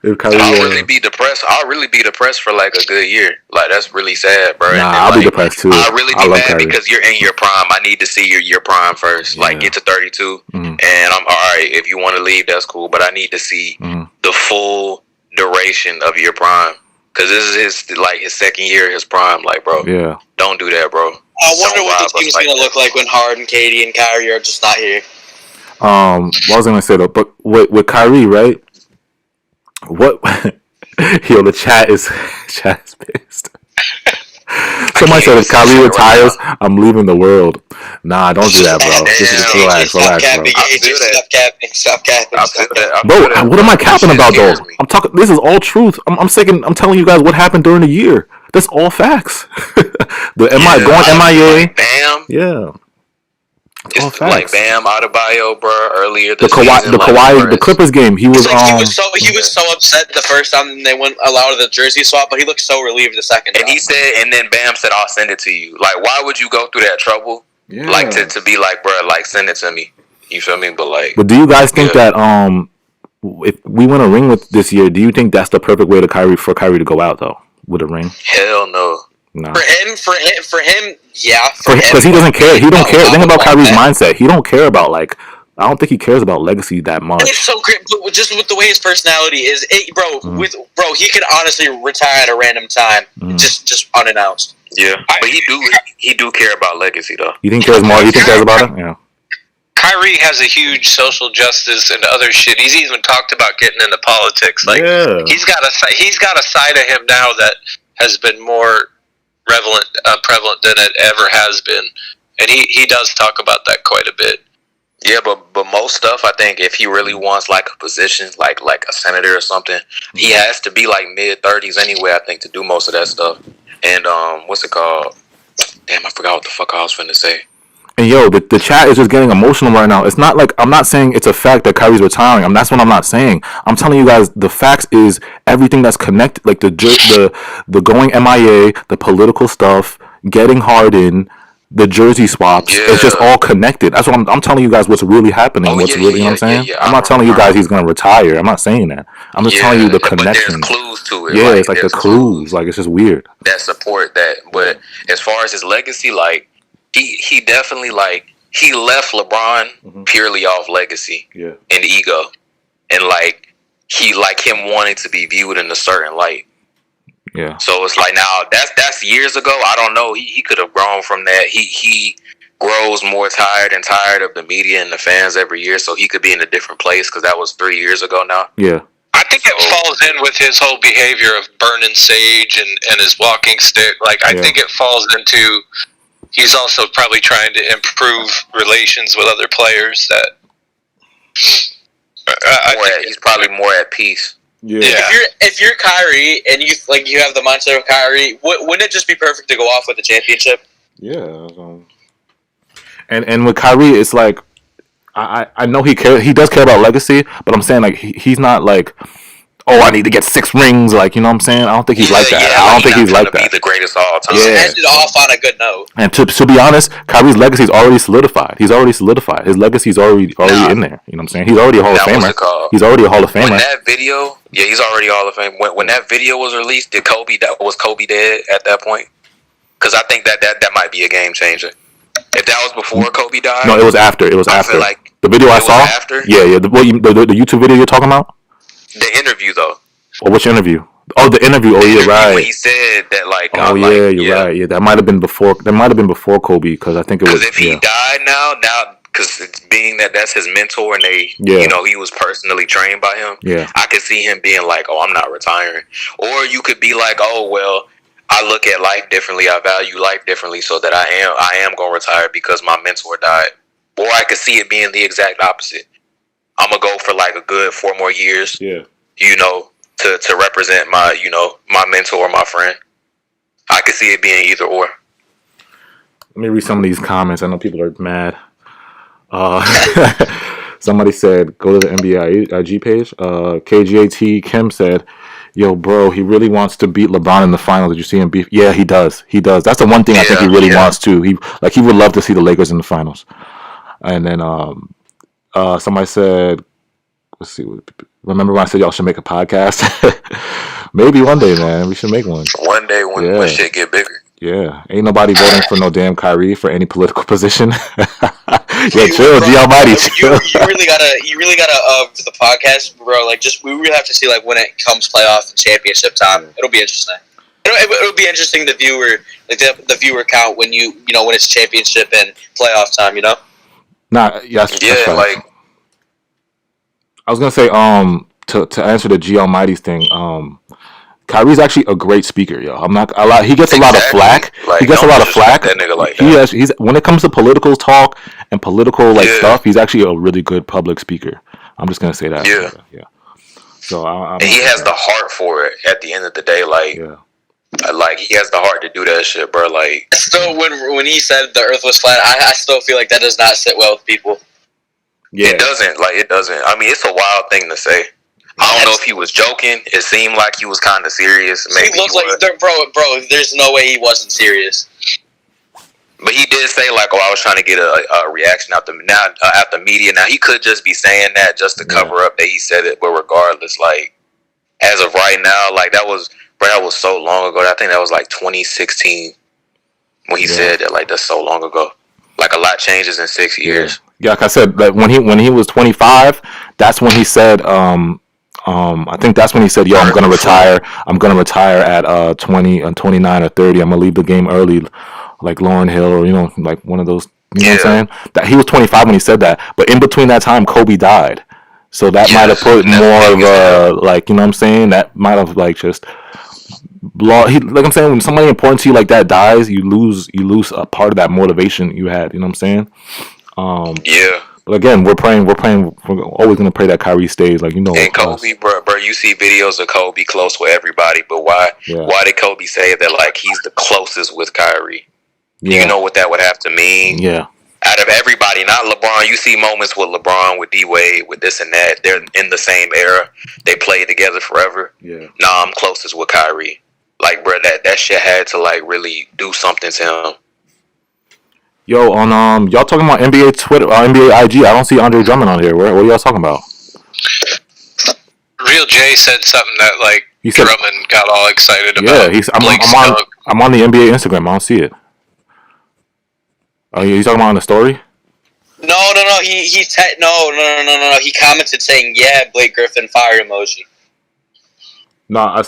If Kyrie, I'll really be depressed. I'll really be depressed for like a good year. Like, that's really sad, bro. Nah, I'll be depressed too. I'll really be mad because you're in your prime. I need to see your prime first. Like, get to 32. And I'm all right. If you want to leave, that's cool. But I need to see the full duration of your prime. Because this is his second year, his prime. Like, bro, don't do that, bro. I wonder what the team's going to look like when Harden, KD, and Kyrie are just not here. What I was going to say, though, but with Kyrie, right? What? Yo, the chat is pissed. Somebody said if Kyrie retires, I'm leaving the world. Nah, don't do that, bro. Just relax, bro. Stop capping. Bro, what am I capping about, though? I'm talking. This is all truth. I'm telling you guys what happened during the year. That's all facts. Going MIA. Bam. Yeah. It's like Bam Adebayo, bro. Earlier this season, the Clippers game. He was he was so upset the first time they wouldn't allow the jersey swap, but he looked so relieved the second time. And he said, and then Bam said, "I'll send it to you." Like, why would you go through that trouble? Yeah. Like to be like, bro, like send it to me. You feel me? But do you guys think that if we win a ring with this year, do you think that's the perfect way for Kyrie to go out though with a ring? Hell no. No. For him, yeah. Because he doesn't care. He don't care. Think about Kyrie's mindset. He don't care about I don't think he cares about legacy that much. It's so great, but just with the way his personality is, he could honestly retire at a random time, just unannounced. Yeah, but he do care about legacy though. You think cares more? You think cares about it? Yeah. Kyrie has a huge social justice and other shit. He's even talked about getting into politics. Like he's got a side of him now that has been more prevalent than it ever has been, and he does talk about that quite a bit. Yeah, but most stuff, I think, if he really wants like a position, like a senator or something, he has to be like mid-30s anyway, I think, to do most of that stuff. And what's it called? Damn, I forgot what the fuck I was finna say. And yo, the chat is just getting emotional right now. It's not like, I'm not saying it's a fact that Kyrie's retiring. That's what I'm not saying. I'm telling you guys, the facts is everything that's connected, like the going MIA, the political stuff, getting Harden, the jersey swaps. Yeah. It's just all connected. That's what I'm telling you guys what's really happening. You know what I'm saying? I'm not telling you guys he's gonna retire. I'm not saying that. I'm just telling you the connection. But there's clues to it. Yeah, like, it's like the clues. Like, it's just weird. That support that. But as far as his legacy, like, he definitely, like, he left LeBron purely off legacy and ego. And, like, he, like, him wanting to be viewed in a certain light. Yeah. So it's like, now, that's years ago. I don't know. He could have grown from that. He grows more tired of the media and the fans every year, so he could be in a different place, because that was 3 years ago now. Yeah. I think it falls in with his whole behavior of burning sage and his walking stick. Like, I think it falls into... He's also probably trying to improve relations with other players. That he's probably more at peace. Yeah. If you're Kyrie and you have the mindset of Kyrie, wouldn't it just be perfect to go off with a championship? Yeah. And with Kyrie, it's like, I know he does care about legacy, but I'm saying, like, he's not like, oh, I need to get 6 rings, like, you know what I'm saying? I don't think he's like that. I don't think he's like that. Be the greatest of all time. Yeah. End it off on a good note. And to be honest, Kyrie's legacy is already solidified. He's already solidified. His legacy is already in there. You know what I'm saying? He's already a Hall of Famer. He's already a Hall of Famer. When that video, he's already Hall of Fame. When that video was released, was Kobe dead at that point? Because I think that might be a game changer. If that was before Kobe died. No, it was after. It was after. Feel like the video I saw. After? Yeah. The YouTube video you're talking about. The interview, though. Or which interview? Oh, the interview. Right. When he said that, like, oh yeah, you're right. Yeah, that might have been before. That might have been before Kobe, because I think it was. Because if he died now, because being that's his mentor, and he was personally trained by him. Yeah, I could see him being like, "Oh, I'm not retiring," or you could be like, "Oh, well, I look at life differently. I value life differently, so that I am gonna retire because my mentor died." Or I could see it being the exact opposite. I'm gonna go for like a good 4 more years. Yeah, to represent my mentor, my friend. I could see it being either or. Let me read some of these comments. I know people are mad. Somebody said, go to the NBA IG page. KGAT Kim said, yo, bro, he really wants to beat LeBron in the finals. Did you see him beat? Yeah, he does. That's the one thing I think he really wants to. He would love to see the Lakers in the finals. And then somebody said, let's see, remember when I said y'all should make a podcast? Maybe one day, man. We should make one. One day when shit get bigger. Yeah. Ain't nobody voting for no damn Kyrie for any political position. Yeah, chill, G Almighty, chill. You really gotta for the podcast, bro, like, just we really have to see, like, when it comes playoff and championship time. It'll be interesting. It'll be interesting, the viewer count when when it's championship and playoff time, Nah, that's right. Like, I was gonna say, to answer the G Almighty's thing, Kyrie's actually a great speaker, yo. He gets a lot of flack. Like, he gets a lot of flack. That nigga like that. He's when it comes to political talk and political stuff, he's actually a really good public speaker. I'm just gonna say that. Yeah. So and he has the heart for it. At the end of the day, like, like, he has the heart to do that shit, bro. Like, still, when he said the Earth was flat, I still feel like that does not sit well with people. Yeah, it doesn't. Like, it doesn't. I mean, it's a wild thing to say. I don't know if he was joking. It seemed like he was kind of serious. Maybe he looked like, bro. There's no way he wasn't serious. But he did say, like, "Oh, I was trying to get a reaction out the media." Now, he could just be saying that just to cover up that he said it. But regardless, like, as of right now, like, that was so long ago. I think that was like 2016 when he said that. Like, that's so long ago. Like, a lot changes in 6 years. Yeah, like I said, like, when he was 25, that's when he said, I think that's when he said, yo, I'm gonna retire. I'm gonna retire at 29 or 30. I'm gonna leave the game early, like Lauryn Hill, or like one of those You know what I'm saying? That he was 25 when he said that, but in between that time, Kobe died. So that might have put more of a like, you know what I'm saying? That might have like just like I'm saying, when somebody important to you like that dies, you lose a part of that motivation you had. You know what I'm saying? Yeah. But again, we're always gonna pray that Kyrie stays. Like, you know. And Kobe, bro, you see videos of Kobe close with everybody, but why did Kobe say that like he's the closest with Kyrie? Yeah. You know what that would have to mean? Yeah. Out of everybody, not LeBron. You see moments with LeBron, with D-Wade, with this and that. They're in the same era. They played together forever. Yeah. Nah, I'm closest with Kyrie. Like, bro, that shit had to like really do something to him. Yo, on y'all talking about NBA Twitter, NBA IG? I don't see Andre Drummond on here. What are y'all talking about? Real J said something that like Drummond got all excited about. Yeah, I'm on the NBA Instagram. I don't see it. Oh, you talking about on the story? No. No. He commented saying, "Yeah, Blake Griffin, fire emoji." No,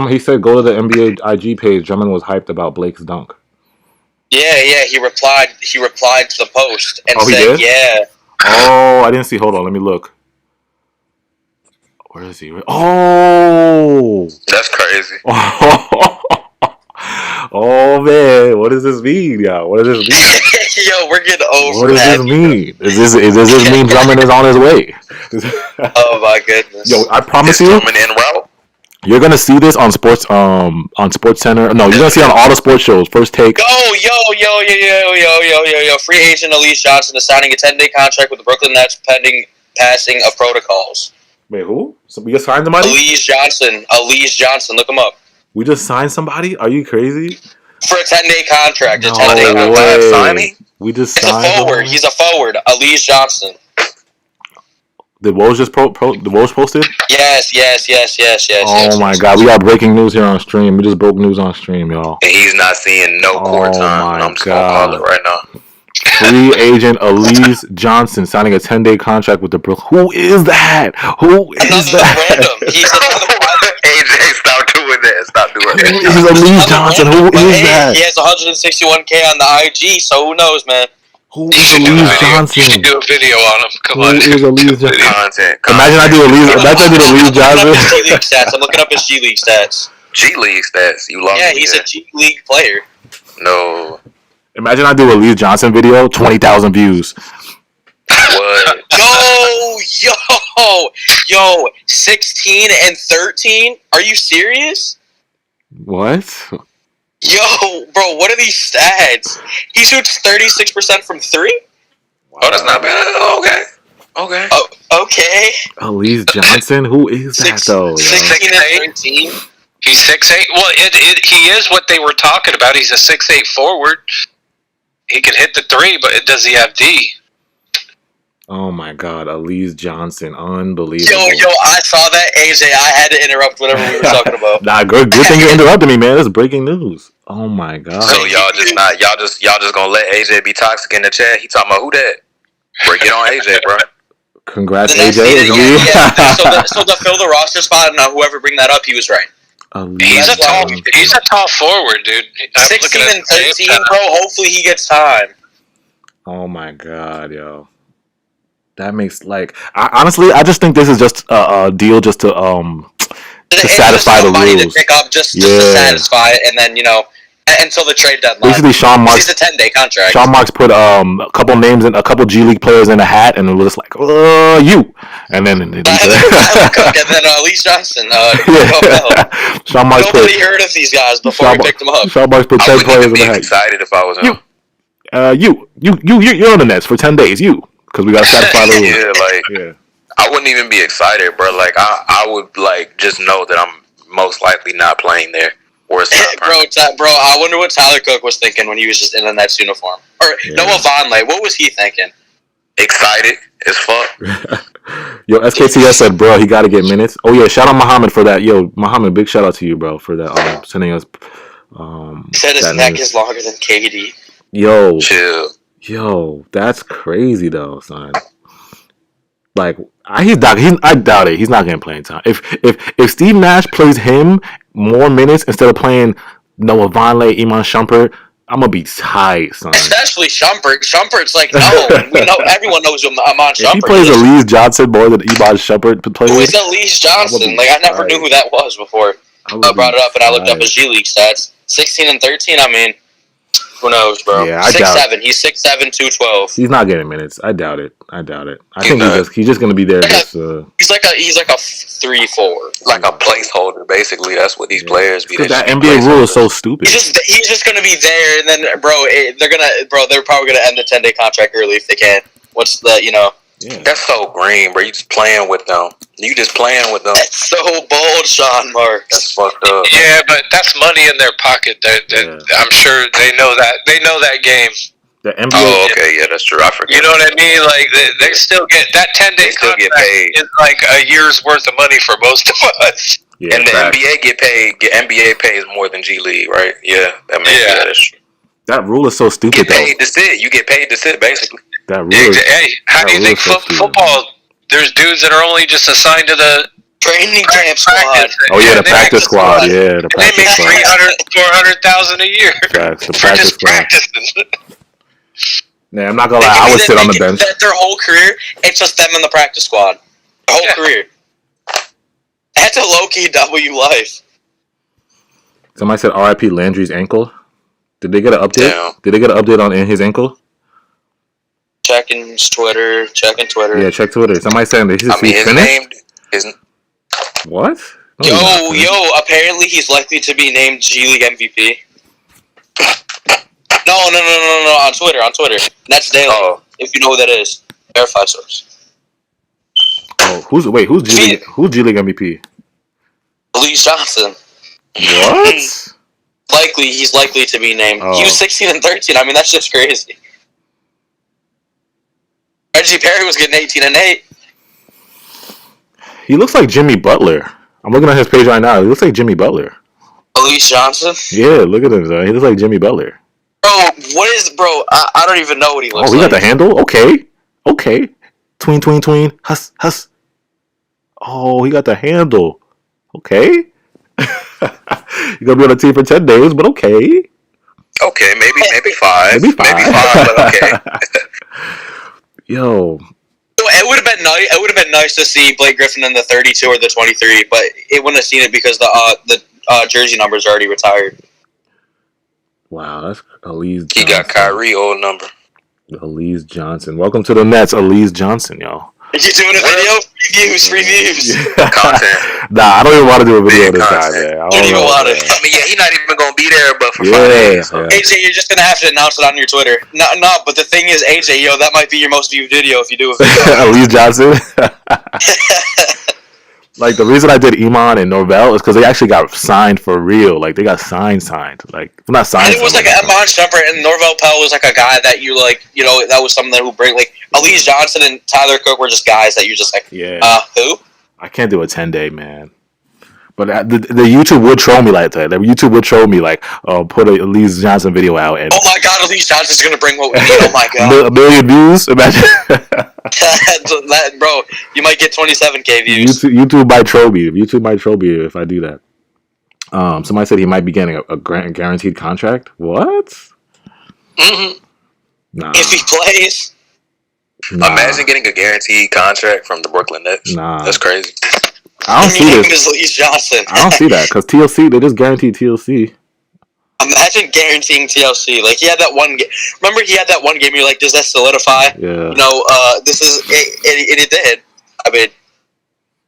he said go to the NBA IG page. Drummond was hyped about Blake's dunk. Yeah. He replied to the post and said, did? "Yeah." Oh, I didn't see. Hold on, let me look. Where is he? Oh, that's crazy. Oh man, what does this mean, yo? What does this mean? Yo, we're getting over. What does this mean? Does this mean Drummond is on his way? Oh my goodness! Yo, I promise you, Drummond en route? You're gonna see this on Sports Center. No, you're gonna see it on all the sports shows. First Take. Yo! Free agent Alize Johnson is signing a 10-day contract with the BrooklynNets pending passing of protocols. Wait, who? So we just signed somebody? Alize Johnson. Look him up. We just signed somebody? Are you crazy? For a 10-day contract. No 10-day way. signing? We just signed a forward. He's a forward. Alize Johnson. Did Woes just the Woes posted? Yes. Oh my God, we got breaking news here on stream. We just broke news on stream, y'all. And he's not seeing no court time. I'm just gonna call it right now. Free agent Alize Johnson signing a 10-day contract with the Brooklyn. Who is that? Who is that? Random. He's AJ, stop doing that. Stop doing that. Who is Alize Johnson? Who is that? He has 161K on the IG, so who knows, man? Who is Alize Johnson? You should do a video on him. Come on. Who is Alize Johnson? Content. Imagine I do Alize Johnson. G-League stats. I'm looking up his G-League stats. G-League stats? You lost me. Yeah, he's a G-League player. No. Imagine I do a Alize Johnson video, 20,000 views. What? Yo, 16 and 13? Are you serious? What? Yo, bro, what are these stats? He shoots 36% from 3? Wow. Oh, that's not bad. Okay. Oh, okay. Alize Johnson? Who is that, though? 16 and 13? He's 6'8". Well, he is what they were talking about. He's a 6'8" forward. He can hit the 3, but does he have D? Oh my God, Alize Johnson, unbelievable. Yo, I saw that, AJ. I had to interrupt whatever we were talking about. Nah, good thing you interrupted me, man. That's breaking news. Oh my God. So y'all just gonna let AJ be toxic in the chat? He talking about who that? Bro, get on AJ, bro. Congrats, AJ. So to fill the roster spot, and whoever bring that up, he was right. He's a tall forward, dude. 16 and 13, bro. Hopefully he gets time. Oh my God, yo. That makes honestly, I just think this is just a deal just to satisfy the rules. To pick up just to satisfy it, and then until the trade deadline. Basically, Sean Marks. It's a 10-day contract. Sean Marks put a couple names and a couple G League players in a hat, and it was just like, you, and then and then Alize Johnson. Sean Marks. Nobody heard of these guys before we picked them up. Sean Marks put 10 players in the hat. Excited if I was him. You're on the Nets for 10 days. Because we got to satisfy the rules. I wouldn't even be excited, bro. Like, I would, just know that I'm most likely not playing there. Or it's not bro, I wonder what Tyler Cook was thinking when he was just in the Nets uniform. Or Noah Vonleh, what was he thinking? Excited as fuck. Yo, SKTS said, bro, he got to get minutes. Oh, yeah, shout out Muhammad for that. Yo, Muhammad, big shout out to you, bro, for that, sending us. He said his neck is longer than KD. Yo. Chill. Yo, that's crazy though, son. Like, I doubt it. He's not getting playing time. If Steve Nash plays him more minutes instead of playing Noah Vonleh, Iman Shumpert, I'm gonna be tight, son. Especially Shumpert. Shumpert's like, no, we know everyone knows Iman Shumpert. If he plays Alize Johnson more than Iman Shumpert plays. Who is Alize Johnson? Like I never knew who that was before. I brought it up and I looked up his G League stats. 16 and 13. I mean, who knows, bro? Yeah, 6'7". He's 6'7", 212. He's not getting minutes. I doubt it. I think he's just gonna be there. He's like a 3-4, like a placeholder. Basically, that's what these players be. That NBA rule is so stupid. He's just gonna be there, and then, they're probably gonna end the 10-day contract early if they can. What's the, Yeah. That's so green, bro. You just playing with them. That's so bold, Sean Marks. That's fucked up. Yeah, but that's money in their pocket. I'm sure they know that. They know that game. The NBA. Oh, okay, yeah, that's true. I forget. You know what I mean? Like they still get that 10-day contract. Is like a year's worth of money for most of us. Yeah, and the NBA get paid. NBA pays more than G League, right? Yeah, that's true. That rule is so stupid. You get paid to sit. You get paid to sit, basically. That rule. Hey, how do you think football? There's dudes that are only just assigned to the training camp squad. Oh yeah, the practice squad. Yeah, the practice squad. They make $300,000 a year. The practice squad. Yeah, I'm not gonna lie. I would sit on the bench. Their whole career, it's just them in the practice squad. Their whole career. That's a low-key W life. Somebody said R.I.P. Landry's ankle. Did they get an update? Damn. Did they get an update on his ankle? Checking Twitter. Yeah, check Twitter. Somebody saying that he's finished. What? No, Yo! Apparently he's likely to be named G League MVP. No. On Twitter. That's daily. Oh. If you know who that is, verified source. Oh, who's G League MVP? Alize Johnson. What? He's likely to be named. Oh. He was 16 and 13. I mean, that's just crazy. Reggie Perry was getting 18 and 8. He looks like Jimmy Butler. I'm looking at his page right now. He looks like Jimmy Butler. Alize Johnson? Yeah, look at him. He looks like Jimmy Butler. Bro, I don't even know what he looks like. Oh, he got the handle? Okay. Tween. Huss. Oh, he got the handle. Okay. You're going to be on the team for 10 days, but okay. Okay, maybe 5. Maybe 5, but okay. Yo. It would have been nice to see Blake Griffin in the 32 or the 23, but it wouldn't have seen it because the jersey numbers are already retired. Wow, that's Alize Johnson. He got Kyrie old number. Alize Johnson. Welcome to the Nets, Alize Johnson, yo. Are you doing a video? Reviews. Content. Nah, I don't even want to do a video of this guy, man. I don't even want it. I mean, yeah, he's not even going to be there, but for 5 Yeah. days. So. AJ, you're just going to have to announce it on your Twitter. No, but the thing is, AJ, that might be your most viewed video if you do a video. Alize Johnson. Like, the reason I did Iman and Norvell is because they actually got signed for real. Like, they got signed. Like, not signed. And it was like Iman Shumpert and Norvell Pelle was like a guy that you like, that was someone that who bring, like, Alize Johnson and Tyler Cook were just guys that you just like, who? I can't do a 10-day, man. But the YouTube would troll me like that. The YouTube would troll me like, put a Alize Johnson video out. And oh my God, Alize Johnson's going to bring what we need. Oh my God. A million views? Imagine. Bro, you might get 27K views. YouTube might troll me. YouTube might troll me if I do that. Somebody said he might be getting a guaranteed contract. What? Mm-hmm. Nah. If he plays. Nah. Imagine getting a guaranteed contract from the BrooklynNets. Nah. That's crazy. I don't see Your name this. is Alize Johnson. I don't see that because TLC, they just guaranteed TLC. Imagine guaranteeing TLC. Like, he had that one game. Remember, he had that one game. You're like, does that solidify? Yeah. This is it. It did. I mean,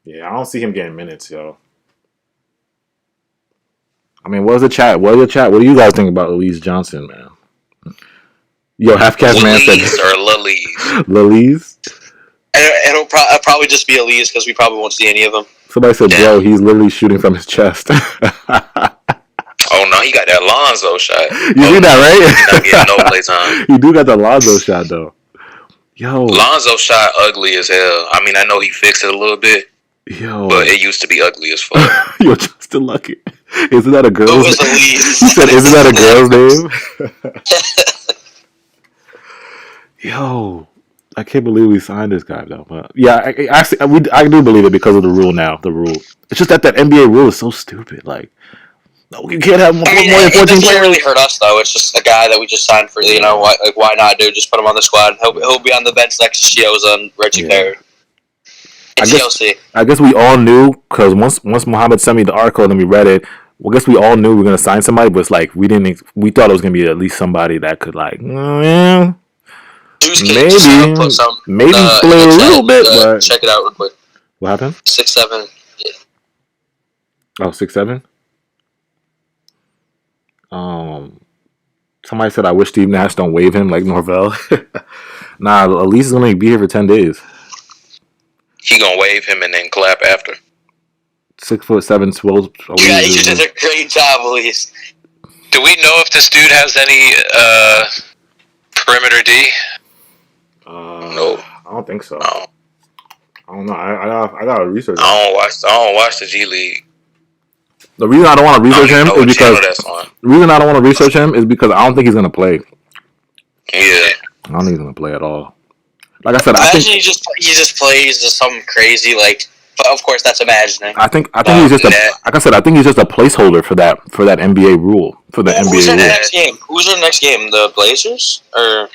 yeah, I don't see him getting minutes, yo. I mean, what's the chat? What do you guys think about Alize Johnson, man? Yo, Half-Cast Man said or Lalize. Lalize? it'll probably just be Alize because we probably won't see any of them. Somebody said, bro, he's literally shooting from his chest. Oh no, he got that Lonzo shot. You see that, right? He's not getting no play time. He do got the Lonzo shot, though. Yo. Lonzo shot ugly as hell. I mean, I know he fixed it a little bit. Yo. But it used to be ugly as fuck. Yo, Justin Lucky. Isn't that a girl's name? It was Alize. He said, isn't that a girl's name? Yo. I can't believe we signed this guy, though. But yeah, I do believe it because of the rule now. The rule. It's just that NBA rule is so stupid. Like No, you can't have more than 14 it doesn't players. really hurt us though. It's just a guy that we just signed for. Why not, dude? Just put him on the squad. He'll be on the bench next to Chioza and Reggie Perry. And TLC. I guess we all knew because once Muhammad sent me the article and then we read it. Well, I guess we all knew we were gonna sign somebody, but it's like we thought it was gonna be at least somebody that could like, maybe play a little bit, but check it out real quick. What happened? 6'7". Yeah. Oh, 6'7". Somebody said I wish Steve Nash don't waive him like Norvell. Nah, Alize is gonna be here for 10 days. He gonna waive him and then clap after. 6'7" swells. Yeah, you did a great job, Alize. Do we know if this dude has any perimeter D? No, I don't think so. No. I don't know. I gotta research. I don't watch the G League. The reason I don't want to research him is because I don't think he's gonna play. Yeah, I don't think he's gonna play at all. Like I said, he just plays just something crazy. Like, but of course, that's imagining. I think he's just like I said. I think he's just a placeholder for that NBA rule for the NBA Who's rule. next game? Who's their next game? The Blazers or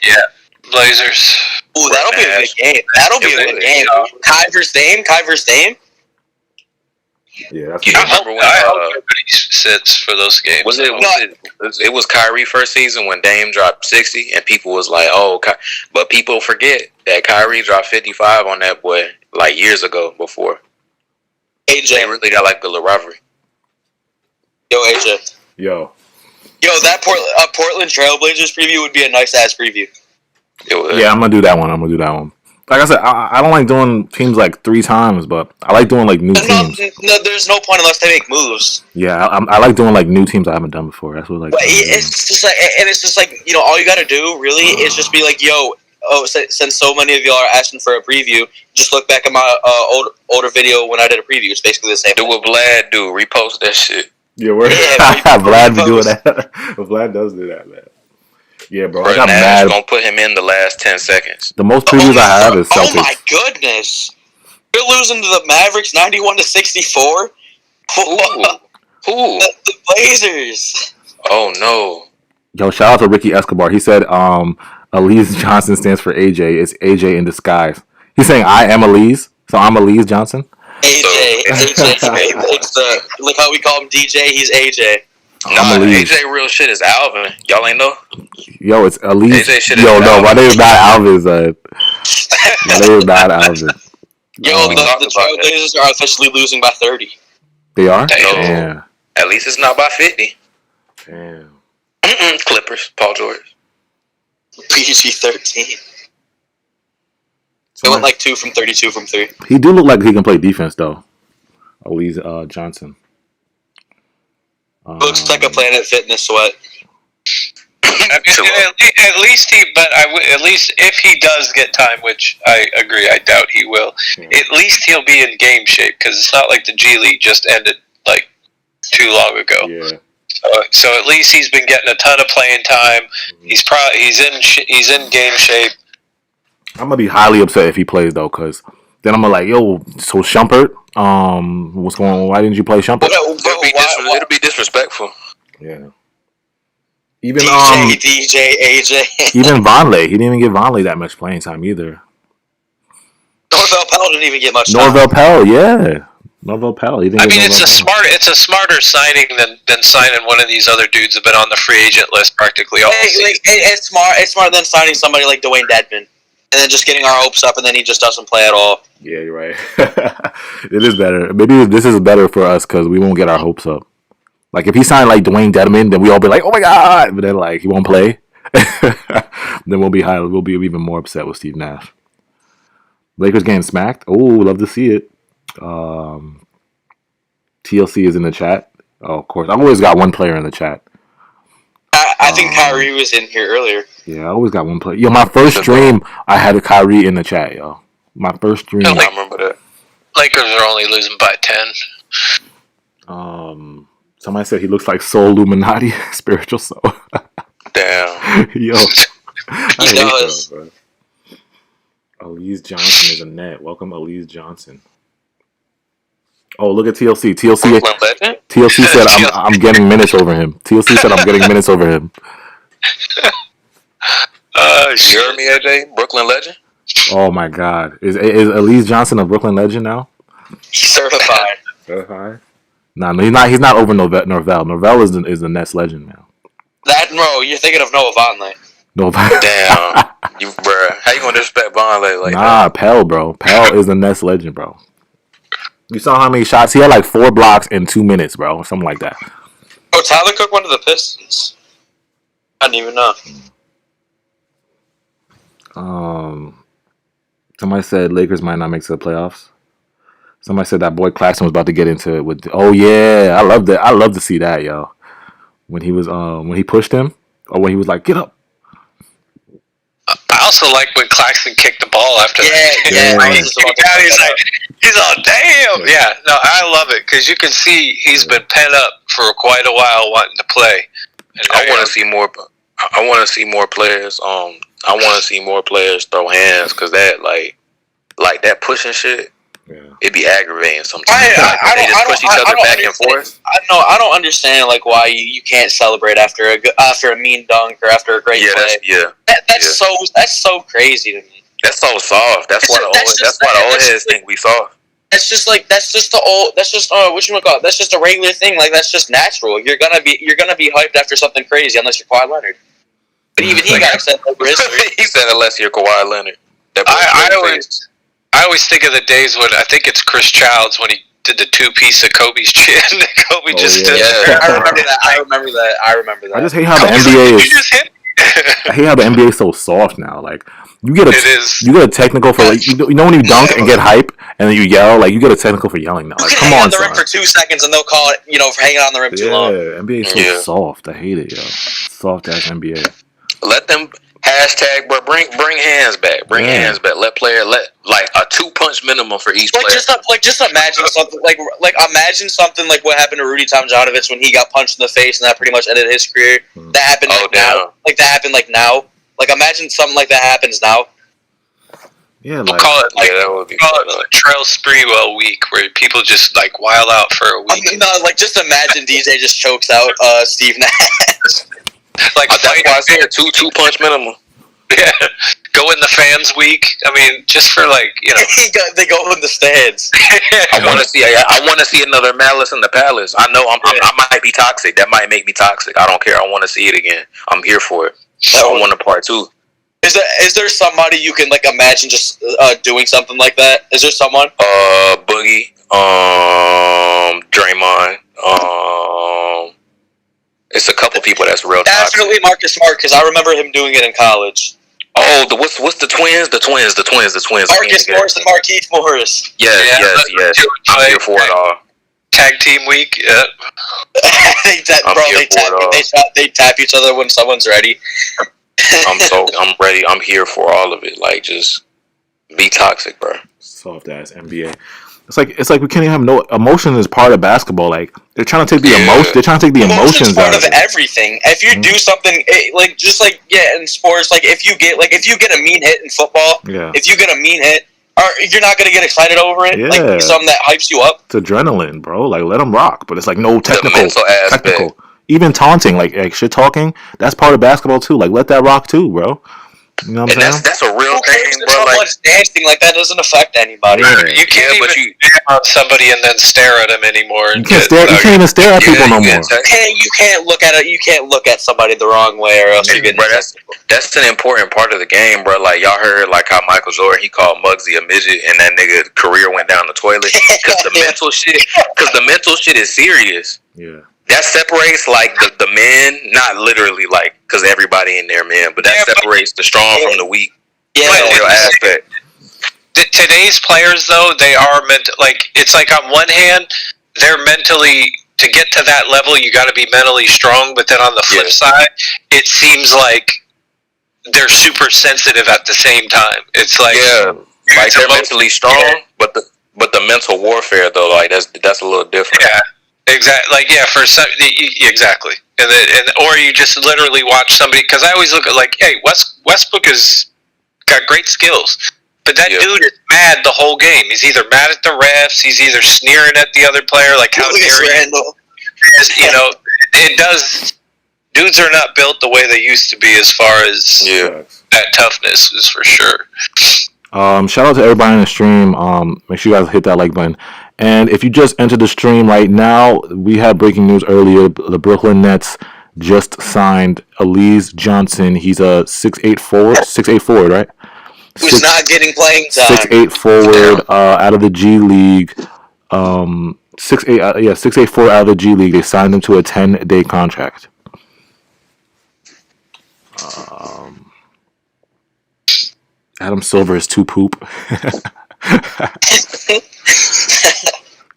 Blazers. Ooh, that'll be a good game. That'll be a good game. Kai versus Dame. Yeah, that's I hope everybody sits for those games. It was Kyrie first season when Dame dropped 60 and people was like, oh, but people forget that Kyrie dropped 55 on that boy like years ago before. AJ. They really got like the rivalry. Yo, AJ. Yo, that Portland Trailblazers preview would be a nice ass preview. Yeah, I'm gonna do that one. Like I said, I don't like doing teams like 3 times, but I like doing like new teams. No, there's no point unless they make moves. Yeah, I like doing like new teams I haven't done before. That's what it's just like all you gotta do really is just be like, since so many of y'all are asking for a preview, just look back at my older video when I did a preview. It's basically the same. Do what Vlad do. Repost that shit. Yeah, Vlad be doing that. Vlad does do that, man. Yeah, bro. I got mad. Gonna put him in the last 10 seconds. The most previews I have is Celtics. Oh my goodness! You're losing to the Mavericks 91-64. Who? The Blazers. Oh no! Yo, shout out to Ricky Escobar. He said, Alize Johnson stands for AJ. It's AJ in disguise. He's saying I am Alize, so I'm Alize Johnson. AJ. It's the look how we call him DJ. He's AJ. Nah, AJ real shit is Alvin. Y'all ain't know? Yo, it's Alize. AJ shit Yo, no, my name is not Alvin. My name is not Alvin. Yo, the Trailblazers are officially losing by 30. They are? Damn. At least it's not by 50. Damn. Clippers, Paul George. PG-13. They went like 2 from 32 from 3. He do look like he can play defense, though. Alize Johnson. Looks like a Planet Fitness sweat. At least if he does get time, which I agree, I doubt he will. Yeah. At least he'll be in game shape because it's not like the G League just ended like too long ago. Yeah. So at least he's been getting a ton of playing time. Mm-hmm. He's in game shape. I'm gonna be highly upset if he plays though, because then I'm gonna like, yo, so Shumpert, what's going on? Why didn't you play Shumpert? It'll be disrespectful. Yeah. Even DJ AJ. Even Vonleh, he didn't even give Vonleh that much playing time either. Norvell Pelle didn't even get much time. Norvell Pelle, yeah. Norvell Pelle. It's a smarter signing than signing one of these other dudes who've been on the free agent list practically all season. It's smarter than signing somebody like Dwayne Dedmon and then just getting our hopes up and then he just doesn't play at all. Yeah, you're right. It is better. Maybe this is better for us because we won't get our hopes up. Like if he signed like Dwayne Dedmon, then we all be like, "Oh my god!" But then like he won't play, then we'll be high. We'll be even more upset with Steve Nash. Lakers getting smacked. Oh, love to see it. TLC is in the chat. Oh, of course. I've always got one player in the chat. I think Kyrie was in here earlier. Yeah, I always got one player. Yo, my first stream, I had a Kyrie in the chat, yo. My first stream. I remember that. Lakers are only losing by 10. Somebody said he looks like Soul Illuminati, spiritual soul. Damn. Yo. He does. Bro. Alize Johnson is a net. Welcome, Alize Johnson. Oh, look at TLC. TLC said I'm getting minutes over him. TLC said I'm getting minutes over him. You heard me, AJ? Brooklyn legend? Oh my God. Is Alize Johnson a Brooklyn legend now? Certified. Certified? No, he's not over Norvell. Norvell is the Nets legend now. You're thinking of Noah Vonleh. Damn. Bruh. How you gonna disrespect Vonleh like that? Nah, Pelle, bro. Pelle is the Nets legend, bro. You saw how many shots? He had like 4 blocks in 2 minutes, bro. Something like that. Oh, Tyler Cook went to the Pistons. I didn't even know. Somebody said Lakers might not make it to the playoffs. Somebody said that boy Claxton was about to get into it with. Oh yeah, I love that. I love to see that, yo. When he was when he pushed him, or when he was like, "Get up." I also like when Claxton kicked the ball after that. Yeah. He's all, damn. Yeah, no, I love it because you can see he's been pent up for quite a while wanting to play. And I want to see more. I want to see more players. I want to see more players throw hands because that like that pushing shit. Yeah. It'd be aggravating sometimes. They just push each other back and forth. I don't understand like why you can't celebrate after a mean dunk or after a great play. That's so crazy to me. That's so soft. That's why the old heads think we soft. That's just That's just a regular thing. Like that's just natural. You're gonna be hyped after something crazy unless you're Kawhi Leonard. But even he got upset over history. He said unless you're Kawhi Leonard. I always think of the days when I think it's Chris Childs when he did the 2-piece of Kobe's chin. Kobe just did. Yeah. I remember that. I just hate how the NBA is. I hate how the NBA is so soft now. Like you get a technical for like you know when you dunk and get hype and then you yell, like you get a technical for yelling now. Like come on, on the rim for 2 seconds and they'll call it for hanging on the rim too long. Yeah, NBA is so soft. I hate it, yo. Soft ass NBA. Let them #, bring hands back. Bring hands back. Let like a 2-punch minimum for each player. Just imagine something like imagine something like what happened to Rudy Tomjanovich when he got punched in the face and that pretty much ended his career. That happened now. Like that happened like now. Like imagine something like that happens now. Yeah, we'll call it that would be Latrell Sprewell week where people just like wild out for a week. Just imagine DJ just chokes out Steve Nash. Like that's why I said 2-punch minimum. Yeah, go in the fans week. I mean, just for they go in the stands. I want to see another Malice in the Palace. I know I might be toxic. That might make me toxic. I don't care. I want to see it again. I'm here for it. I want a part 2. Is there somebody you can imagine just doing something like that? Is there someone? Boogie, Draymond, it's a couple people that's real toxic. Definitely Marcus Smart because I remember him doing it in college. Oh, what's the twins? The twins. Marcus Morris and Marquise Morris. Yes. I'm here for it all. Tag team week. Yeah. They tap each other when someone's ready. I'm ready. I'm here for all of it. Like just be toxic, bro. Soft ass NBA. It's like we can't even have no emotion as part of basketball. Like they're trying to take the emotion. They're trying to take the emotions part out of everything. If you do something in sports, if you get a mean hit in football, if you get a mean hit, you're not gonna get excited over it. Yeah. Like something that hypes you up. It's adrenaline, bro. Like let them rock. But it's like no technical. The mental aspect. Even taunting, like shit talking. That's part of basketball too. Like let that rock too, bro. You know what I'm saying? That's a real thing, bro. Someone's dancing like that doesn't affect anybody. Yeah. You can't even stare on somebody and then stare at them anymore. You can't even stare at people no more. You can't look at it. You can't look at somebody the wrong way, or else you get. Bro, that's an important part of the game, bro. Like y'all heard, like how Michael Jordan he called Muggsy a midget, and that nigga career went down the toilet because the mental shit is serious. Yeah. That separates like the men, not literally like because everybody in there men, but that separates the strong from the weak. Yeah, real aspect. Today's players though, they are it's like on one hand they're mentally to get to that level you got to be mentally strong, but then on the flip side, it seems like they're super sensitive at the same time. It's like like they're mentally strong, but the mental warfare though, like that's a little different. Yeah. Exactly. Exactly. And or you just literally watch somebody because I always look at hey, Westbrook has got great skills, but that dude is mad the whole game. He's either mad at the refs, he's either sneering at the other player, like how dare you. it does. Dudes are not built the way they used to be as far as that toughness is for sure. Shout out to everybody in the stream. Make sure you guys hit that like button. And if you just entered the stream right now, we had breaking news earlier. The Brooklyn Nets just signed Alize Johnson. He's a 6'8" forward, right? Who's not getting playing time. 6'8" forward out of the G League. 6'8" forward out of the G League. They signed him to a 10-day contract. Adam Silver is too poop.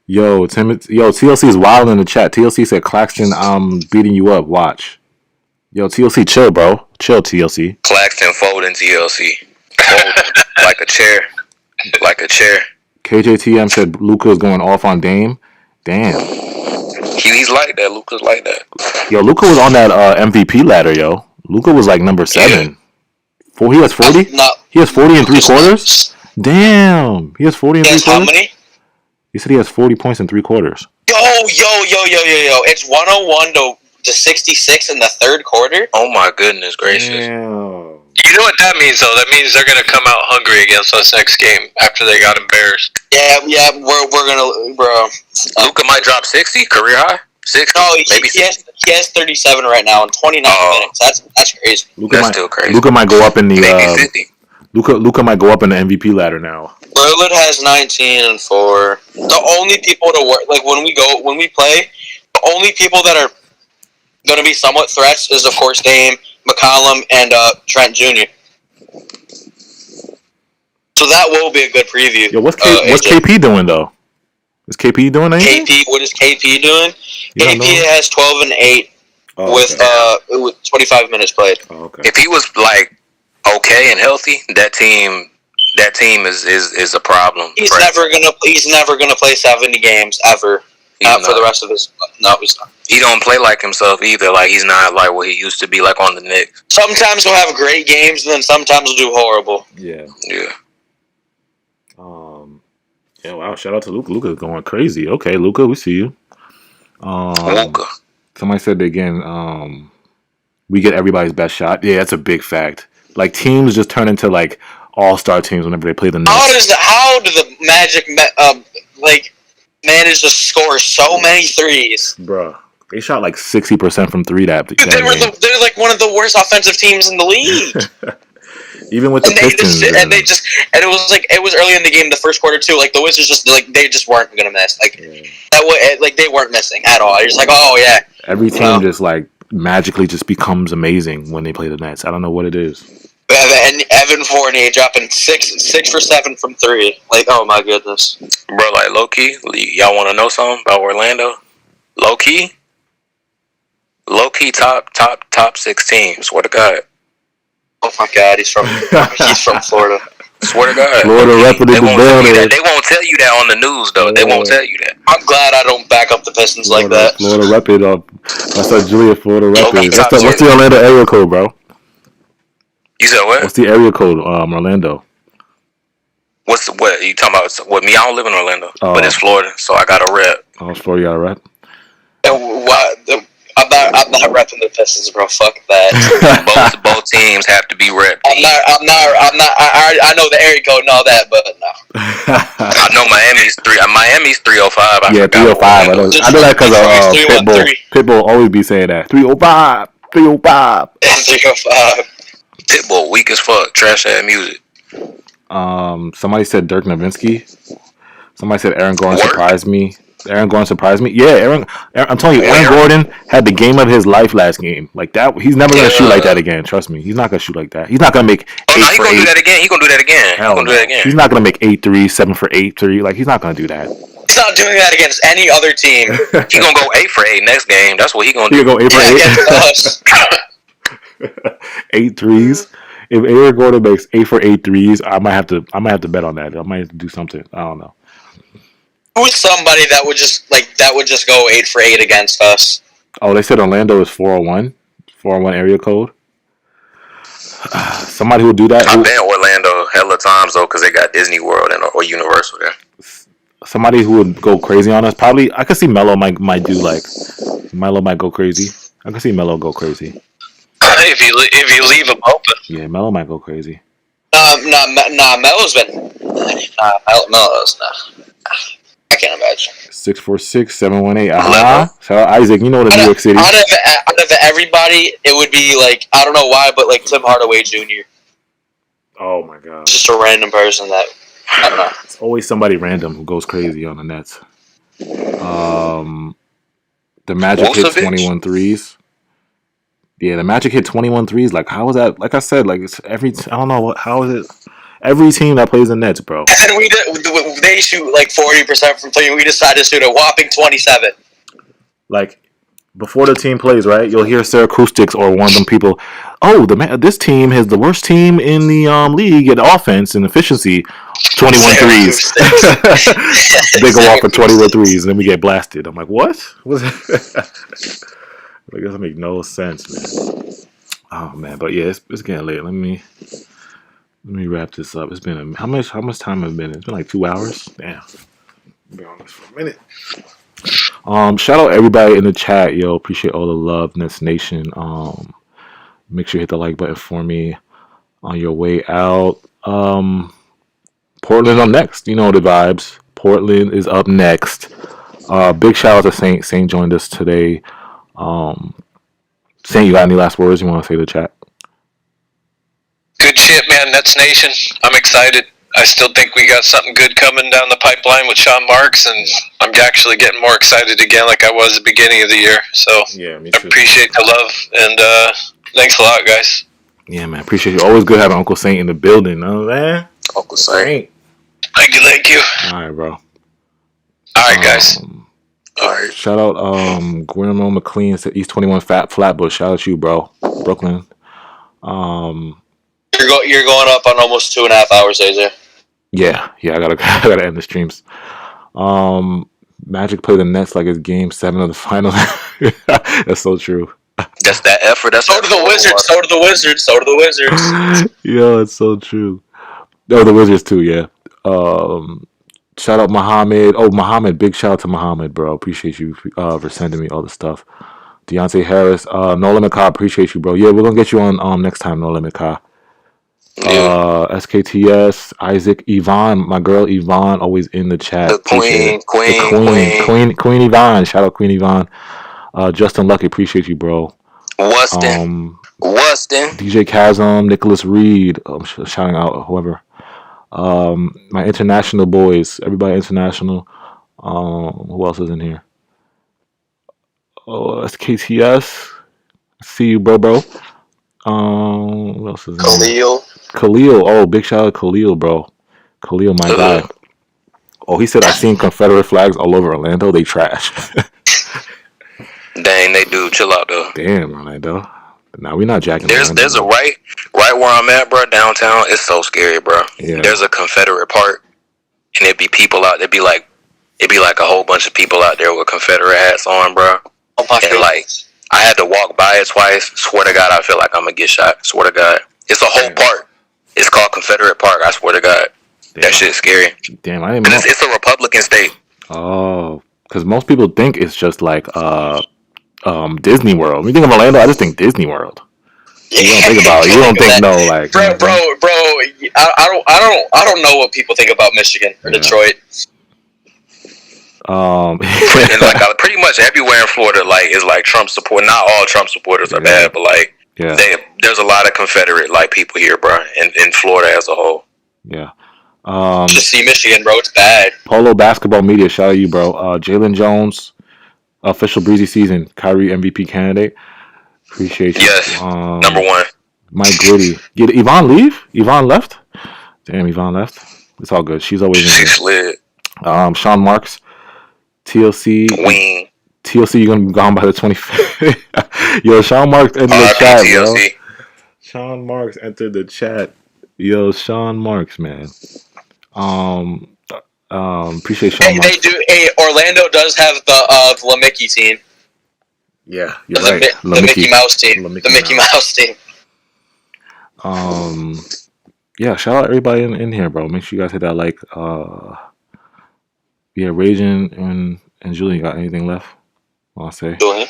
TLC is wild in the chat. TLC said, Claxton, I'm beating you up. Watch. Yo, TLC, chill, bro. Chill, TLC. Claxton folding TLC. Folding like a chair. Like a chair. KJTM said Luca is going off on Dame. Damn. He's like that. Luca's like that. Yo, Luca was on that MVP ladder, yo. Luca was like number 7. He has 40? He has 40 in 3 quarters? Damn. He has 40 in 3 quarters? How many? He said he has 40 points in 3 quarters. Yo. It's 101 to 66 in the third quarter? Oh my goodness gracious. Damn. You know what that means, though? That means they're going to come out hungry against us next game after they got embarrassed. Yeah, we're going to, bro. Luca might drop 60, career high? 60? No, maybe he has 37 right now in 29 minutes. That's crazy. That's still crazy. Luca might go up in the maybe 50. Luca might go up in the MVP ladder now. Berlin has 19 and 4. The only people to work, like when we play, the only people that are going to be somewhat threats is of course Dame, McCollum, and Trent Jr. So that will be a good preview. Yo, what's KP doing though? Is KP doing anything? What is KP doing? KP has 12 and 8 with 25 minutes played. Oh, okay. If he was like okay and healthy, that team is a problem. He's never gonna play 70 games ever. Not for the rest of his. No, he's not. He don't play like himself either. Like he's not like what he used to be like on the Knicks. Sometimes he'll have great games, and then sometimes he'll do horrible. Yeah. Yeah, wow! Shout out to Luca. Luca's going crazy. Okay, Luca, we see you. Luca. Somebody said again. We get everybody's best shot. Yeah, that's a big fact. Like teams just turn into like all-star teams whenever they play the Knicks. How do the Magic manage to score so many threes? Bruh, they shot like 60% from 3 that. They're like one of the worst offensive teams in the league. Even with the Pistons, it was early in the game, the first quarter too. Like the Wizards just weren't gonna miss. They weren't missing at all. You're just like, oh yeah. Every team just like magically just becomes amazing when they play the Nets. I don't know what it is. And Evan Fournier dropping 6 for 7 from 3. Like, oh my goodness, bro. Like low key, y'all want to know something about Orlando? Low key, top 6 teams. Swear to God. Oh my God, he's from Florida. Swear to God. Florida represented the building. They won't tell you that on the news, though. They won't tell you that. I'm glad I don't back up the Pistons like that. Florida rep it up. That's like Julia Florida rep it. What's the Orlando area code, bro? You said what? What's the area code, Orlando? What are you talking about? What, me? I don't live in Orlando, but it's Florida, so I got a rep. Oh, it's Florida, you got a rep? I'm not repping the Pistons, bro. Fuck that. both teams have to be repped. I'm not. I know the area code and all that, but no. I know Miami's 305. 305. I know that because Pitbull always be saying that 305. 305. Pitbull weak as fuck. Trash ass music. Somebody said Dirk Nowitzki. Somebody said Aaron Gordon surprised me. Aaron Gordon surprised me. Yeah, I'm telling you, Aaron Gordon had the game of his life last game. Like that, he's never gonna shoot like that again. Trust me, he's not gonna shoot like that. He's not gonna make. He's gonna do that again. He's gonna do that again. He's not gonna make 8 threes, 7 for 8 3. Like he's not gonna do that. He's not doing that against any other team. He's gonna go 8 for 8 next game. That's what he's gonna do. He'll go 8 for 8. 8 threes. If Aaron Gordon makes 8 for 8 threes, I might have to bet on that. I might have to do something. I don't know. Who's somebody that would just go 8 for 8 against us? Oh, they said Orlando is 401 area code. Somebody who would do that. I've been Orlando hella times though, because they got Disney World or Universal there. somebody who would go crazy on us. Probably, I could see Melo might do like Melo might go crazy. I could see Melo go crazy. If you leave him open. Yeah, Melo might go crazy. Melo's been. Melo's not. I can't imagine. 646-718. Shout out Isaac. You know the New York City. Out of everybody, it would be like I don't know why, but like Tim Hardaway Jr. Oh my god. Just a random person that I don't know. It's always somebody random who goes crazy on the Nets. The Magic hit 21 threes. Yeah, the Magic hit 21 threes. Like, how is that? Like I said, like it's every. I don't know how is it. Every team that plays the Nets, bro. And they shoot like 40% from three. We decided to shoot a whopping 27. Like before the team plays, right? You'll hear Sarah Acoustics or one of them people. Oh, this team is the worst team in the league at offense and efficiency. 21 threes. They go off for 21 threes, and then we get blasted. I'm like, what? Like, doesn't make no sense, man. Oh man, but yeah, it's getting late. Let me wrap this up. It's been how much time has it been? It's been like 2 hours. Damn. I'll be on this for a minute. Shout out everybody in the chat, yo. Appreciate all the love, Nets Nation. Make sure you hit the like button for me on your way out. Portland up next. You know the vibes. Portland is up next. Big shout out to Saint. Saint joined us today. Saint, you got any last words you want to say to the chat? Good shit, man. Nets Nation. I'm excited. I still think we got something good coming down the pipeline with Sean Marks, and I'm actually getting more excited again like I was at the beginning of the year. So yeah, me too. I appreciate the love, and thanks a lot, guys. Yeah, man. Appreciate you. Always good having Uncle Saint in the building, man. Uncle Saint. Thank you. All right, bro. All right, guys. All right. Shout out Guillermo McLean, East 21 Flatbush. Shout out you, bro. Brooklyn. You're going up on almost 2.5 hours, AJ. Yeah. I gotta end the streams. Magic play the Nets like it's game 7 of the finals. That's so true. That's that effort. So do the Wizards. Yo, it's so true. Oh, the Wizards too. Yeah. Shout out Muhammad. Oh, Muhammad. Big shout out to Muhammad, bro. Appreciate you for sending me all the stuff. Deontay Harris. No Limit Ka. Appreciate you, bro. Yeah, we're gonna get you on next time. No Limit Ka. SKTS, Isaac, Yvonne, my girl Yvonne, always in the chat. The Queen Yvonne. Shout out Queen Yvonne. Justin Lucky, appreciate you, bro. Wustin. DJ Chasm, Nicholas Reed. I'm shouting out whoever. My international boys, everybody international. Who else is in here? Oh, SKTS. See you, bro. Who else is in here? Khalil. Oh, big shout out to Khalil, bro. Khalil, my guy. Oh, he said I seen Confederate flags all over Orlando. They trash. Dang, they do. Chill out, though. Damn, Orlando. Nah, we're not jacking. There's a right where I'm at, bro. Downtown, it's so scary, bro. Yeah. There's a Confederate park, and it'd be people out. It'd be like a whole bunch of people out there with Confederate hats on, bro. Oh my God. Like, I had to walk by it twice. Swear to God, I feel like I'm gonna get shot. Swear to God, it's a whole park. It's called Confederate Park. I swear to God, that shit's scary. Damn, I didn't know. It's a Republican state. Oh, because most people think it's just like Disney World. When you think of Orlando, I just think Disney World. You don't think about it. You don't think no, like bro. I don't know what people think about Michigan or Detroit. And like pretty much everywhere in Florida, like is like Trump support. Not all Trump supporters are bad, but like there's a lot of Confederate like people here, bro, in Florida as a whole. Yeah. Just see Michigan, bro. It's bad. Polo Basketball Media, shout out you, bro. Jalen Jones, official breezy season, Kyrie MVP candidate. Appreciate you. Yes, number one. Mike Gritty. Did Yvonne leave? Yvonne left? Damn, Yvonne left. It's all good. She's always in here. She slid. Sean Marks, TLC. Wing. TLC, you're gonna be gone by the 25th. Yo, Sean Marks entered the chat, bro. Sean Marks entered the chat. Yo, Sean Marks, man. Appreciate Sean Marks. They do. Orlando does have the LaMickey team. Yeah, you're right. The Mickey Mouse team. The Mickey Mouse team. Yeah, shout out everybody in here, bro. Make sure you guys hit that like. Yeah, Rage and Julian got anything left? I'll say. Julian.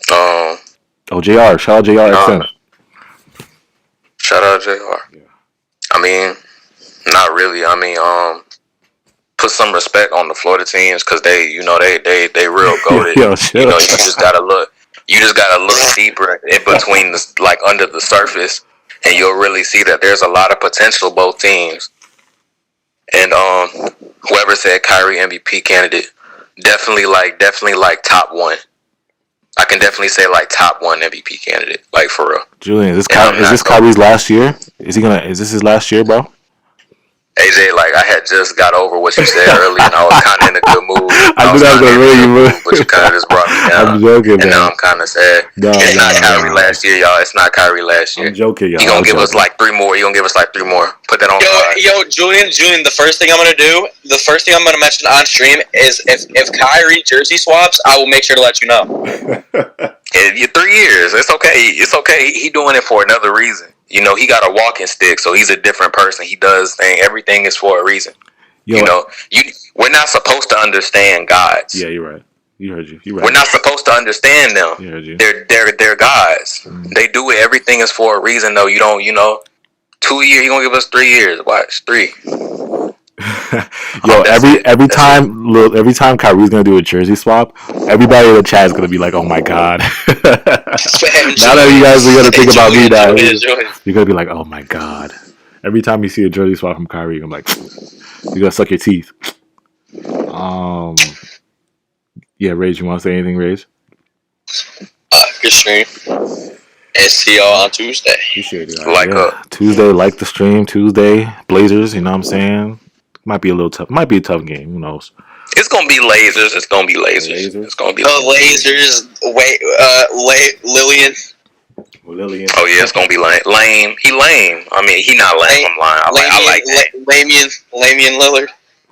Oh, JR. Shout out JR XN. Shout out JR. Yeah. I mean, not really. I mean, put some respect on the Florida teams because they real goated. Yo, chill. You know, you just gotta look deeper in between like under the surface, and you'll really see that there's a lot of potential both teams. And whoever said Kyrie MVP candidate, definitely like top one. I can definitely say like top one MVP candidate, like for real. Julian, is this Kyrie's last year? Is this his last year, bro? AJ, like I had just got over what you said earlier, and I was kind of in a good mood. I knew that was gonna really move, but you kind of just brought me down. I'm joking, and man. now I'm kind of sad. It's not Kyrie last year, y'all. It's not Kyrie last year. I'm joking, y'all. He gonna give us like 3 more. He gonna give us like 3 more. Put that on. Julian. The first thing I'm gonna mention on stream is if Kyrie jersey swaps, I will make sure to let you know. 3 years. It's okay. It's okay. He doing it for another reason. You know, he got a walking stick, so he's a different person. He does things. Everything is for a reason. Yo, we're not supposed to understand gods. Yeah, you're right. You heard you. You're right. We're not supposed to understand them. You heard you. They're gods. Mm-hmm. They do it. Everything is for a reason, though. You don't. 2 years. He gonna give us 3 years. Watch 3. Yo, every time Kyrie's gonna do a jersey swap, everybody in the chat is gonna be like, "Oh my god!" Now that you guys are gonna think about me now, you're gonna be like, "Oh my god!" Every time you see a jersey swap from Kyrie, I'm like, "You're gonna suck your teeth." Yeah, Rage, you want to say anything, Rage? Good stream. And see y'all on Tuesday. Appreciate it. Tuesday, like the stream. Tuesday, Blazers. You know what I'm saying? Might be a little tough. Might be a tough game. Who knows? It's gonna be lasers. It's gonna be lasers. It's gonna be lasers. Lillian. Lillian. Oh yeah, it's gonna be lame. He lame. I mean, he not lame. I'm lying. I like that. Lamian Lillard.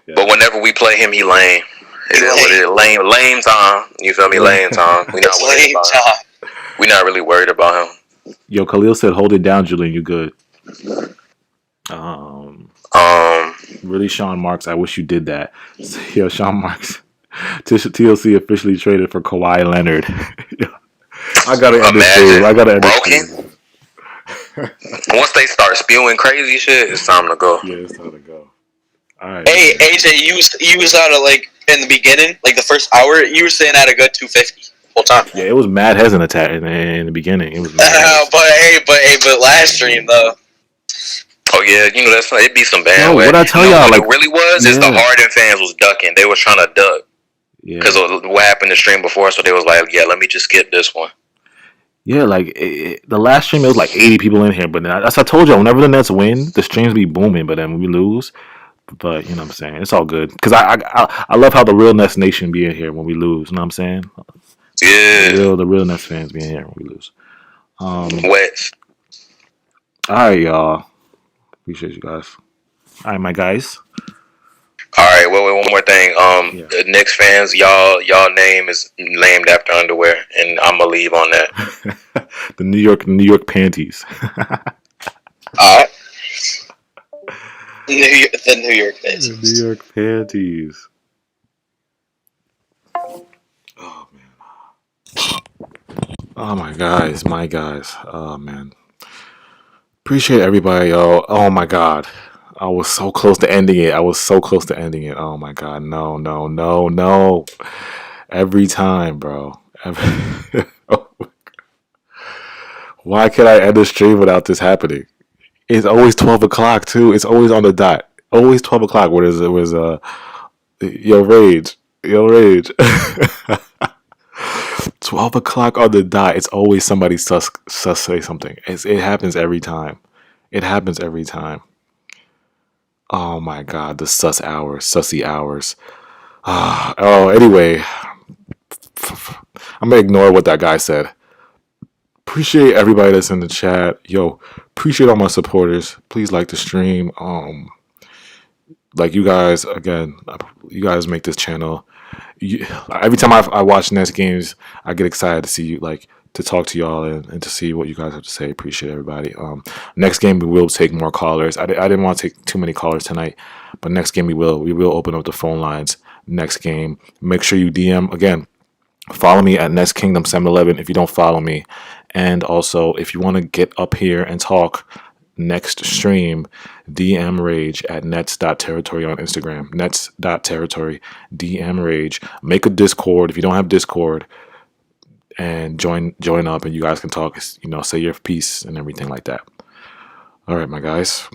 Yeah. But whenever we play him, he lame. It is what it is. Lame time. You feel me? Lame time. We not worried about him. We not really worried about him. Yo, Khalil said, "Hold it down, Julian. You good?" Really, Sean Marks. I wish you did that. Yo, Sean Marks. TLC officially traded for Kawhi Leonard. I gotta end this. Once they start spewing crazy shit, it's time to go. Yeah, it's time to go. All right. Hey, AJ, you was out of like in the beginning, like the first hour, you were saying at a good 250 whole time. Yeah, it was mad hesitant attack in the beginning. It was mad. But last stream though. Oh yeah, it'd be some bad. No, what I tell y'all, what it really was is the Harden fans was ducking. They was trying to duck because of what happened the stream before. So they was like, "Yeah, let me just skip this one." Yeah, like the last stream, it was like 80 people in here. But as I told you, whenever the Nets win, the streams be booming. But then when we lose, but you know what I'm saying, it's all good because I love how the real Nets Nation be in here when we lose. You know what I'm saying? Yeah, the real Nets fans be in here when we lose. Wet. All right, y'all. Appreciate you guys. All right, my guys. All right. Well, one more thing. The Knicks fans, y'all name is named after underwear, and I'm gonna leave on that. The New York panties. All right. The New York panties. The New York panties. Oh man. Oh my guys. Oh man. Appreciate everybody, yo. Oh my god. I was so close to ending it. Oh my god. No. Every time, bro. Why can't I end the stream without this happening? It's always 12 o'clock too. It's always on the dot. Always 12 o'clock. Yo, Rage. 12 o'clock on the dot. It's always somebody sus say something. It happens every time. Oh my god, the sussy hours. Anyway, I'm gonna ignore what that guy said. Appreciate everybody that's in the chat. Yo, appreciate all my supporters. Please like the stream. Like you guys, again, you guys make this channel every time I watch Nets games, I get excited to see you, like, to talk to y'all and to see what you guys have to say. Appreciate everybody. Next game we will take more callers. I didn't want to take too many callers tonight, but next game we will open up the phone lines. Next game, make sure you DM again. Follow me at Nets Kingdom 711 if you don't follow me, and also if you want to get up here and talk next stream, DM Rage at nets.territory on Instagram. Nets.territory, DM Rage. Make a Discord if you don't have Discord, and join up, and you guys can talk, say your piece and everything like that. All right, my guys.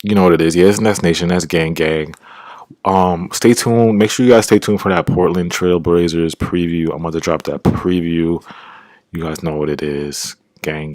You know what it is. Yeah, it's Nets Nation. That's gang. Stay tuned. Make sure you guys stay tuned for that Portland Trailblazers preview. I'm about to drop that preview. You guys know what it is. Gang.